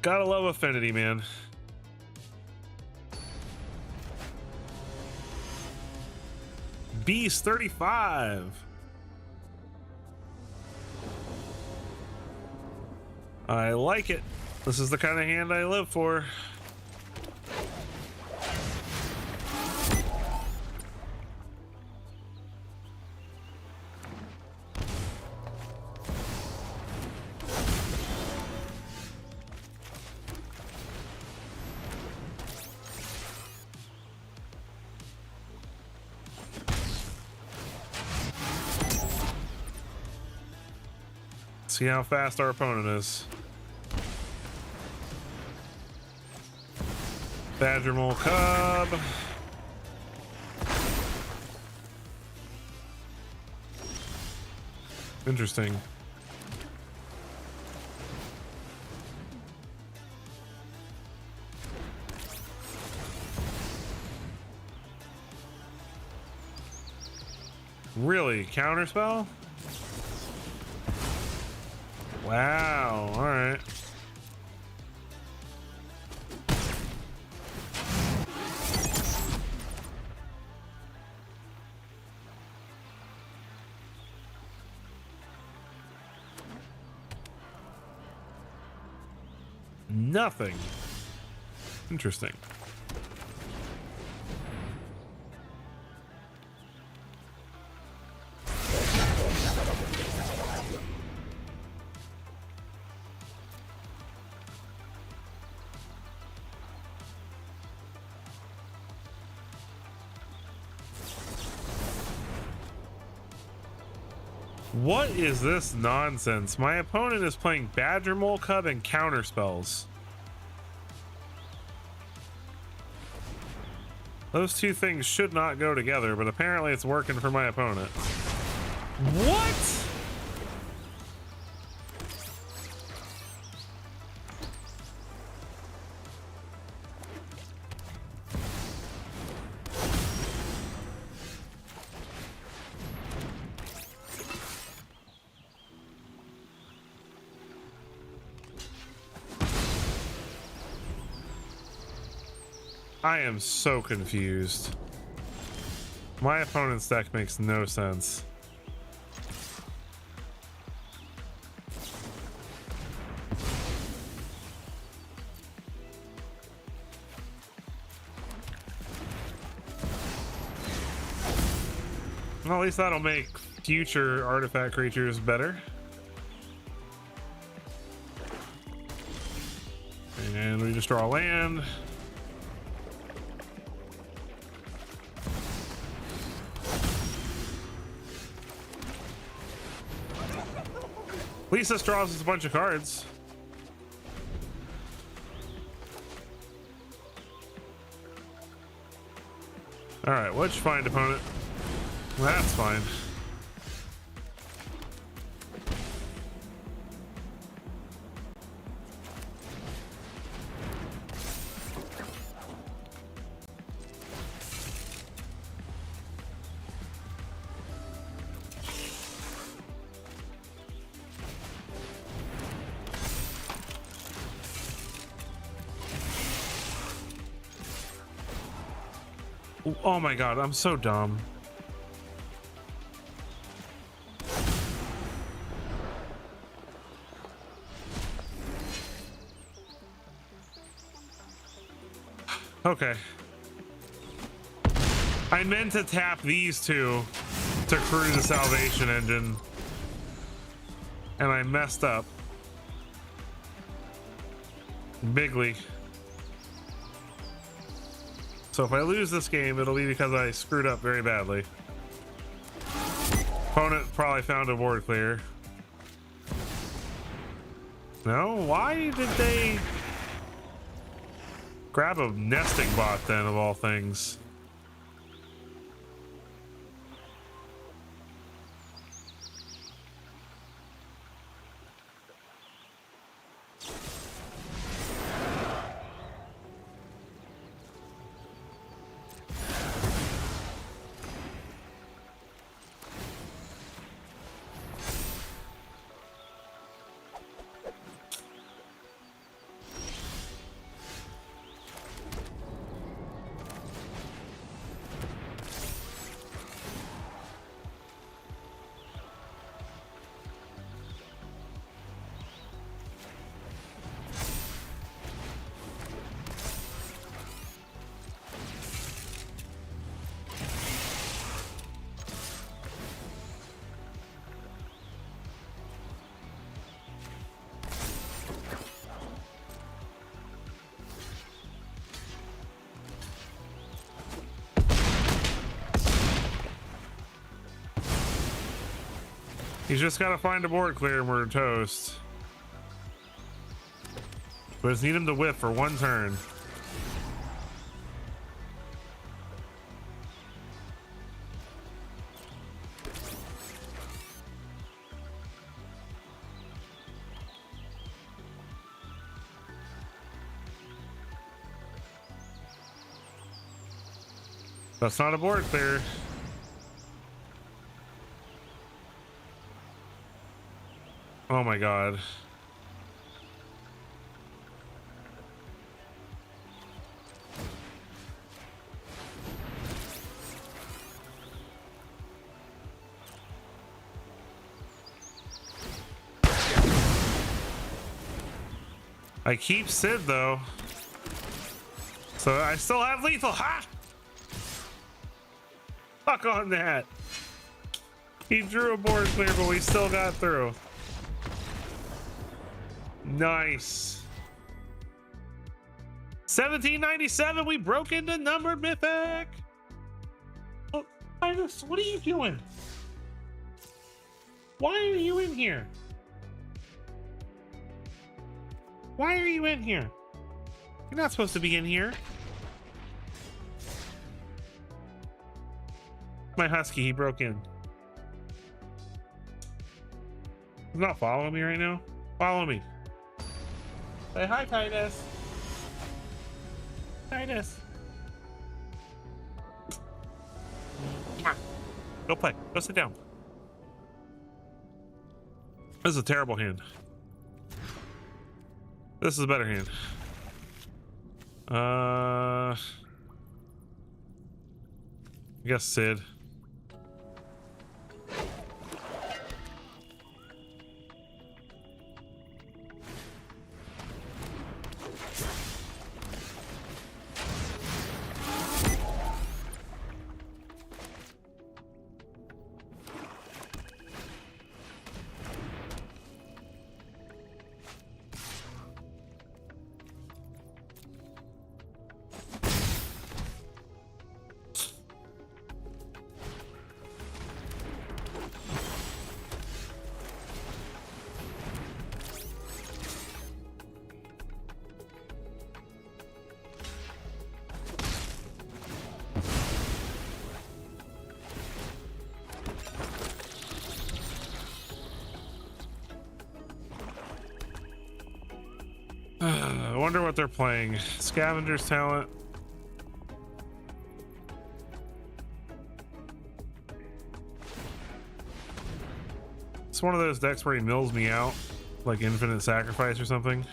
Gotta love Affinity, man. Beast 35. I like it. This is the kind of hand I live for. See how fast our opponent is. Badger Mole Cub. Interesting. Really? Counterspell? Wow, all right. Nothing. Interesting. What is this nonsense? My opponent is playing Badger Mole Cub and counter spells. Those two things should not go together, but apparently it's working for my opponent. What? I am so confused. My opponent's deck makes no sense. Well, at least that'll make future artifact creatures better. And we just draw a land. At least this draws us a bunch of cards. All right, what'd you find, opponent? That's fine. Oh my god, I'm so dumb. Okay. I meant to tap these two to crew the salvation engine, and I messed up bigly. So if I lose this game, it'll be because I screwed up very badly. Opponent probably found a board clear. No? Why did they grab a nesting bot then, of all things? He's just got to find a board clear and we're toast. But just need him to whip for one turn. That's not a board clear. Oh my god. I keep Sid though. So I still have lethal. Ha! Fuck on that. He drew a board clear, but we still got through. Nice. 1797, we broke into numbered mythic. Oh, Linus, what are you doing? Why are you in here? Why are you in here? You're not supposed to be in here. My husky, he broke in. He's not following me right now. Follow me. Say hi, Titus. Titus. Go play. Go sit down. This is a terrible hand. This is a better hand. I guess Sid. I wonder what they're playing. Scavenger's Talent. It's one of those decks where he mills me out, like Infinite Sacrifice or something.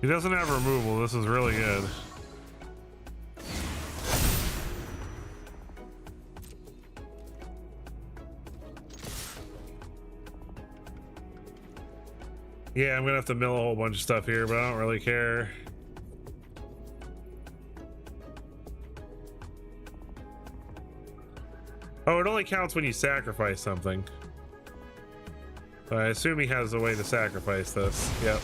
He doesn't have removal. This is really good. Yeah, I'm gonna have to mill a whole bunch of stuff here, but I don't really care. Oh, it only counts when you sacrifice something. I assume he has a way to sacrifice this. Yep.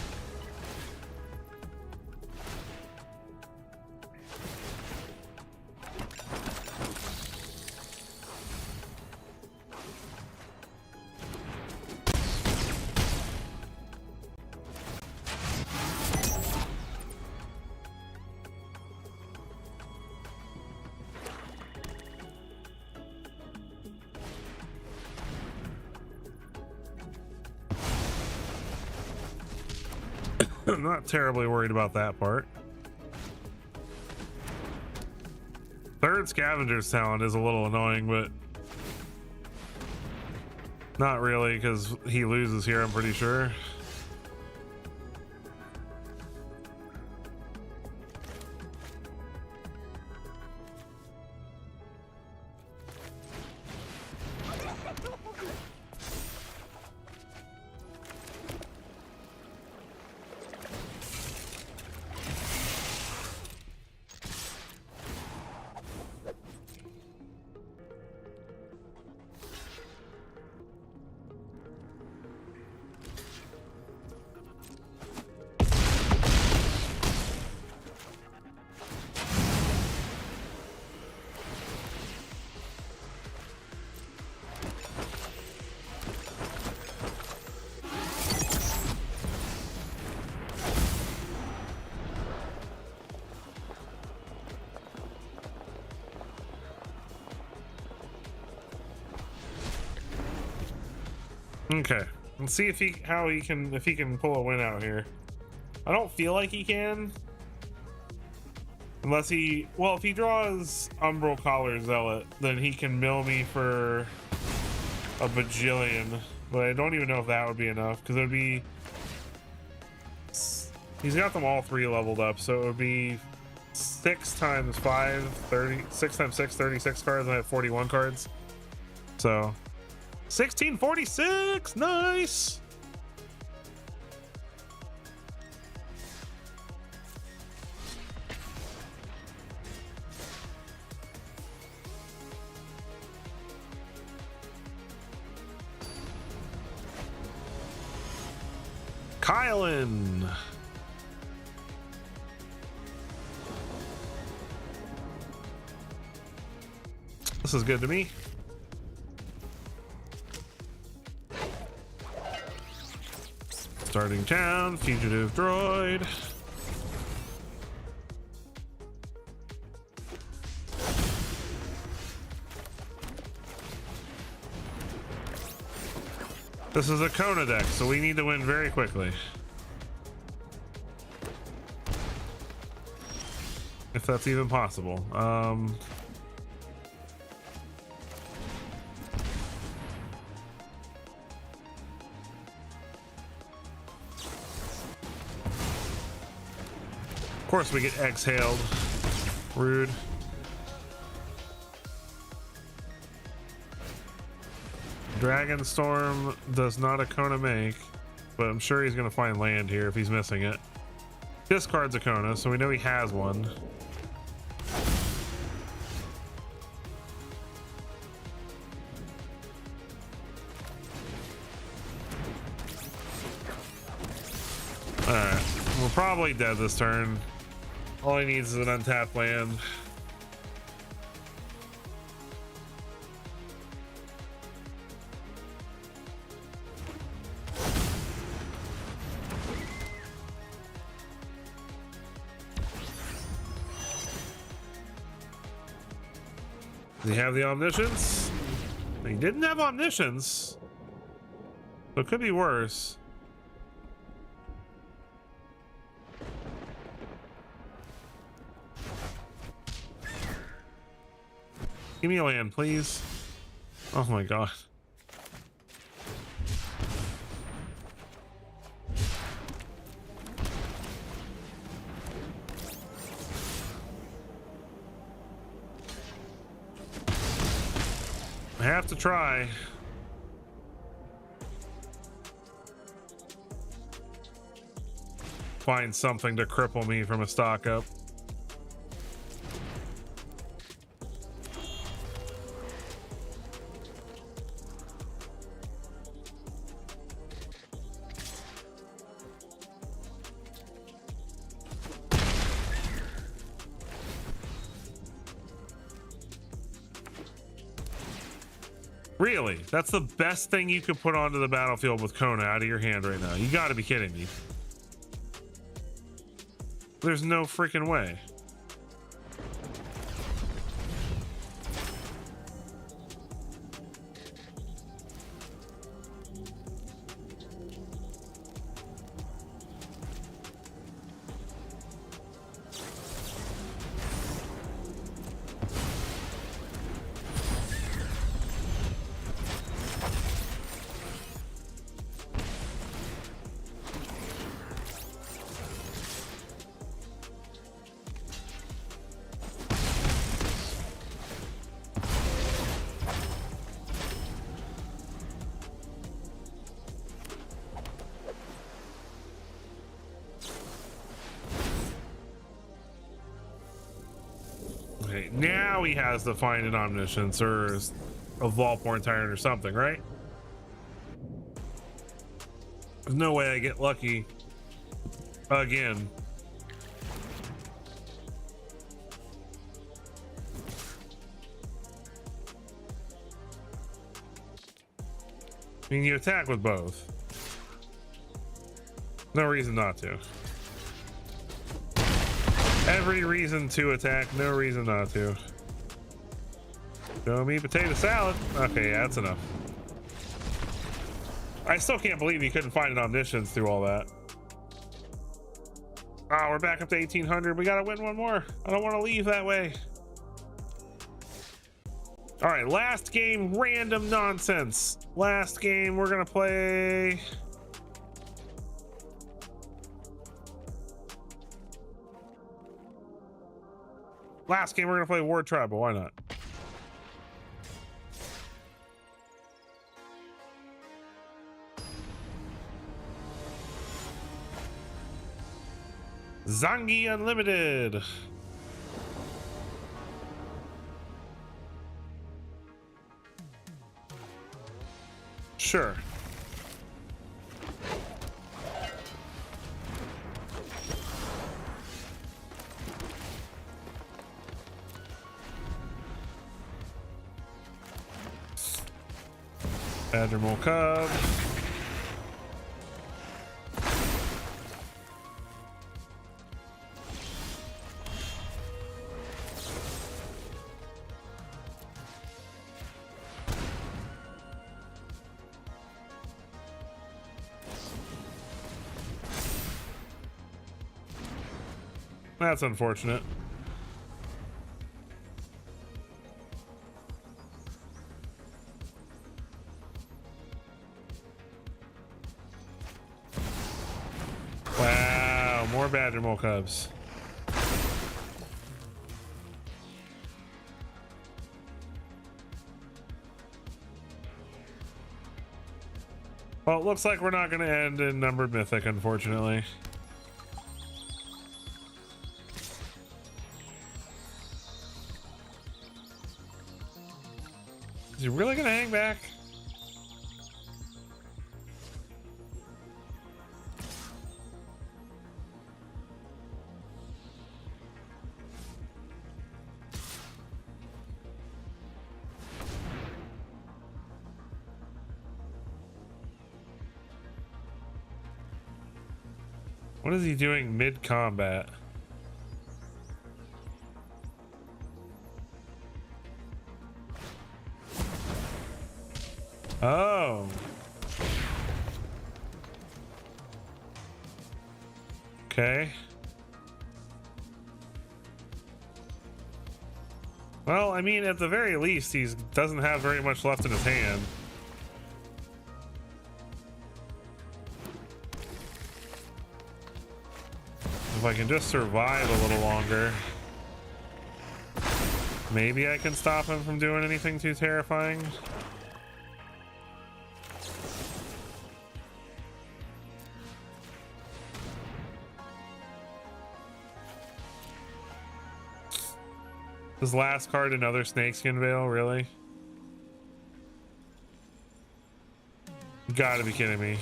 I'm not terribly worried about that part. Third Scavenger's Talent is a little annoying, but not really, because he loses here, I'm pretty sure. Okay, let's see if he can pull a win out here. I don't feel like he can, unless he, well, if he draws Umbral Collar Zealot, then he can mill me for a bajillion, but I don't even know if that would be enough, because it would be, he's got them all 3 leveled up, so it would be 6 times 5, 30, 6 times 6, 36 cards, and I have 41 cards, so 1646, nice. Kylan. This is good to me. Starting town, fugitive droid. This is a Kona deck, so we need to win very quickly. If that's even possible. Of course we get exhaled. Rude. Dragonstorm does not a Kona make, but I'm sure he's gonna find land here if he's missing it. Discards a Kona, so we know he has one. Alright, we're probably dead this turn. All he needs is an untapped land. Does he have the omniscience? He didn't have omniscience, so it could be worse. Give me a land, please. Oh my god. I have to try. Find something to cripple me from a stock up. Really? That's the best thing you could put onto the battlefield with Kona out of your hand right now. You gotta be kidding me. There's no freaking way. Okay, now he has to find an omniscience or a Vaultborn Tyrant or something, right? There's no way I get lucky again. I mean, you attack with both. No reason not to. Every reason to attack, no reason not to. Show me potato salad. Okay, yeah, that's enough. I still can't believe you couldn't find an omniscience through all that. Ah, we're back up to 1800. We gotta win one more. I don't want to leave that way. All right, last game, random nonsense. Last game, we're gonna play. Last game, we're gonna play War Tribal. Why not? Zangi Unlimited. Sure. Badger Mole Cub. That's unfortunate. Wow, more Badger Mole Cubs. Well, it looks like we're not going to end in numbered mythic, unfortunately. Is he really going to hang back? What is he doing mid-combat? Oh. Okay. Well, I mean, at the very least, he doesn't have very much left in his hand. If I can just survive a little longer, maybe I can stop him from doing anything too terrifying. This last card, another snakeskin veil, really? You gotta be kidding me.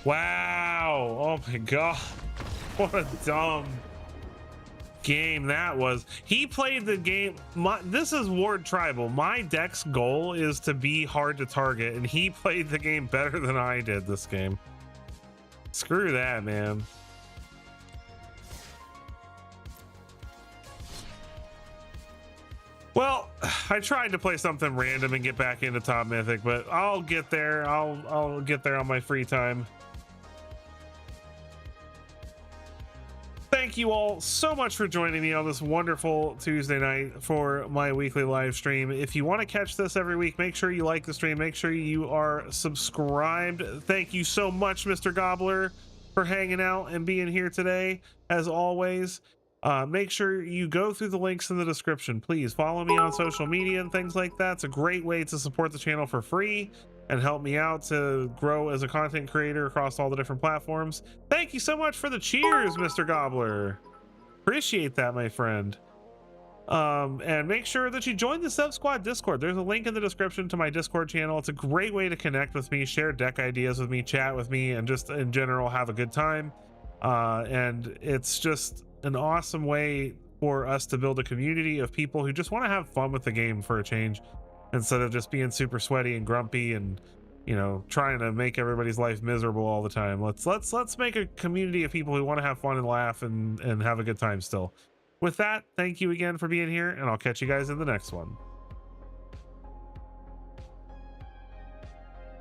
Wow, oh my god, what a dumb game that was. He played the game, this is Ward Tribal. My deck's goal is to be hard to target, and he played the game better than I did this game. Screw that, man. Well, I tried to play something random and get back into top mythic, but I'll get there. I'll get there on my free time. Thank you all so much for joining me on this wonderful Tuesday night for my weekly live stream. If you want to catch this every week, make sure you like the stream. Make sure you are subscribed. Thank you so much, Mr. Gobbler, for hanging out and being here today, as always. Make sure you go through the links in the description. Please follow me on social media and things like that. It's a great way to support the channel for free and help me out to grow as a content creator across all the different platforms. Thank you so much for the cheers, Mr. Gobbler. Appreciate that, my friend. And make sure that you join the Sub Squad Discord. There's a link in the description to my Discord channel. It's a great way to connect with me, share deck ideas with me, chat with me, and just in general have a good time. And it's just an awesome way for us to build a community of people who just want to have fun with the game for a change, instead of just being super sweaty and grumpy and, you know, trying to make everybody's life miserable all the time. Let's make a community of people who want to have fun and laugh and have a good time still. With that, thank you again for being here, and I'll catch you guys in the next one.